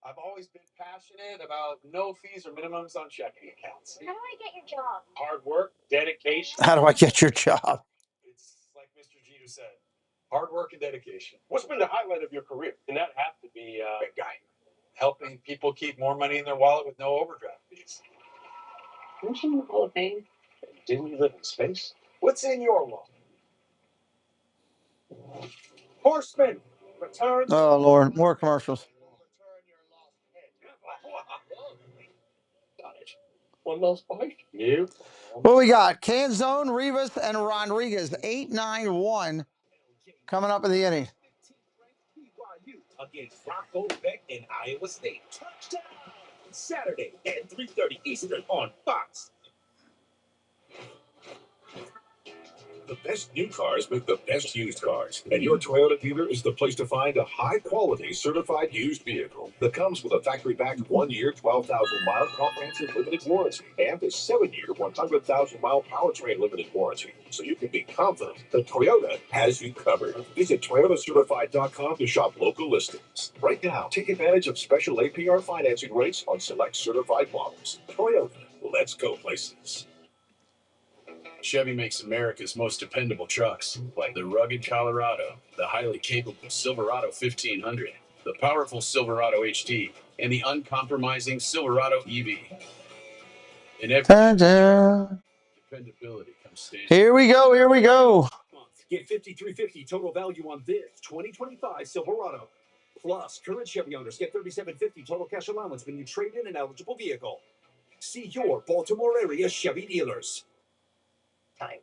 I've always been passionate passionate about no fees or minimums on checking accounts. How do I get your job? Hard work, dedication. How do I get your job? It's like Mr. Jeter said, hard work and dedication. What's been the highlight of your career? And that have to be Big guy. Helping people keep more money in their wallet with no overdraft fees. Aren't you in the Hall of Fame? didn't you live in space? What's in your wallet? Horseman returns. Oh, Lord. More commercials. Got it. One lost bite? You? What we got? Canzone, Rivas, and Rodriguez. 8-9-1 coming up in the inning. Against Rocco Beck and Iowa State. Touchdown! Saturday at 3:30 Eastern on Fox. The best new cars make the best used cars, and your Toyota dealer is the place to find a high-quality certified used vehicle that comes with a factory-backed 1-year, 12,000-mile comprehensive limited warranty and a 7-year, 100,000-mile powertrain limited warranty, so you can be confident that Toyota has you covered. Visit ToyotaCertified.com to shop local listings. Right now, take advantage of special APR financing rates on select certified models. Toyota, let's go places. Chevy makes America's most dependable trucks, like the rugged Colorado, the highly capable Silverado 1500, the powerful Silverado HT, and the uncompromising Silverado EV. In every dependability comes standard. Here we go. Here we go. Get $5,350 total value on this 2025 Silverado. Plus, current Chevy owners get $3,750 total cash allowance when you trade in an eligible vehicle. See your Baltimore area Chevy dealers. Time.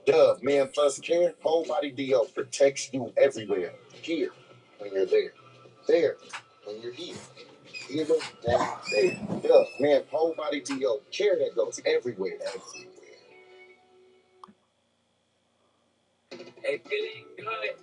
Dove Men Plus Care Whole Body DO protects you everywhere. Here when you're there. There when you're here. Here, down, there. Dove Men Whole Body DO care that goes everywhere. Hey, feeling good.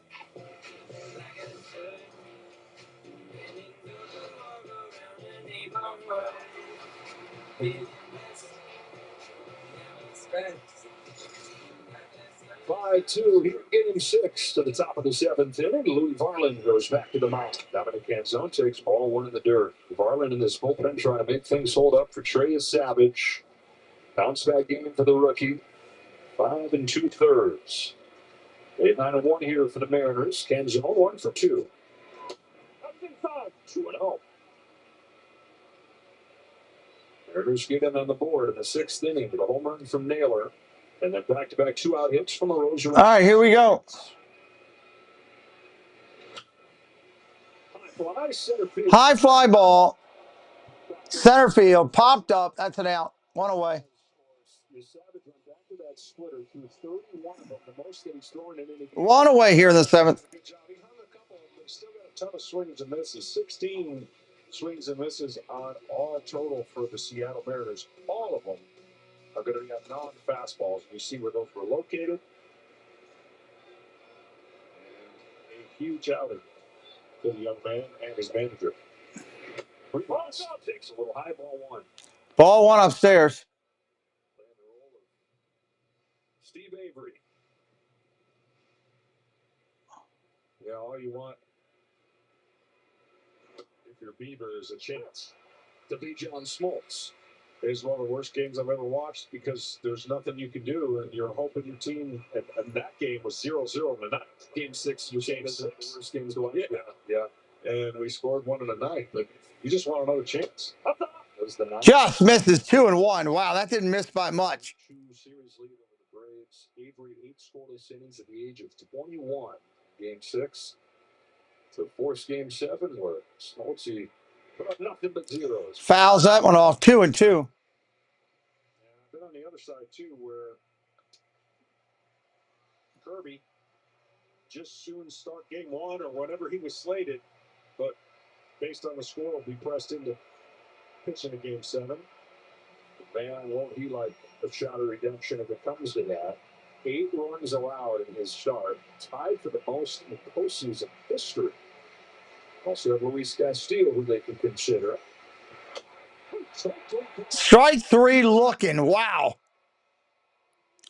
5-2 here, inning 6 to the top of the 7th inning. Louis Varland goes back to the mound. Dominic Canzone takes ball 1 in the dirt. Varland in this bullpen trying to make things hold up for Trey Savage. Bounce back game for the rookie. 5 2/3. 8-9-1 here for the Mariners. Canzone 1 for 2. 2-0. Mariners get in on the board in the 6th inning with a home run from Naylor. And then back-to-back 2-out hits from Arroyo. All right, here we go. High fly ball. Center field. Popped up. That's an out. 1 away. One away here in the 7th. Still got a ton of swings and misses. 16 swings and misses on all total for the Seattle Mariners. All of them are going to be on non-fastballs. You see where those were located. And a huge outing for the young man and his manager. Balls takes a little high ball 1. Ball 1 upstairs. Steve Avery. Yeah, all you want, if you're Beaver, is a chance to beat John Smoltz. It's one of the worst games I've ever watched because there's nothing you can do, and you're hoping your team. And that game was 0-0 in the 9th. Game 6, you say, is the worst games to watch. Yeah. And we scored 1 in the 9th, but you just want another chance. That was the 9th. Just misses 2-1. Wow, that didn't miss by much. 2 series lead over the Braves. Avery 8 scoreless innings at the age of 21. Game 6 to force Game 7 where Smoltz put up nothing but zeros. Fouls that one off. 2-2. And then on the other side too, where Kirby just soon start Game 1 or whenever he was slated, but based on the score will be pressed into pitching in Game 7. Man, won't he like a shot of redemption if it comes to that. 8 runs allowed in his start, tied for the most in postseason history. Also have Luis Castillo, who they can consider. Strike 3 looking. Wow.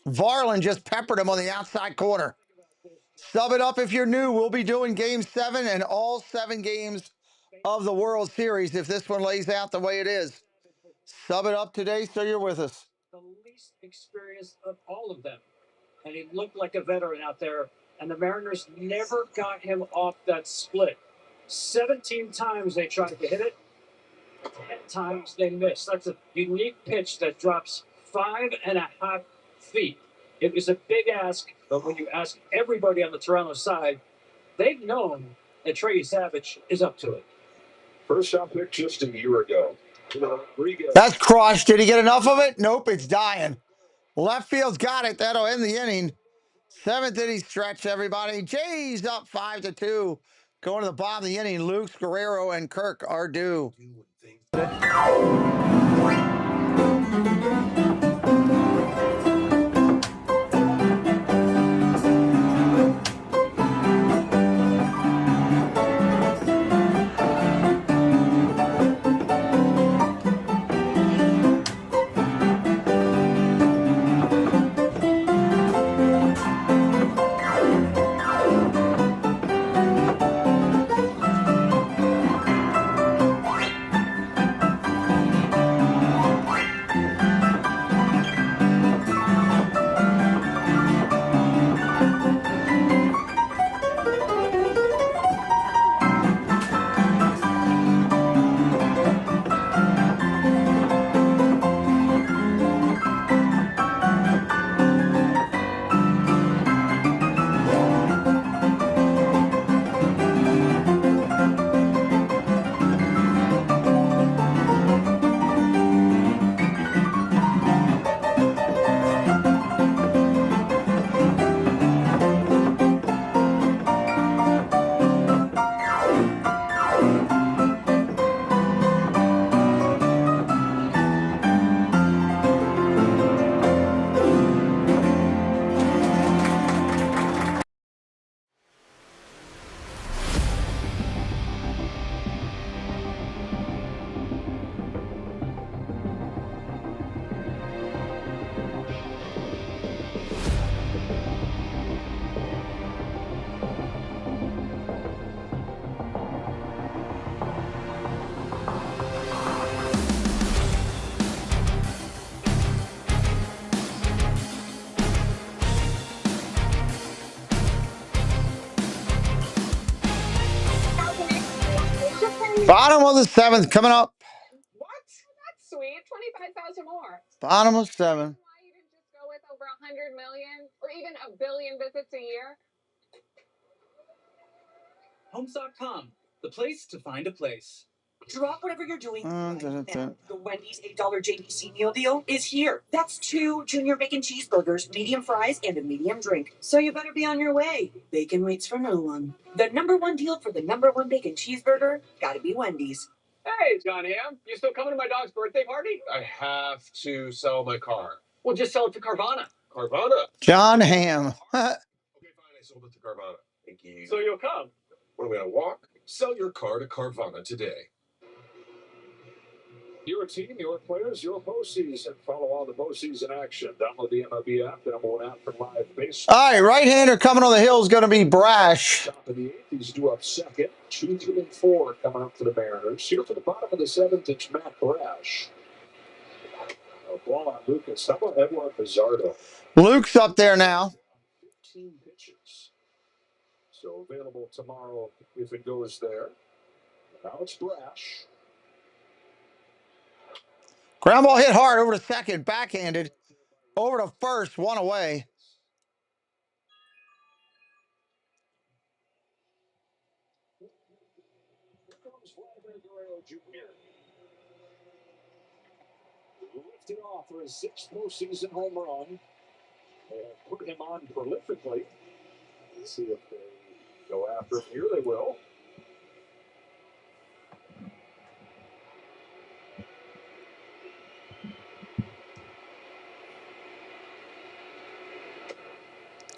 Varland just peppered him on the outside corner. Sub it up if you're new. We'll be doing Game 7 and all 7 games of the World Series if this one lays out the way it is. Sub it up today so you're with us. The least experienced of all of them. And he looked like a veteran out there. And the Mariners never got him off that split. 17 times they tried to hit it. 10 times they missed. That's a unique pitch that drops 5.5 feet. It was a big ask, but when you ask everybody on the Toronto side, they've known that Trey Savage is up to it. First round pick just a year ago. That's crushed. Did he get enough of it? Nope, it's dying. Left field's got it. That'll end the inning. 7th inning stretch, everybody. Jays up 5-2. Going to the bottom of the inning. Luke, Guerrero, and Kirk are due. Bottom of the 7th coming up. What? That's sweet. 25,000 more. Bottom of 7. Why you didn't just go with over 100 million or even a billion visits a year? Homes.com, the place to find a place. Drop whatever you're doing right now. The Wendy's $8 JBC meal deal is here. That's 2 junior bacon cheeseburgers, medium fries, and a medium drink. So you better be on your way. Bacon waits for no one. The #1 deal for the #1 bacon cheeseburger, gotta be Wendy's. Hey, John Ham, you still coming to my dog's birthday party? I have to sell my car. Well, just sell it to Carvana. Carvana? John Ham. Okay, fine. I sold it to Carvana. Thank you. So you'll come? What are we gonna walk? Sell your car to Carvana today. Your team, your players, your postseason. Follow all the postseason action. Download the MLB app, the #1 app for live baseball. All right, right-hander coming on the hill is going to be Brash. Top of the 8th, he's due up second. 2, 3, and 4 coming up for the Mariners. Here for the bottom of the 7th, it's Matt Brash. A ball on Lucas. How about Eduardo Pizarro? Luke's up there now. 15 pitches. So available tomorrow if it goes there. Now it's Brash. Ground ball hit hard over to second, backhanded. Over to first, one away. Here comes Vladimir Guerrero Jr. Lifted off for his 6th postseason home run. And put him on prolifically. Let's see if they go after him here. They will.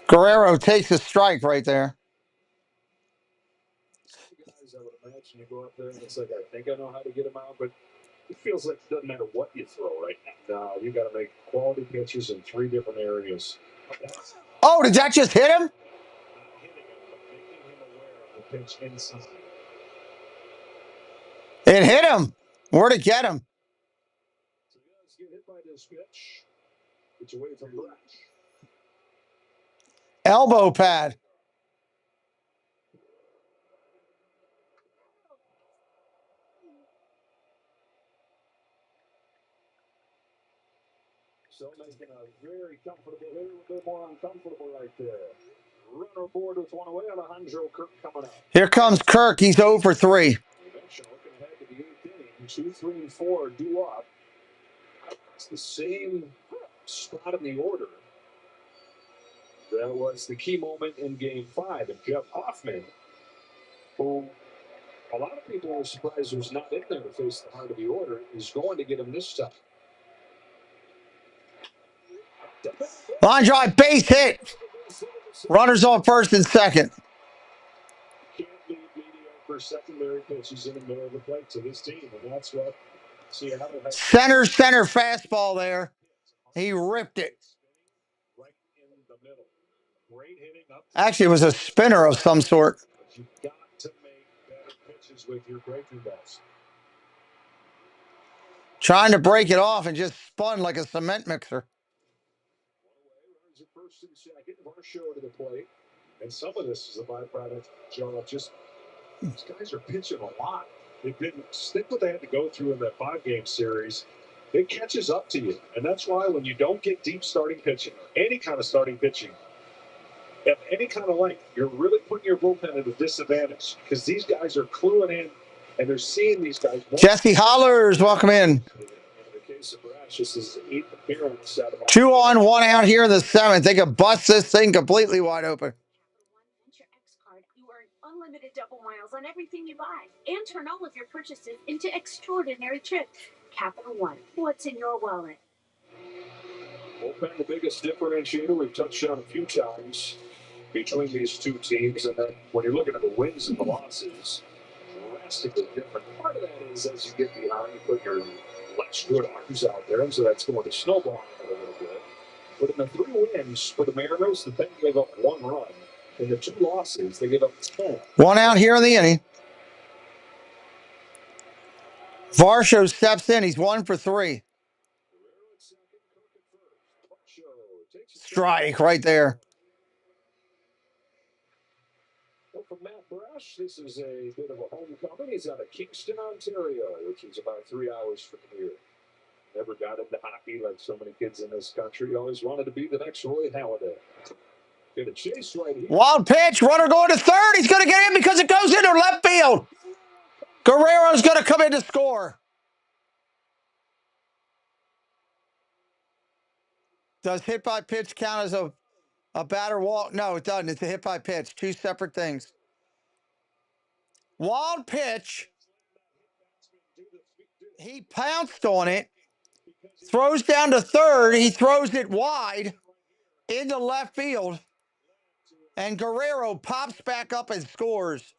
Guerrero takes a strike right there. Guys, I would imagine you go up there and it's like, I think I know how to get him out, but it feels like it doesn't matter what you throw right now. No, you got to make quality pitches in 3 different areas. Oh, did that just hit him? Not hitting him, but making him aware of the pitch inside. It hit him. Where'd it get him? So he does get hit by this pitch. It's away from Brash. Elbow pad. So making a very comfortable hit, a little bit more uncomfortable right there. Runner board with one away. Alejandro Kirk coming up. Here comes Kirk. He's 0 for 3. Divisional looking ahead to the 8th inning. 2, 3, and 4 due up. It's the same spot in the order. That was the key moment in Game 5. And Jeff Hoffman, who a lot of people were surprised was not in there to face the heart of the order, is going to get him this time. Line drive, base hit. Runners on first and second. Can't leave mediocre secondary pitches in the middle of the plate to this team, and that's what Seattle has. Center fastball there. He ripped it. Right in the middle. Great hitting up. Actually, it was a spinner of some sort. But you've got to make better pitches with your breaking balls. Trying to break it off and just spun like a cement mixer. Runs at first and second. Varsho to the plate. And some of this is a byproduct, Joe, of just these guys are pitching a lot. It didn't stick what they had to go through in that 5-game series. It catches up to you. And that's why when you don't get deep starting pitching, or any kind of starting pitching, at any kind of length, you're really putting your bullpen at a disadvantage because these guys are cluing in and they're seeing these guys. Jesse Hollers, welcome in. In the case of Brash, this is his 8th appearance out of 2 on, 1 out here in the 7th. They could bust this thing completely wide open. You earn unlimited double miles on everything you buy and turn all of your purchases into extraordinary trips. Capital One, what's in your wallet? Bullpen, the biggest differentiator we've touched on a few times between these two teams, and then when you're looking at the wins and the losses, drastically different. Part of that is as you get behind, you put your less good arms out there, and so that's going to snowball a little bit. But in the 3 wins for the Mariners, the thing gave up 1 run. In the 2 losses, they gave up 10. 1 out here in the inning. Varsho steps in. He's 1 for 3. Strike right there. Well, from Matt Brash, this is a bit of a homecoming. He's out of Kingston, Ontario, which is about 3 hours from here. Never got into hockey like so many kids in this country. Always wanted to be the next Roy Halladay. Get a chase right here. Wild pitch. Runner going to third. He's going to get in because it goes into left field. Guerrero's going to come in to score. Does hit by pitch count as a batter walk? No, it doesn't. It's a hit by pitch. 2 separate things. Wild pitch. He pounced on it. Throws down to third. He throws it wide into left field. And Guerrero pops back up and scores.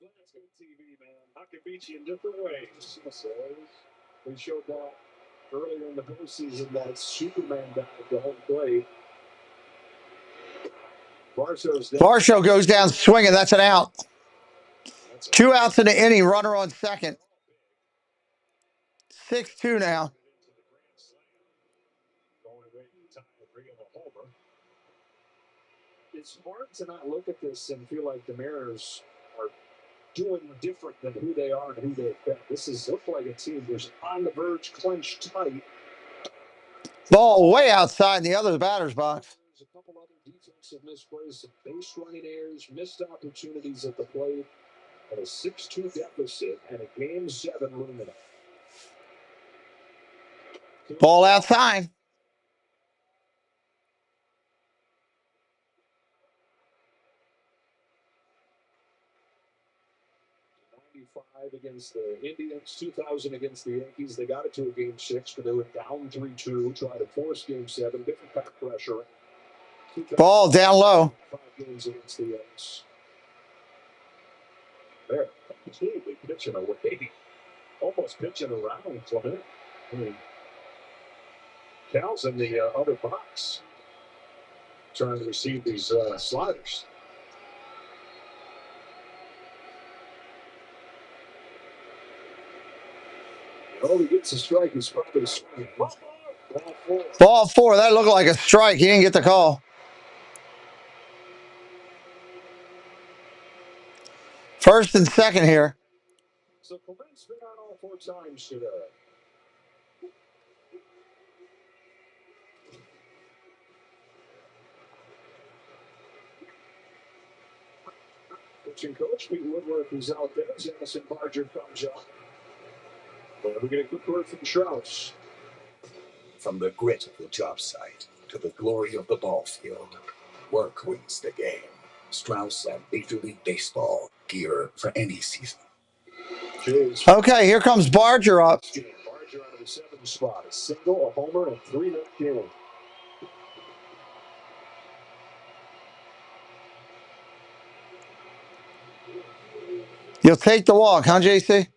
That's good TV, man. Hockey beats you in different ways. So we showed that earlier in the postseason that Superman dive to home plate. Varsho goes down swinging. That's an out. 2 outs in the inning. Runner on second. 6-2 now. It's hard to not look at this and feel like the Mariners are doing different than who they are and who they've been. This is looked like a team who's on the verge, clenched tight. Ball way outside in the other batter's box. There's a couple other defensive misplays, some base running errors, missed opportunities at the plate, and a 6-2 deficit and a Game 7 looming. Ball outside. Against the Indians, 2000 against the Yankees. They got it to a Game 6, but they were down 3-2, trying to force Game 7, different kind of pressure. Ball down low. 5 games against the Yankees. They're completely pitching away, almost pitching around Clement. I mean, Cal's in the other box, trying to receive these sliders. Oh, he gets a strike. He's probably swinging. Ball four. That looked like a strike. He didn't get the call. First and second here. So Clement's been on all 4 times today. Pitching coach Pete Woodworth is out there. Jamison Barger comes up. But we get a good word from Strauss. From the grit of the job site to the glory of the ball field, work wins the game. Strauss and Major League Baseball gear for any season. Okay, here comes Barger up. Barger out of the 7th spot. A single, a homer, and 3 knocked in. You'll take the walk, huh, JC?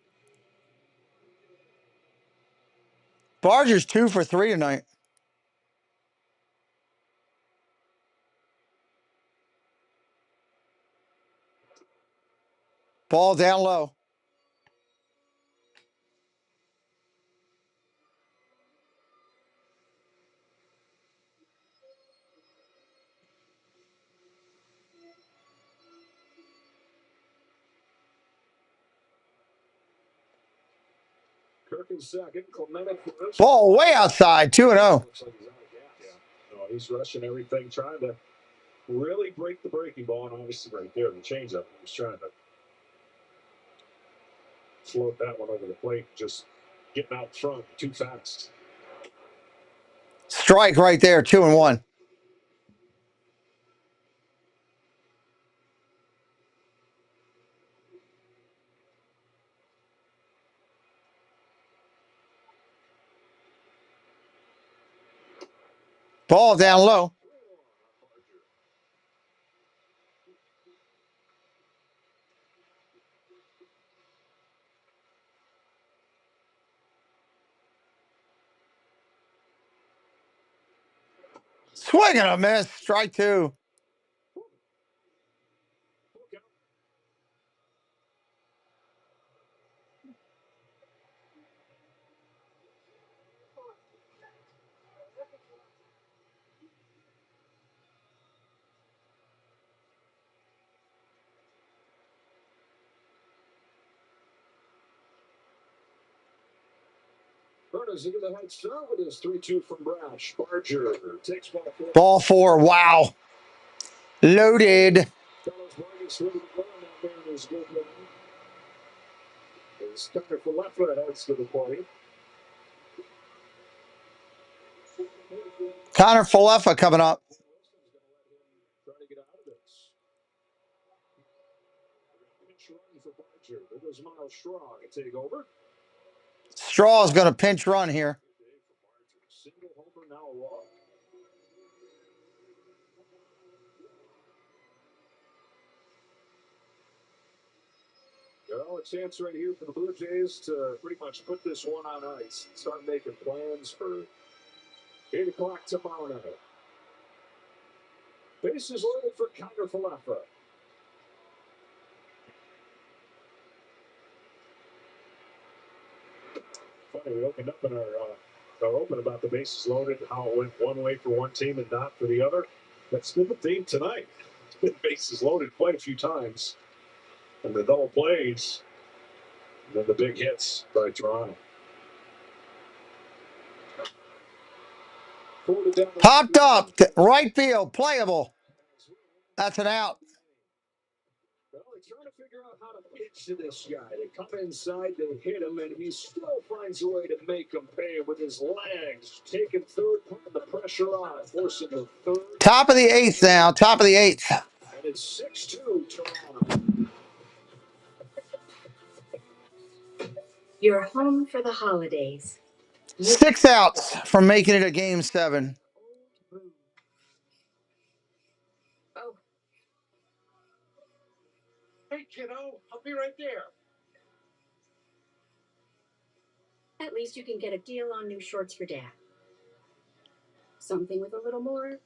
Barger's 2 for 3 tonight. Ball down low. Kirk in second, Clement at first. Ball way outside, 2-0. Looks like he's out of gas. Yeah. No, he's rushing everything, trying to really break the breaking ball, and obviously right there, the changeup. He was trying to float that one over the plate, just getting out front too fast. Strike right there, 2-1. Ball down low. Swing and a miss. Strike 2. Burners into the head start with his 3-2 from Brash. Barger takes ball 4. Ball 4. Wow. Loaded. Carlos Vargas ready to go on that Mariners good run. As Connor Falefa heads to the plate. Connor Falefa coming up. Trying to get out of this. Pinch run for Barger. There goes Miles Straw to take over. Straw's going to pinch run here. Single homer, now a walk. Well, a chance right here for the Blue Jays to pretty much put this one on ice and start making plans for 8 o'clock tomorrow night. Bases loaded for Connor Falefa. Funny, we opened up in our open about the bases loaded, how it went one way for one team and not for the other. That's been the theme tonight. It's been bases loaded quite a few times. And the double plays, and then the big hits by Toronto. Popped up. Right field. Playable. That's an out. Well, they're trying to figure out how to pitch to this guy. They come inside, they hit him, and he still finds a way to make him pay with his legs. Taking third, putting the pressure on, forcing the third. Top of the 8th now. Top of the 8th. And it's 6-2 Toronto. You're home for the holidays. 6 outs from making it a game 7. Oh. Hey, kiddo, I'll be right there. At least you can get a deal on new shorts for Dad. Something with a little more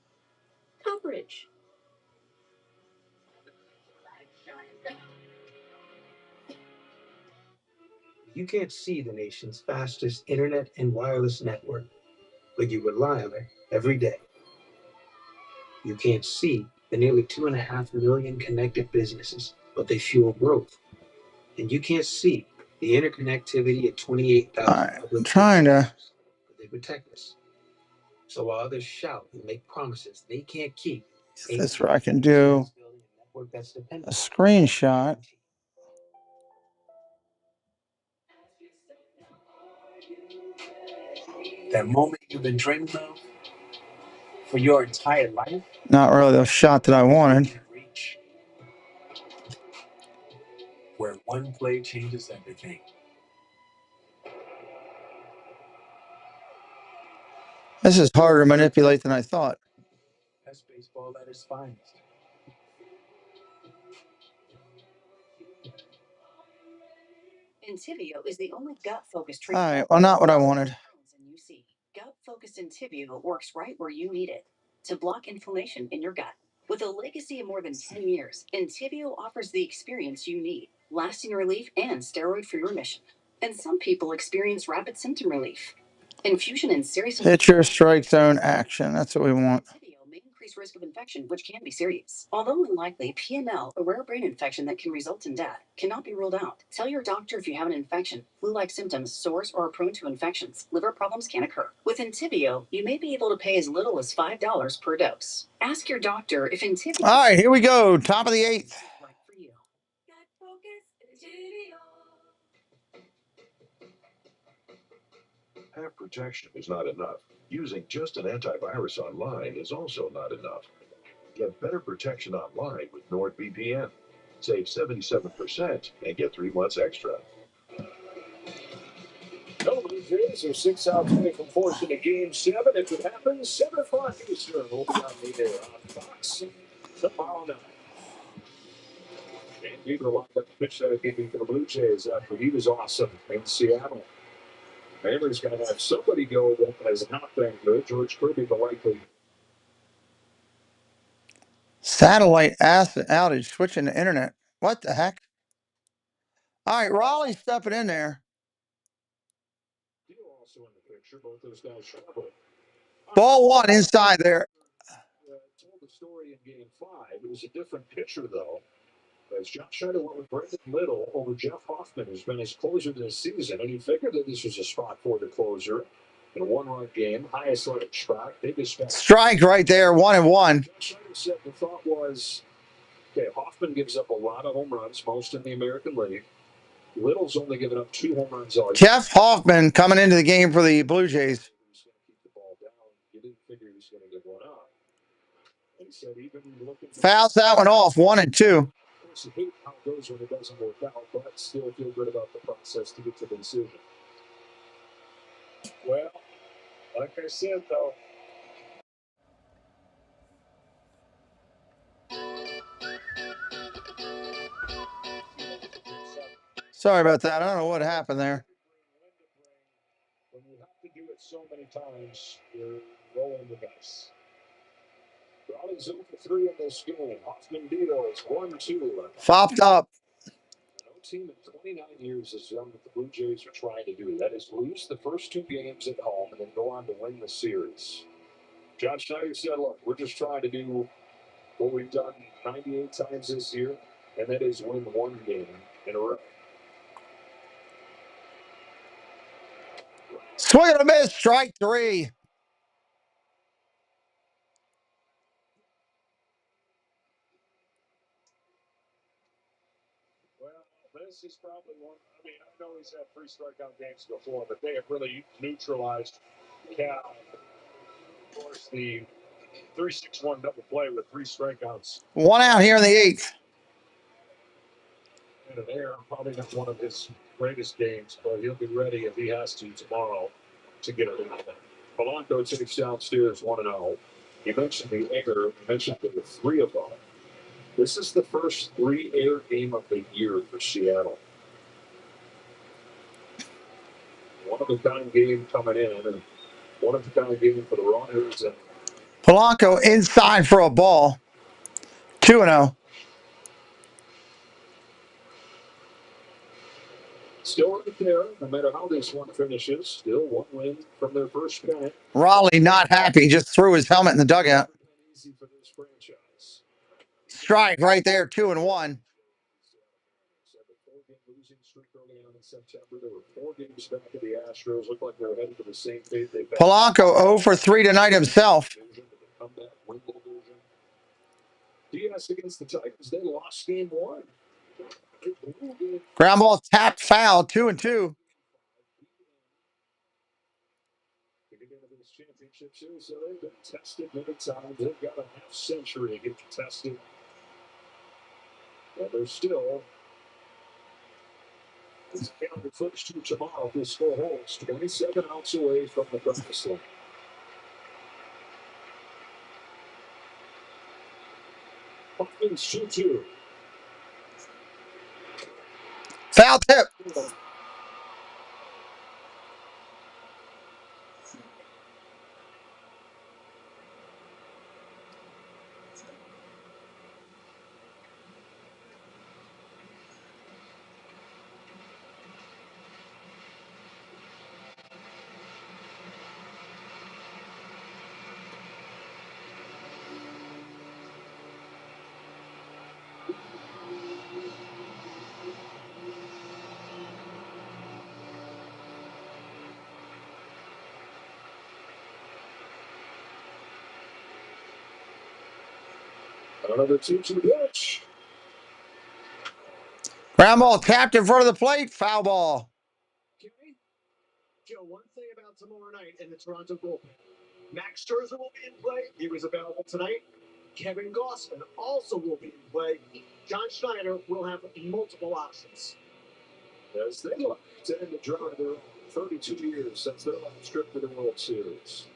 coverage. You can't see the nation's fastest internet and wireless network, but you rely on it every day. You can't see the nearly 2.5 million connected businesses, but they fuel growth. And you can't see the interconnectivity at 28,000 I'm trying to. but they protect us. So while others shout and make promises they can't keep, Is this where I can do a screenshot? That moment you've been dreaming of for your entire life. Not really the shot that I wanted. Where one play changes everything. This is harder to manipulate than I thought. That's baseball at its finest. Entyvio is the only gut-focused All treatment. right, well, not what I wanted. Gut-focused Entyvio works right where you need it to block inflammation in your gut. With a legacy of more than 10 years, Entyvio offers the experience you need, lasting relief and steroid-free remission. And some people experience rapid symptom relief. Infusion in serious Pitcher strike zone action. That's what we want. may increase risk of infection, which can be serious. Although unlikely, PNL, a rare brain infection that can result in death, cannot be ruled out. Tell your doctor if you have an infection, flu-like symptoms, sores, or are prone to infections. Liver problems can occur. With Entyvio, you may be able to pay as little as $5 per dose. Ask your doctor if Entyvio. All right, here we go. Top of the 8th. Half protection is not enough. Using just an antivirus online is also not enough. Get better protection online with NordVPN. Save 77% and get 3 months extra. No, Blue Jays are 6 outs away from forcing a Game 7. If it happens, 7 o'clock Eastern will be on the air on Fox tomorrow night. And Bieber locked up the pitch that game for the Blue Jays after he was awesome in Seattle. Hammer's going to have somebody go that has not been good. George Kirby, the likely. Satellite asset outage. Switching the internet. What the heck? All right, Raleigh's stepping in there. Also in the picture, both those guys traveling. Ball 1 inside there. Told the story in Game 5. It was a different pitcher, though. As John Schneider went with Brendan Little over Jeff Hoffman, who's been his closer this season, and he figured that this was a spot for the closer in a one-run game, highest level strike. They dispatched. Strike right there, 1-1. John Schneider said the thought was, okay, Hoffman gives up a lot of home runs, most in the American League. Little's only given up 2 home runs all year. Jeff Hoffman coming into the game for the Blue Jays. Keep the ball down. You didn't figure he was going to get one up. And he said even looking. Fouls that one off, 1-2. You hate how it goes when it doesn't work out, but still feel good about the process to get to the decision. Well, like I said, though. Sorry about that. I don't know what happened there. When you have to do it so many times, you're rolling the dice. Raleigh's 0 for 3 in this game. Hoffman Beatles 1-2. Fopped up. No team in 29 years has done what the Blue Jays are trying to do. That is lose the first 2 games at home and then go on to win the series. John Schneider said, look, we're just trying to do what we've done 98 times this year, and that is win 1 game in a row. Swing and a miss, strike 3. Well, this is probably one. I mean, I know he's had 3 strikeout games before, but they have really neutralized Cal. Of course, the 3-6-1 double play with 3 strikeouts. 1 out here in the 8th. And an error, probably not one of his greatest games, but he'll be ready if he has to tomorrow to get it in. Polanco takes downstairs 1-0. He mentioned the error. He mentioned there were 3 of them. This is the first 3-error game of the year for Seattle. One of a kind game coming in, and one of a kind game for the Runners. And Polanco inside for a ball. 2-0. Still right there, no matter how this one finishes. Still one win from their first game. Raleigh not happy, just threw his helmet in the dugout. Easy for this franchise. Strike right there, 2-1. Losing streak early on in September. There were 4 games back of the Astros. Looked like they were headed to the same fate they faced. Polanco 0 for 3 tonight himself. Comeback win division. DS against the Tigers. They lost game 1. Ground ball tapped foul, 2-2. To get into this championship series, so they've been tested many times. They've got a half century to get tested. And they're still. It's counted first to tomorrow. This score holds 27 outs away from the promised land. Hoffman's 2-2. Foul tip. Another 2-2 pitch. Ground ball tapped in front of the plate, foul ball. Joe, one thing about tomorrow night in the Toronto bullpen. Max Scherzer will be in play. He was available tonight. Kevin Gausman also will be in play. John Schneider will have multiple options. As they look to end the drought, they're 32 years since their last trip to the World Series.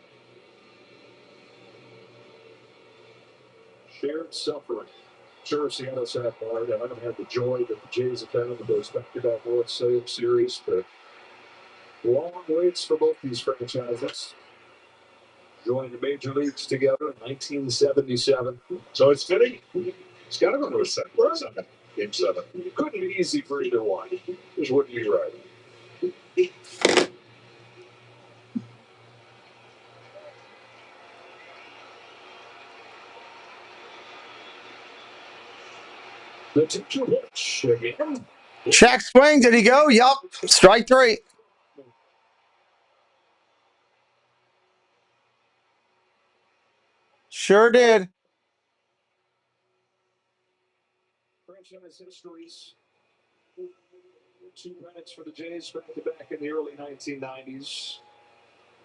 Shared suffering. Sure, Seattle's had hard. I haven't had the joy that the Jays have had with those back-to-back World Series, but long waits for both these franchises. Joined the major leagues together in 1977. So it's fitting. It's got to go to a second. Game 7. It couldn't be easy for either one. This wouldn't be right. The 2-2 pitch again. Check swing. Did he go? Yup. Strike 3. Sure did. Franchise histories. 2 pennants for the Jays back-to-back in the early 1990s.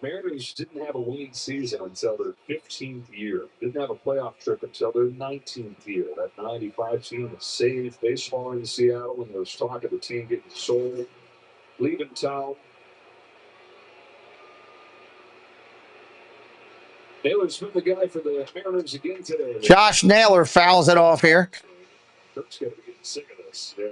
Mariners didn't have a winning season until their 15th year. Didn't have a playoff trip until their 19th year. That 95 team that saved baseball in Seattle when there was talk of the team getting sold, leaving town. Naylor's been the guy for the Mariners again today. Josh Naylor fouls it off here. Kirk's got to be getting sick of this. Yeah.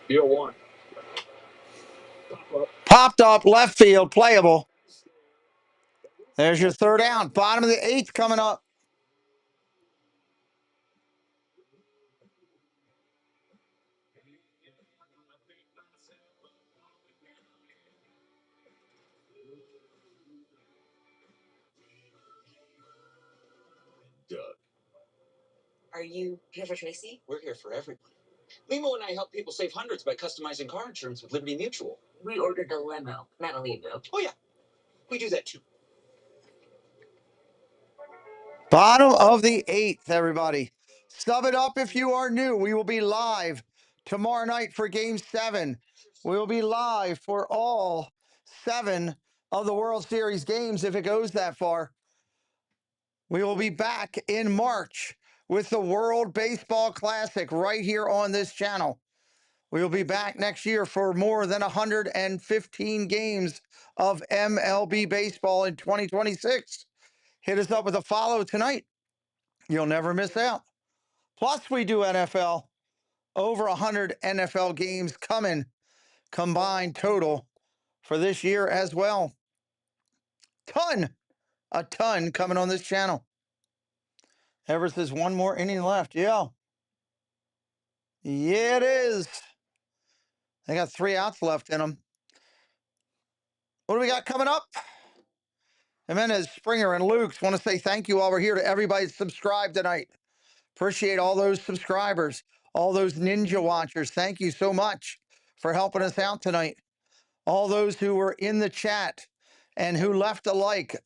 Deal 1. Popped up left field, playable. There's your 3rd out. Bottom of the 8th coming up. Doug. Are you here for Tracy? We're here for everyone. Limo and I help people save hundreds by customizing car insurance with Liberty Mutual. We ordered a limo, not a limo. Oh, yeah. We do that, too. Bottom of the 8th, everybody. Sub it up if you are new. We will be live tomorrow night for Game 7. We will be live for all 7 of the World Series games if it goes that far. We will be back in March with the World Baseball Classic right here on this channel. We will be back next year for more than 115 games of MLB baseball in 2026. Hit us up with a follow tonight. You'll never miss out. Plus, we do NFL. Over 100 NFL games coming combined total for this year as well. A ton coming on this channel. Ever says one more inning left. Yeah. Yeah, it is. They got 3 outs left in them. What do we got coming up? Jimenez, Springer, and Luke's want to say thank you while we're here to everybody subscribed tonight. Appreciate all those subscribers, all those ninja watchers. Thank you so much for helping us out tonight. All those who were in the chat and who left a like.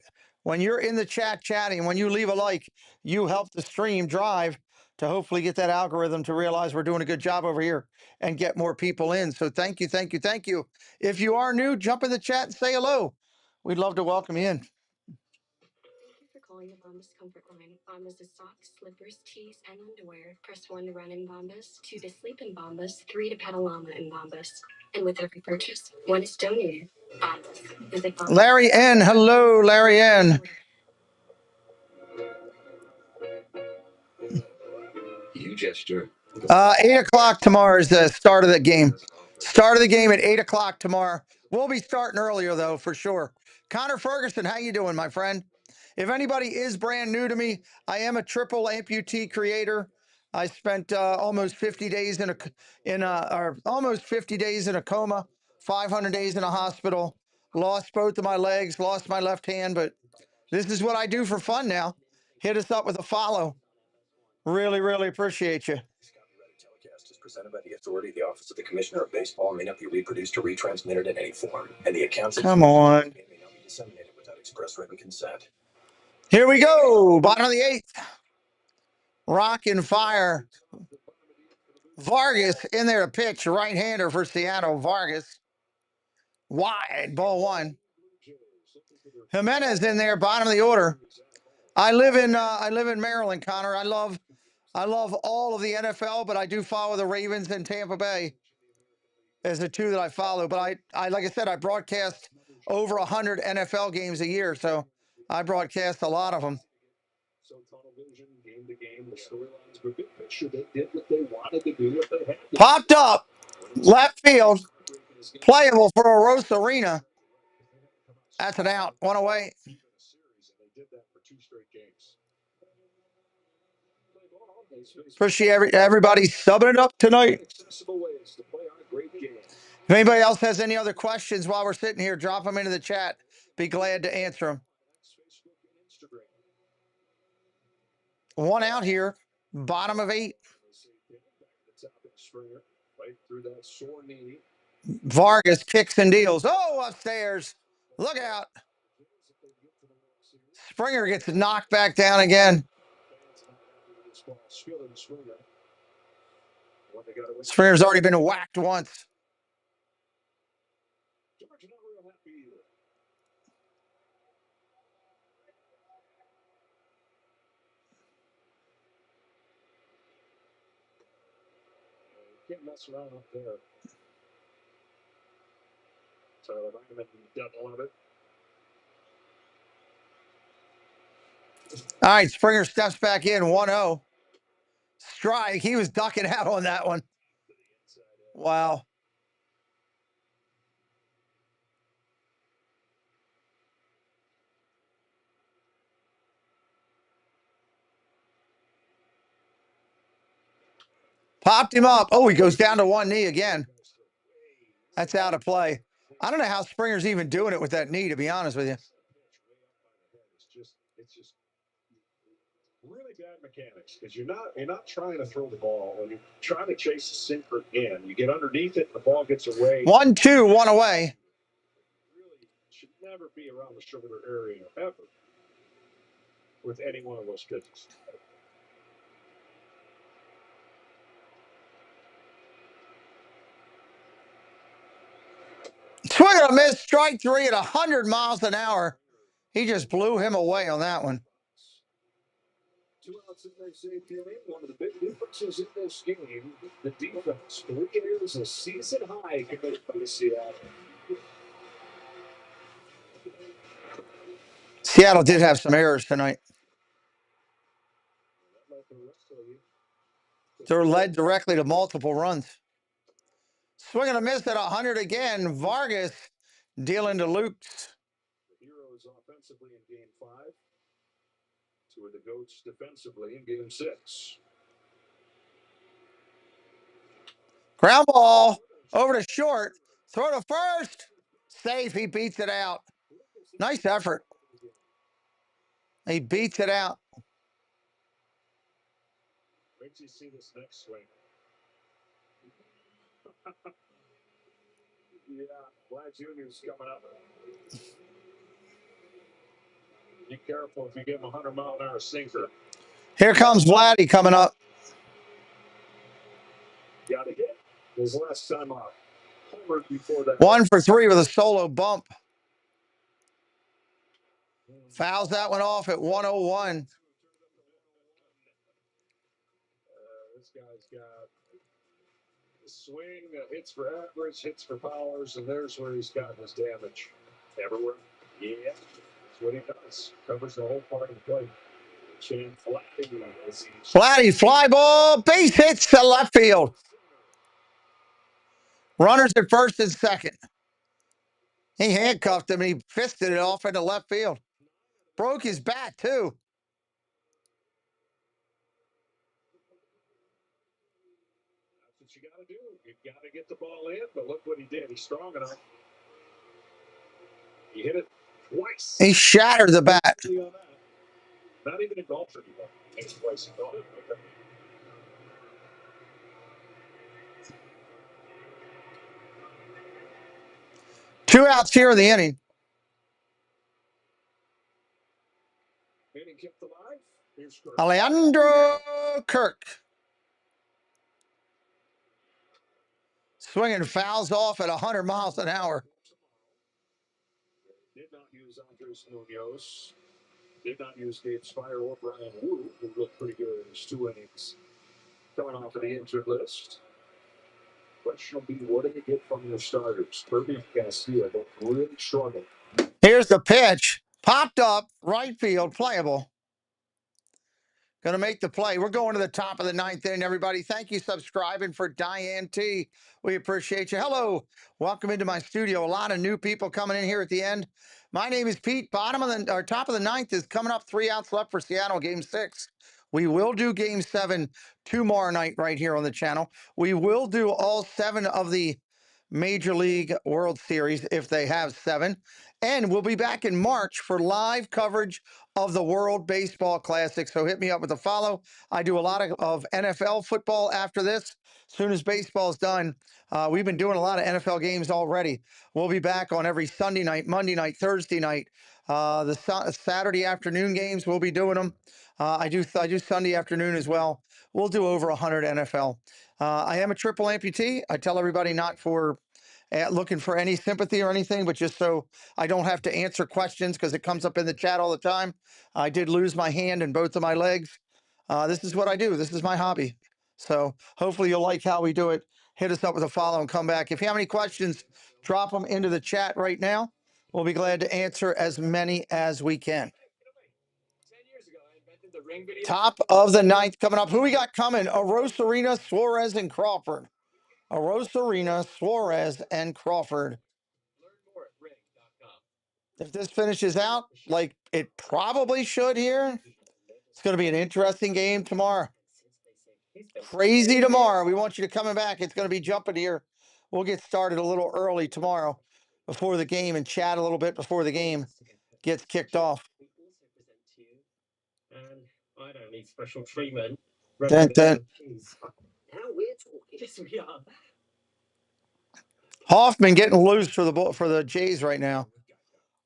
When you're in the chat chatting, when you leave a like, you help the stream drive to hopefully get that algorithm to realize we're doing a good job over here and get more people in. So thank you, thank you, thank you. If you are new, jump in the chat and say hello. We'd love to welcome you in. Thank you for calling the Bombas Comfort Line. Bombas is socks, slippers, tees, and underwear. Press 1 to run in Bombas, 2 to sleep in Bombas, 3 to pet a llama in Bombas. And with every purchase, 1 is donated. Bombas. Visit Bombas. Larry N. Hello, Larry N. You gesture. 8 o'clock tomorrow is the start of the game. Start of the game at 8 o'clock tomorrow. We'll be starting earlier, though, for sure. Connor Ferguson, how you doing, my friend? If anybody is brand new to me, I am a triple amputee creator. I spent almost 50 days almost 50 days in a coma, 500 days in a hospital, lost both of my legs, lost my left hand, but this is what I do for fun now. Hit us up with a follow. Really, really appreciate you. Telecast is presented by the authority, the Office of the Commissioner of Baseball, may not be reproduced or retransmitted in any form, and the accounts Come on. may not be disseminated without express written consent. Here we go. Bottom of the 8th. Rock and fire. Vargas in there to pitch. Right-hander for Seattle. Vargas. Wide. Ball 1. Jimenez in there. Bottom of the order. I live in Maryland, Connor. I love all of the NFL, but I do follow the Ravens and Tampa Bay as the 2 that I follow. But I like I said, I broadcast over 100 NFL games a year, so I broadcast a lot of them. So tunnel vision, game to game, the storylines, but big picture, they did what they wanted to do, what they had to do. Popped up, left field, playable for Rosa Arena. That's an out, 1 away. They did that for 2 straight games. Appreciate everybody subbing it up tonight. Accessible ways to play our great game. If anybody else has any other questions while we're sitting here, drop them into the chat. Be glad to answer them. 1 out here, bottom of 8. Vargas kicks and deals. Oh, upstairs. Look out. Springer gets knocked back down again. Springer's already been whacked once. Can't mess around up there. So I'm going to double of it. All right, Springer steps back in, 1-0. Strike. He was ducking out on that one. Wow. Popped him up. Oh, he goes down to 1 knee again. That's out of play. I don't know how Springer's even doing it with that knee, to be honest with you. It's just really bad mechanics because you're not trying to throw the ball. When you try to chase a sinker in, you get underneath it and the ball gets away. 1-2, 1 away. Really should never be around the shoulder area ever with any one of those pitches. Swing and a miss, strike 3 at 100 miles an hour. He just blew him away on that one. 2 outs in their safety lane. One of the big differences in this game, the defense. 3 years, a season high committed by Seattle. Seattle did have some errors tonight. They're led directly to multiple runs. Swing and a miss at 100 again. Vargas dealing to Lukes. The Heroes offensively in game 5. Two of the GOATs defensively in game 6. Ground ball over to short. Throw to first. Safe. He beats it out. Nice effort. He beats it out. Wait till you see this next swing. Yeah, Vlad Jr.'s coming up. Be careful if you give him a 100-mile-an-hour sinker. Here comes Vladdy coming up. Got to get his last time off. Homered before that. 1 for 3 with a solo bump. Fouls that one off at 101. This guy's got the swing, hits for average, hits for powers, and there's where he's gotten his damage. Everywhere. Yeah, that's what he does. Covers the whole part of the plate. Vladdy, fly ball, base hits to left field. Runners at first and second. He handcuffed him and he fisted it off into left field. Broke his bat, too. That's what you got to do. You got to get the ball in, but look what he did. He's strong enough. He hit it twice. He shattered the bat. Not even a golfer anymore. It's twice in golf. Okay. Two outs here in the inning. Inning kept alive. Here's Kirk. Alejandro Kirk. Swinging fouls off at 100 miles an hour. Did not use Andres Munoz. Did not use Gabe Spire or Brian Wu, who looked pretty good in his 2 innings. Coming off of the injured list. Question will be, what do you get from your starters? Kirby and Castillo don't really struggle. Here's the pitch. Popped up, right field, playable. Going to make the play. We're going to the top of the 9th inning, everybody. Thank you subscribing for Diane T. We appreciate you. Hello. Welcome into my studio. A lot of new people coming in here at the end. My name is Pete. Top of the 9th is coming up. 3 outs left for Seattle, game 6. We will do game 7 tomorrow night right here on the channel. We will do all 7 of the Major League World Series if they have 7. And we'll be back in March for live coverage of the World Baseball Classic. So hit me up with a follow. I do a lot of NFL football after this. As soon as baseball's done, we've been doing a lot of NFL games already. We'll be back on every Sunday night, Monday night, Thursday night. The Saturday afternoon games, we'll be doing them. I do Sunday afternoon as well. We'll do over 100 NFL. I am a triple amputee. I tell everybody not for looking for any sympathy or anything, but just so I don't have to answer questions because it comes up in the chat all the time. I did lose my hand and both of my legs. This is what I do. This is my hobby. So hopefully you'll like how we do it. Hit us up with a follow and come back. If you have any questions, drop them into the chat right now. We'll be glad to answer as many as we can. Top of the 9th coming up. Who we got coming? Arosarena, Suarez, and Crawford. Arosarena, Suarez, and Crawford. If this finishes out like it probably should here, it's going to be an interesting game tomorrow. Crazy tomorrow. We want you to come back. It's going to be jumping here. We'll get started a little early tomorrow before the game and chat a little bit before the game gets kicked off. And I don't need special treatment. Dun, dun. Now we're talking. Yes, we are. Hoffman getting loose for the Jays right now.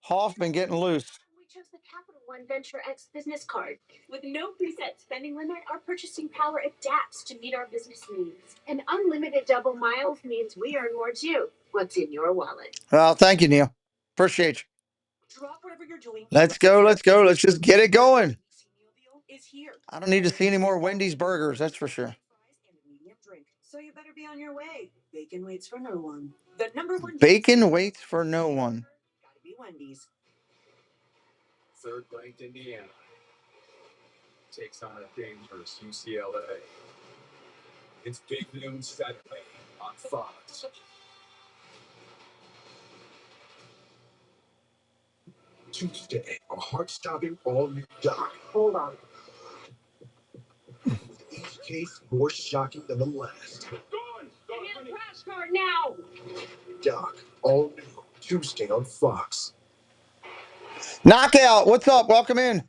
Hoffman getting loose. We chose the Capital One Venture X business card. With no preset spending limit, our purchasing power adapts to meet our business needs. And unlimited double miles means we earn more too. What's in your wallet? Well, thank you, Neil. Appreciate you. Drop whatever you're doing. Let's go. Let's go. Let's just get it going. Is here. I don't need to see any more Wendy's burgers. That's for sure. So you better be on your way. Bacon waits for no one. The #1 Bacon waits for no one. Gotta be Wendy's. 3rd ranked Indiana takes on a dangerous UCLA. It's big noon Saturday on Fox. Tuesday, a heart-stopping all-new doc. Hold on. With each case more shocking than the last. Give me the crash card now. Doc, all new, Tuesday on Fox. Knockout, what's up? Welcome in. When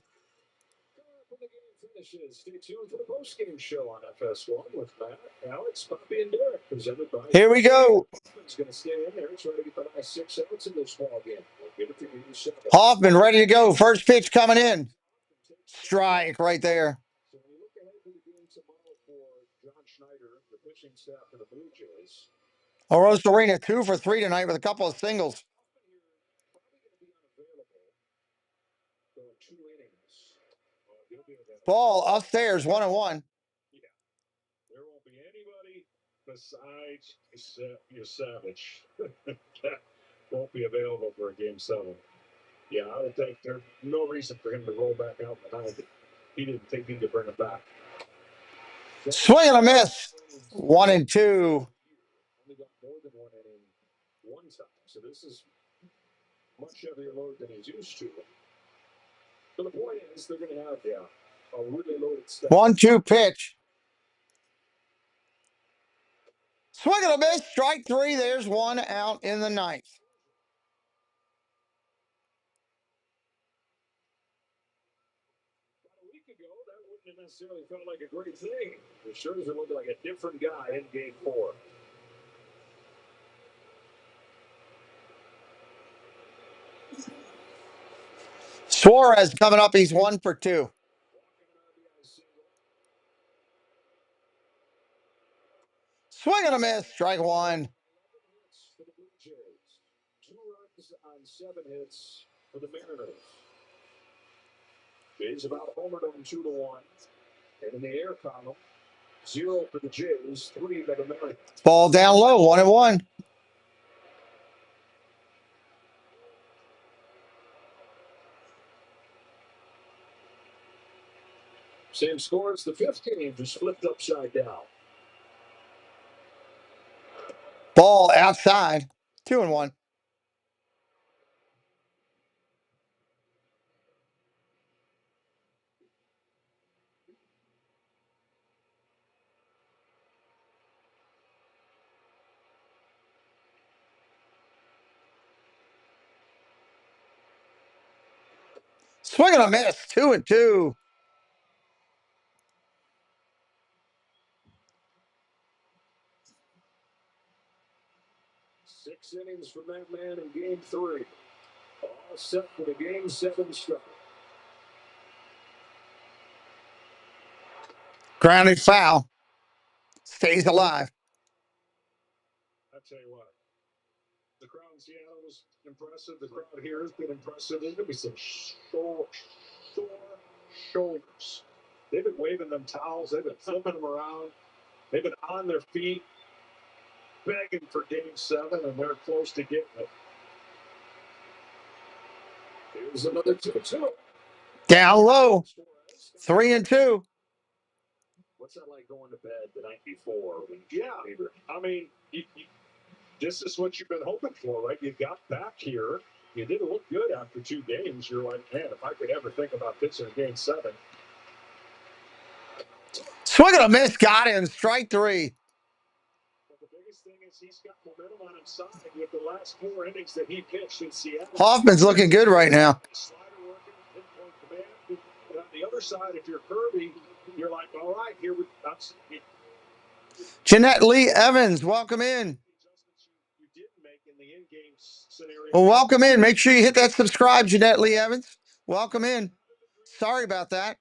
the game finishes, stay tuned for the post-game show on FS1 with Matt, Alex, Poppy, and Derek, presented by... Here we go. Hoffman's going to stay in there, try to get the last 6 outs in this ball game. We'll get it to game 7. Hoffman ready to go. First pitch coming in. Strike right there. So when you look ahead to the game tomorrow for John Schneider, the pitching staff for the Blue Jays... Orosa Arena 2 for 3 tonight with a couple of singles. Ball upstairs, 1-1. Yeah, there won't be anybody besides Savage that won't be available for a game 7. Yeah, I would think there's no reason for him to roll back out behind it. He didn't think he could bring it back. Swing and a miss. 1-2. Only got more than 1 inning one time, so this is much heavier load than he's used to. But the point is, they're going to have a really loaded staff. 1-2 pitch. Swing and a miss. Strike 3. There's 1 out in the 9th. About a week ago, that wouldn't have necessarily felt like a great thing. The Scherzer looked like a different guy in game 4. Suarez coming up. He's 1 for 2. Swing and a miss. Strike 1. For the Blue Jays. 2 runs on 7 hits for the Mariners. Jays about homered on 2-1. And in the air column, 0 for the Jays, 3 for the Mariners. Ball down low. 1-1. Same score as the 5th game, just flipped upside down. Ball outside. 2-1. Swing and a miss. 2-2. 6 innings from that man in game 3. All set for the game 7 start. Grounded foul. Stays alive. I tell you what, the crowd in Seattle was impressive. The crowd here has been impressive. There's going to be some sore shoulders. They've been waving them towels. They've been flipping them around. They've been on their feet, begging for game 7, and they're close to getting it. Here's another 2-2. Down low. 3-2. What's that like going to bed the night before? Yeah, I mean, this is what you've been hoping for, right? You got back here. You didn't look good after 2 games. You're like, man, if I could ever think about pitching game 7. Swing and a miss. Got him. Strike 3. But the biggest thing is he's got momentum on his side with the last 4 innings that he pitched in Seattle. Hoffman's looking good right now. Slider working, pinpoint command. And on the other side, if you're Kirby, you're like, all right, here we go. Jeanette Lee Evans, welcome in. Well, welcome in. Make sure you hit that subscribe, Jeanette Lee Evans. Welcome in. Sorry about that.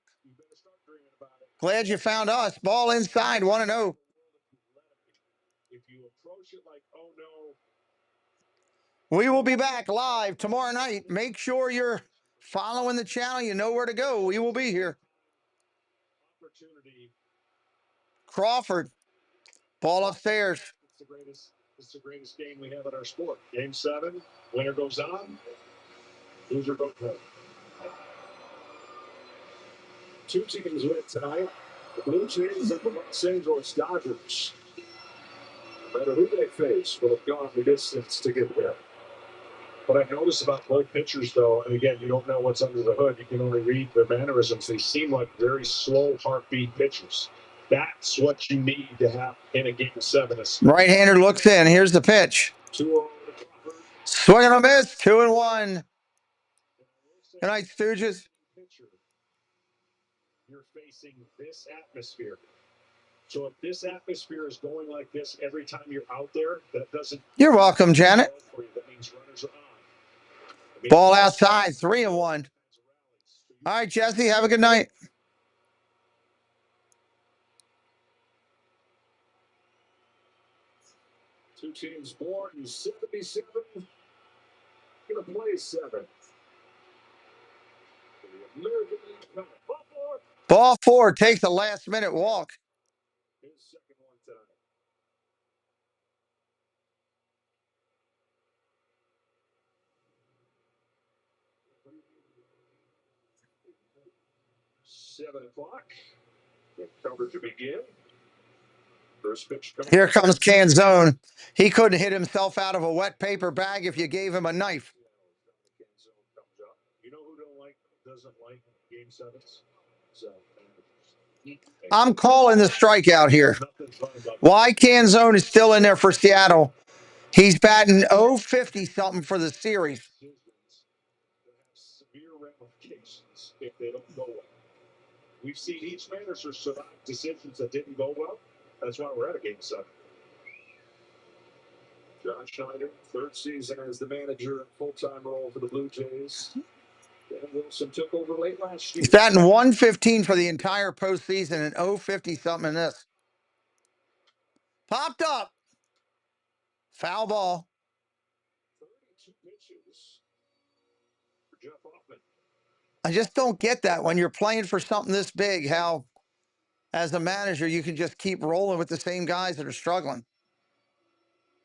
Glad you found us. Ball inside, 1-0. If you approach it like, oh no. We will be back live tomorrow night. Make sure you're following the channel. You know where to go. We will be here. Crawford. Ball upstairs. It's the greatest game we have in our sport. Game 7, winner goes on, loser goes home. 2 teams win tonight. The Blue Jays and the Los Angeles Dodgers. No matter who they face, will have gone the distance to get there. What I noticed about both pitchers, though, and again, you don't know what's under the hood. You can only read their mannerisms. They seem like very slow heartbeat pitchers. That's what you need to have in a Game 7. Right-hander looks in. Here's the pitch. 2-0. Swing and a miss. 2-1. Good night, Stooges. You're facing this atmosphere. So if this atmosphere is going like this every time you're out there, that doesn't. You're welcome, Janet. That means runners are on. Ball outside. 3-1. All right, Jesse. Have a good night. Two teams born in 77. Gonna play 7. American League. Ball 4 takes a last-minute walk. His second one tonight. $7:00. The coverage to begin. First pitch coming. Here comes Canzone. He couldn't hit himself out of a wet paper bag if you gave him a knife. You know who doesn't like Game 7s? So, I'm calling the strikeout here. Why Canzone is still in there for Seattle? He's batting .050 something for the series. Severe ramifications if they don't go well. We've seen each manager survive decisions that didn't go well. That's why we're at a Game 7. John Schneider, third season as the manager, full-time role for the Blue Jays. Dan Wilson took over late last year. He's batting .115 for the entire postseason and .050 something in this. Popped up. Foul ball. 32 pitches for Jeff Hoffman. I just don't get that when you're playing for something this big, how as a manager you can just keep rolling with the same guys that are struggling.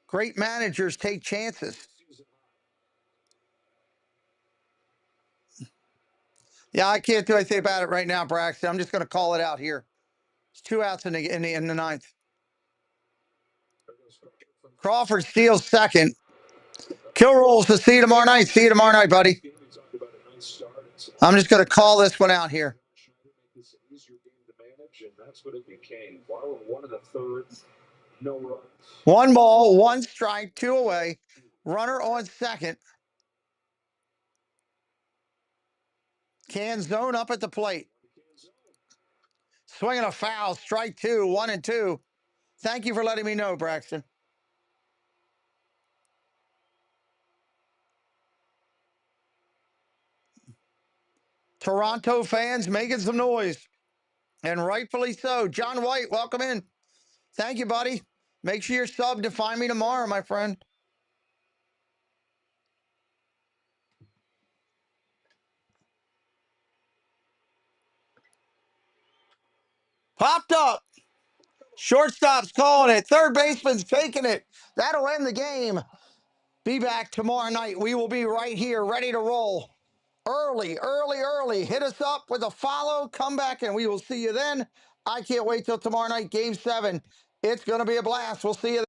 Great managers take chances. Yeah, I can't do anything about it right now, Braxton. I'm just going to call it out here. It's 2 outs in the ninth. Crawford steals second. Kilroll's to see you tomorrow night. See you tomorrow night, buddy. I'm just going to call this one out here. That's what it became. One of the third, no runs. 1 ball, 1 strike, 2 away. Runner on second. Canzone up at the plate. Swinging a foul, strike 2, 1-2. Thank you for letting me know, Braxton. Toronto fans making some noise. And rightfully so. John White, welcome in. Thank you, buddy. Make sure you're subbed to find me tomorrow, my friend. Popped up. Shortstop's calling it. Third baseman's taking it. That'll end the game. Be back tomorrow night. We will be right here ready to roll. Early. Hit us up with a follow. Come back and we will see you then. I can't wait till tomorrow night, Game 7. It's going to be a blast. We'll see you then.